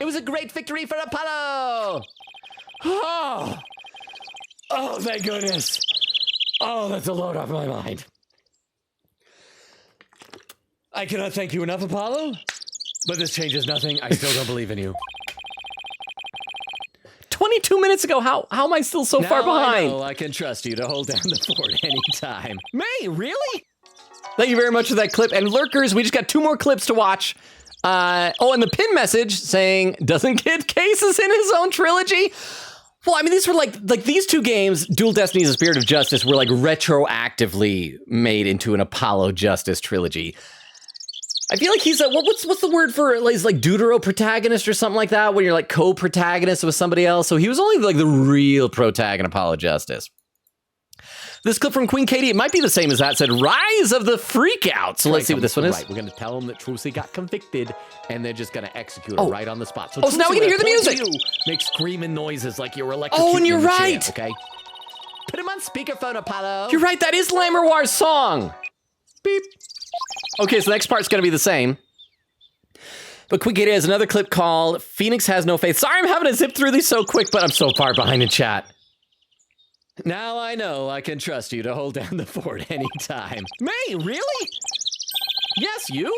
It was a great victory for Apollo. Oh, thank goodness. Oh, that's a load off my mind. I cannot thank you enough, Apollo, but this changes nothing. I still don't believe in you. 22 minutes ago, how am I still so far behind? I know I can trust you to hold down the fort anytime. May, really? Thank you very much for that clip. And lurkers, we just got 2 more clips to watch. And the pin message saying, doesn't get cases in his own trilogy? Well, I mean, these were like these 2 games, Dual Destinies and Spirit of Justice, were like retroactively made into an Apollo Justice trilogy. I feel like he's a, what's the word for, he's like deutero-protagonist or something like that, when you're like co-protagonist with somebody else. So he was only like the real protagonist Apollo Justice. This clip from Queen Katie, it might be the same as that, said Rise of the Freakout. So let's see what this one is. Right, we're going to tell them that Trucy got convicted, and they're just going to execute her right on the spot. So, so now we can hear the music. Make screaming noises like you're electrocuted. Oh, and you're in the chair, right. okay? Put him on speakerphone, Apollo. You're right, that is Lamerwar's song. Beep. Okay, so the next part's going to be the same. But Queen Katie has another clip called Phoenix Has No Faith. Sorry I'm having to zip through these so quick, but I'm so far behind in chat. Now I know I can trust you to hold down the fort anytime. May, really? Yes, you?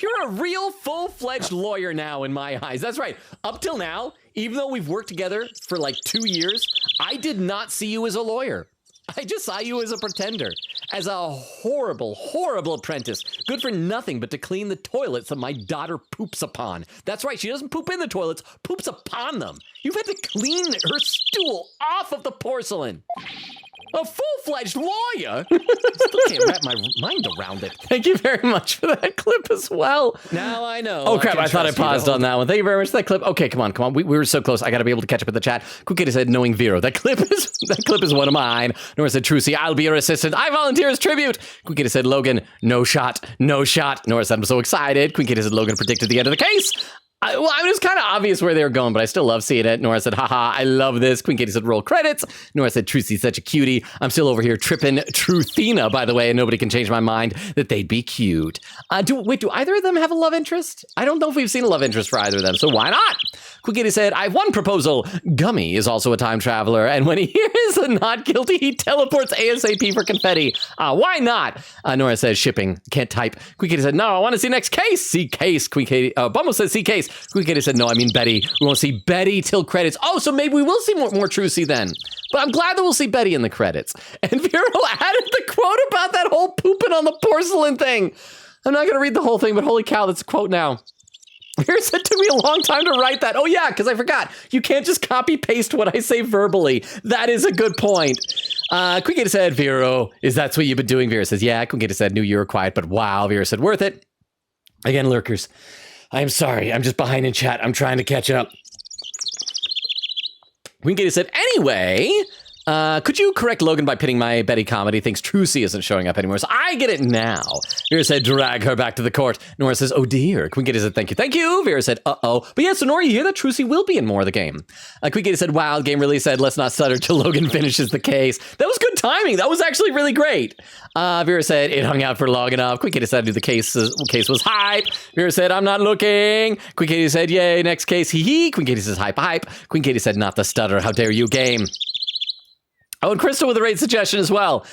You're a real full-fledged lawyer now in my eyes. That's right. Up till now, even though we've worked together for like 2 years, I did not see you as a lawyer. I just saw you as a pretender, as a horrible, horrible apprentice, good for nothing but to clean the toilets that my daughter poops upon. That's right, she doesn't poop in the toilets, poops upon them. You've had to clean her stool off of the porcelain. A full-fledged lawyer? Still can't wrap my mind around it. Thank you very much for that clip as well. Now I know. Oh, crap, I thought I paused on that one. Thank you very much for that clip. Okay, come on. We were so close. I got to be able to catch up in the chat. Kukita said, knowing Vero. That clip is one of mine. Nora said, Trucy, I'll be your assistant. I volunteer as tribute. Kukita said, Logan, no shot, no shot. Nora said, I'm so excited. Kukita said, Logan predicted the end of the case. I mean, it's kind of obvious where they were going, but I still love seeing it. Nora said, haha, I love this. Queen Katie said, roll credits. Nora said, Trucy's such a cutie. I'm still over here tripping Truthina, by the way, and nobody can change my mind that they'd be cute. Do either of them have a love interest? I don't know if we've seen a love interest for either of them, so why not? Queen Katie said, I have one proposal. Gummy is also a time traveler, and when he hears a not guilty, he teleports ASAP for confetti. Why not? Nora says, shipping. Can't type. Queen Katie said, no, I want to see next case. See case. Queen Katie, Bumble says, see case. Queen Katie said, no, I mean Betty. We won't see Betty till credits. Oh, so maybe we will see more Trucy then. But I'm glad that we'll see Betty in the credits. And Vero added the quote about that whole pooping on the porcelain thing. I'm not going to read the whole thing, but holy cow, that's a quote now. Vero said it took me a long time to write that. Oh, yeah, because I forgot. You can't just copy-paste what I say verbally. That is a good point. Queen Katie said, Vero, is that what you've been doing? Vero says, yeah. Queen Katie said, knew you were quiet, but wow. Vero said, worth it. Again, lurkers. I'm sorry, I'm just behind in chat. I'm trying to catch up. Queen Katie said, anyway, could you correct Logan by pitting my Betty comedy? Thinks Trucy isn't showing up anymore, so I get it now. Vera said, drag her back to the court. Nora says, oh dear. Queen Katie said, thank you, thank you. Vera said, uh-oh. But yeah, so Nora, you hear that Trucy will be in more of the game. Queen Katie said, wow, the game really said, let's not stutter till Logan finishes the case. That was good timing. That was actually really great. Vera said, it hung out for long enough. Queen Katie said, the case was hype. Vera said, I'm not looking. Queen Katie said, yay, next case, hee hee. Queen Katie says, hype, hype. Queen Katie said, not the stutter. How dare you, game. Oh, and Crystal with a raid suggestion as well.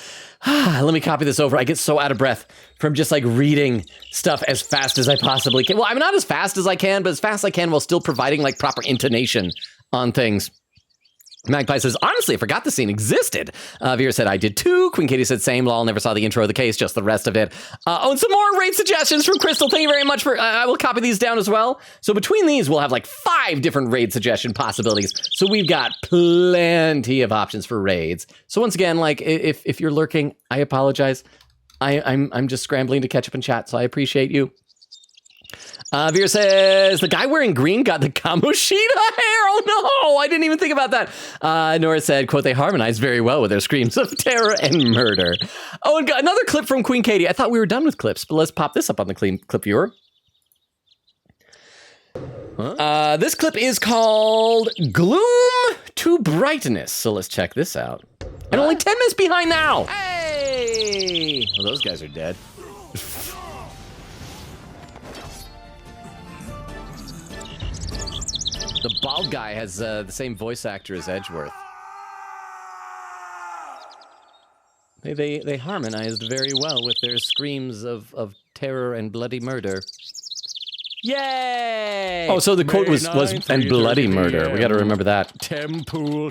Let me copy this over. I get so out of breath from just like reading stuff as fast as I possibly can. Well, I'm not as fast as I can, but as fast as I can while still providing like proper intonation on things. Magpie says, honestly, I forgot the scene existed. Vera said, I did too. Queen Katie said, same, lol, never saw the intro of the case, just the rest of it. And some more raid suggestions from Crystal. Thank you very much for, I will copy these down as well. So between these, we'll have like 5 different raid suggestion possibilities. So we've got plenty of options for raids. So once again, like if you're lurking, I apologize. I'm just scrambling to catch up in chat, so I appreciate you. Vera says, the guy wearing green got the Kamoshida hair. Oh no, I didn't even think about that. Nora said, quote, they harmonized very well with their screams of terror and murder. Oh, and got another clip from Queen Katie. I thought we were done with clips, but let's pop this up on the clip viewer. Huh? This clip is called Gloom to Brightness. So let's check this out. And only 10 minutes behind now. Hey! Well, those guys are dead. The bald guy has the same voice actor as Edgeworth. They harmonized very well with their screams of terror and bloody murder. Yay! Oh, so the quote was May 9th, and bloody 3:30 murder. We got to PM. remember that. Temple.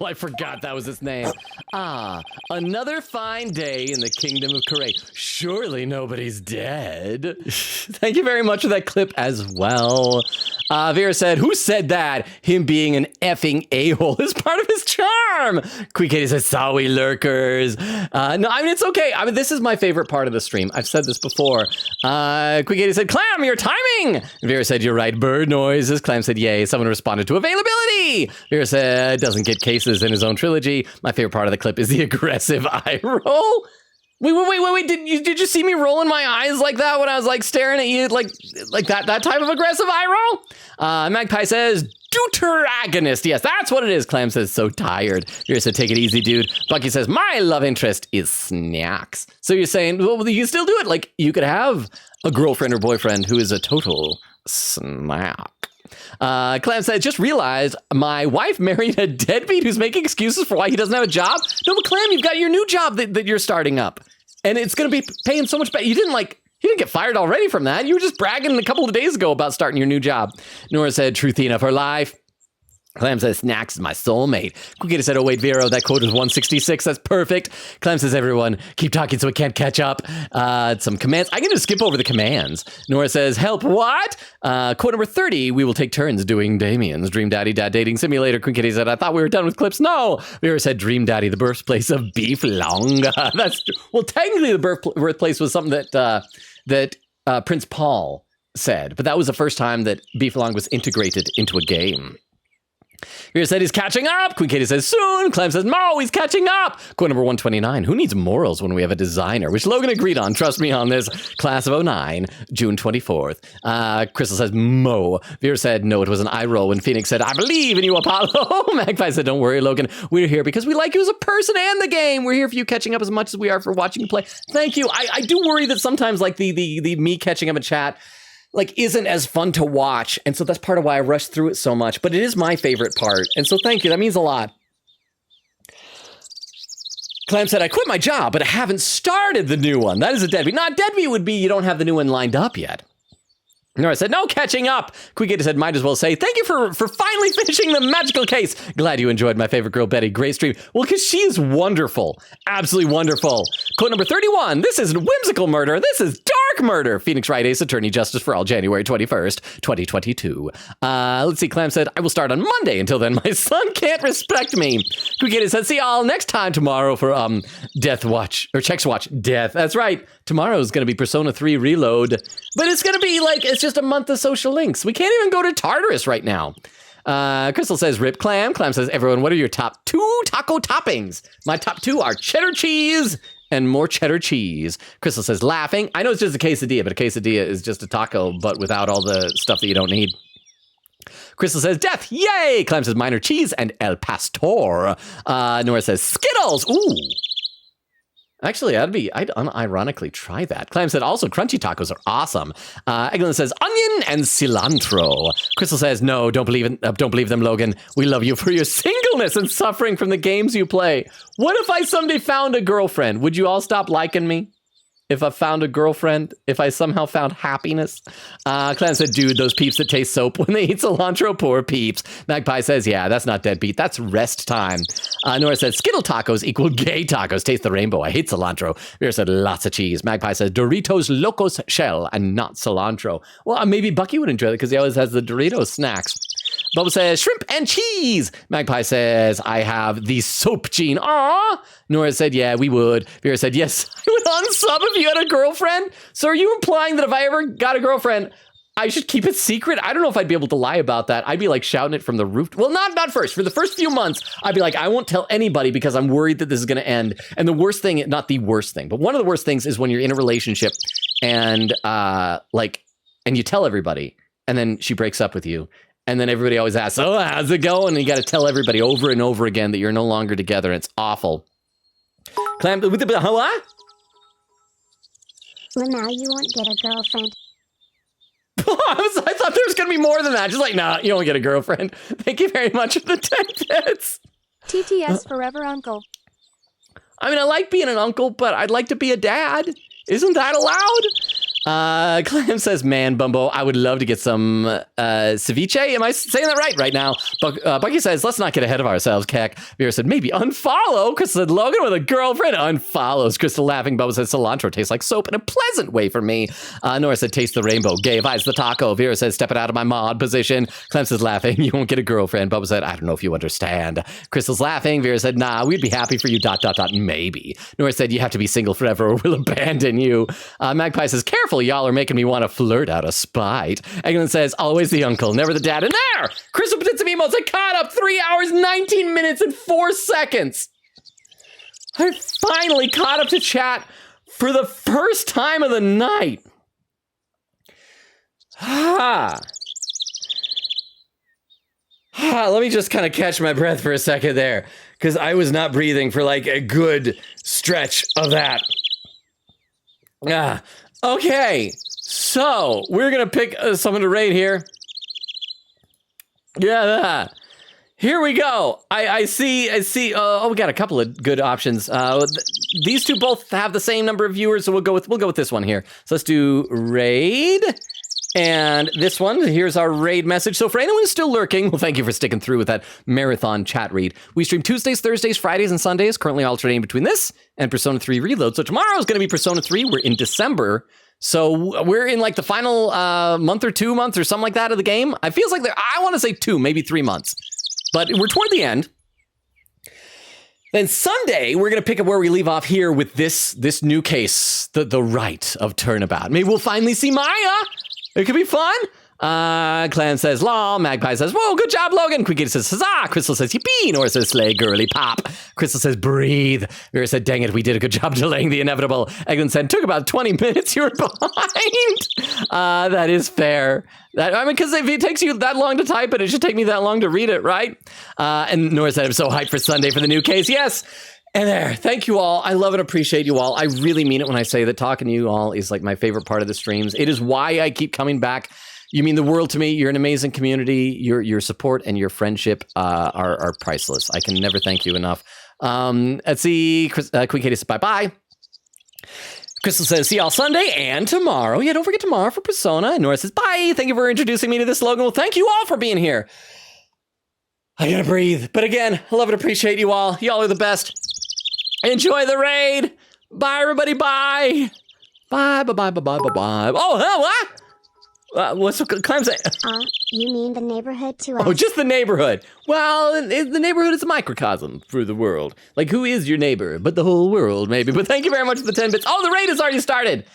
I forgot that was his name. Ah, another fine day in the kingdom of Korea. Surely nobody's dead. Thank you very much for that clip as well. Vera said, who said that? Him being an effing a-hole is part of his charm. Queen Katie says, sorry, lurkers. No, I mean, it's okay. I mean, this is my favorite part of the stream. I've said this before. Queen Katie said, Clam, your timing. Vera said, you're right, bird noises. Clam said, yay. Someone responded to availability. Vera said, doesn't get cases in his own trilogy. My favorite part of the clip is the aggressive eye roll. Wait. Did you see me rolling my eyes like that when I was like staring at you like that type of aggressive eye roll? Magpie says, deuteragonist. Yes, that's what it is. Clam says, so tired. Vera said, take it easy, dude. Bucky says, my love interest is snacks. So you're saying, well, you can still do it. Like, you could have a girlfriend or boyfriend who is a total snack. Clam said, just realized my wife married a deadbeat who's making excuses for why he doesn't have a job. No, but Clam, you've got your new job that you're starting up. And it's going to be paying so much better. You didn't get fired already from that. You were just bragging a couple of days ago about starting your new job. Nora said, truthy enough her life. Clam says, snacks is my soulmate. Quikita said, oh wait, Vero, that quote is 166. That's perfect. Clam says, everyone, keep talking so we can't catch up. Some commands. I can just skip over the commands. Nora says, help what? Quote number 30, we will take turns doing Damien's Dream Daddy Dad Dating Simulator. Quikita said, I thought we were done with clips. No. Vera said, Dream Daddy, the birthplace of beef longa. That's well, technically the birthplace was something that Prince Paul said, but that was the first time that beef long was integrated into a game. Vera said he's catching up. Queen Katie says soon. Clem says, Mo, he's catching up. Quote number 129. Who needs morals when we have a designer? Which Logan agreed on. Trust me on this. Class of 09, June 24th. Crystal says, Mo. Vera said, no, it was an eye roll when Phoenix said, I believe in you, Apollo. Magpie said, don't worry, Logan. We're here because we like you as a person and the game. We're here for you catching up as much as we are for watching you play. Thank you. I do worry that sometimes like the me catching up in chat isn't as fun to watch. And so that's part of why I rushed through it so much. But it is my favorite part. And so thank you. That means a lot. Clem said, I quit my job, but I haven't started the new one. That is a deadbeat. Not deadbeat would be you don't have the new one lined up yet. Nora said, no catching up. Quigita said, might as well say, thank you for finally finishing the magical case. Glad you enjoyed my favorite girl, Betty. Great stream. Well, because she is wonderful. Absolutely wonderful. Quote number 31. This isn't whimsical murder. This is dark murder. Phoenix Wright Ace Attorney Justice for All, January 21st, 2022. Let's see. Clam said, I will start on Monday. Until then, my son can't respect me. Quigita said, see y'all next time tomorrow for Death Watch or Checks Watch Death. That's right. Tomorrow is going to be Persona 3 Reload. But it's going to be it's just a month of social links. We can't even go to Tartarus right now. Crystal says, rip Clam. Clam says, everyone, what are your top 2 taco toppings? My top 2 are cheddar cheese and more cheddar cheese. Crystal says, laughing. I know it's just a quesadilla, but a quesadilla is just a taco, but without all the stuff that you don't need. Crystal says, death, yay! Clam says, minor cheese and El Pastor. Nora says, Skittles. Ooh. Actually, I'd unironically try that. Clam said, also, crunchy tacos are awesome. Eglin says, onion and cilantro. Crystal says, no, don't believe them, Logan. We love you for your singleness and suffering from the games you play. What if I someday found a girlfriend? Would you all stop liking me? If I found a girlfriend, if I somehow found happiness. Clam said, dude, those peeps that taste soap when they eat cilantro, poor peeps. Magpie says, yeah, that's not deadbeat. That's rest time. Nora said, Skittle tacos equal gay tacos. Taste the rainbow. I hate cilantro. Vera said, lots of cheese. Magpie says, Doritos Locos shell and not cilantro. Well, maybe Bucky would enjoy it because he always has the Doritos snacks. Bubba says, shrimp and cheese. Magpie says, I have the soap gene. Aw. Nora said, yeah, we would. Vera said, yes, I would unsub if you had a girlfriend. So are you implying that if I ever got a girlfriend, I should keep it secret? I don't know if I'd be able to lie about that. I'd be shouting it from the roof. Well, not first. For the first few months, I'd be I won't tell anybody because I'm worried that this is going to end. And the worst thing, not the worst thing, but one of the worst things is when you're in a relationship and and you tell everybody and then she breaks up with you. And then everybody always asks, oh, how's it going? And you got to tell everybody over and over again that you're no longer together. And it's awful. Clam, what? Well, now you won't get a girlfriend. I thought there was going to be more than that. Just nah, you don't get a girlfriend. Thank you very much for the 10 bits. TTS forever uncle. I mean, I like being an uncle, but I'd like to be a dad. Isn't that allowed? Clem says, man, Bumbo, I would love to get some ceviche. Am I saying that right now? Bucky says, let's not get ahead of ourselves, Keck. Vera said, maybe unfollow. Chris said, Logan with a girlfriend unfollows. Crystal laughing. Bubba said, cilantro tastes like soap in a pleasant way for me. Nora said, taste the rainbow. Gabe eyes the taco. Vera says, step it out of my mod position. Clem says, laughing, you won't get a girlfriend. Bubba said, I don't know if you understand. Crystal's laughing. Vera said, nah, we'd be happy for you, ... maybe. Nora said, you have to be single forever or we'll abandon you. Magpie says, careful, y'all are making me want to flirt out of spite. Eglin says, always the uncle, never the dad. And there! Crystal puts some emotes. I caught up 3 hours, 19 minutes, and 4 seconds. I finally caught up to chat for the first time of the night. Let me just kind of catch my breath for a second there, because I was not breathing for like a good stretch of that. Okay, so we're gonna pick someone to raid here. Yeah, here we go. I see. Oh, we got a couple of good options. These two both have the same number of viewers, so we'll go with this one here. So let's do raid. And this one, here's our raid message. So for anyone who's still lurking, well, thank you for sticking through with that marathon chat read. We stream Tuesdays, Thursdays, Fridays, and Sundays, currently alternating between this and Persona 3 Reload. So tomorrow is going to be Persona 3. We're in December. So we're in like the final month or 2 months or something like that of the game. It feels like I want to say 2, maybe 3 months. But we're toward the end. Then Sunday, we're going to pick up where we leave off here with this new case, the Rite of Turnabout. Maybe we'll finally see Maya. It could be fun. Clan says, lol. Magpie says, whoa, good job, Logan. Quickity says, huzzah. Crystal says, yippee. Nora says, slay, girly pop. Crystal says, breathe. Vera said, dang it, we did a good job delaying the inevitable. Eglin said, took about 20 minutes. You were behind. That is fair. Because if it takes you that long to type it, it should take me that long to read it, right? And Nora said, I'm so hyped for Sunday for the new case. Yes. And there, thank you all. I love and appreciate you all. I really mean it when I say that talking to you all is like my favorite part of the streams. It is why I keep coming back. You mean the world to me. You're an amazing community. Your support and your friendship are priceless. I can never thank you enough. Let's see. Queen Katie says bye-bye. Crystal says, see y'all Sunday and tomorrow. Yeah, don't forget tomorrow for Persona. And Nora says, bye. Thank you for introducing me to this slogan. Well, thank you all for being here. I gotta breathe. But again, I love and appreciate you all. Y'all are the best. Enjoy the raid. Bye, everybody. Bye. Bye. Oh, hell, what? What's Clem say? You mean the neighborhood to us? Oh, just the neighborhood. Well, the neighborhood is a microcosm for the world. Like, who is your neighbor? But the whole world, maybe. But thank you very much for the 10 bits. Oh, the raid has already started.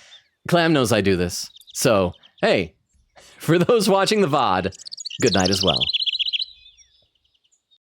Clam knows I do this. So, hey, for those watching the VOD, good night as well.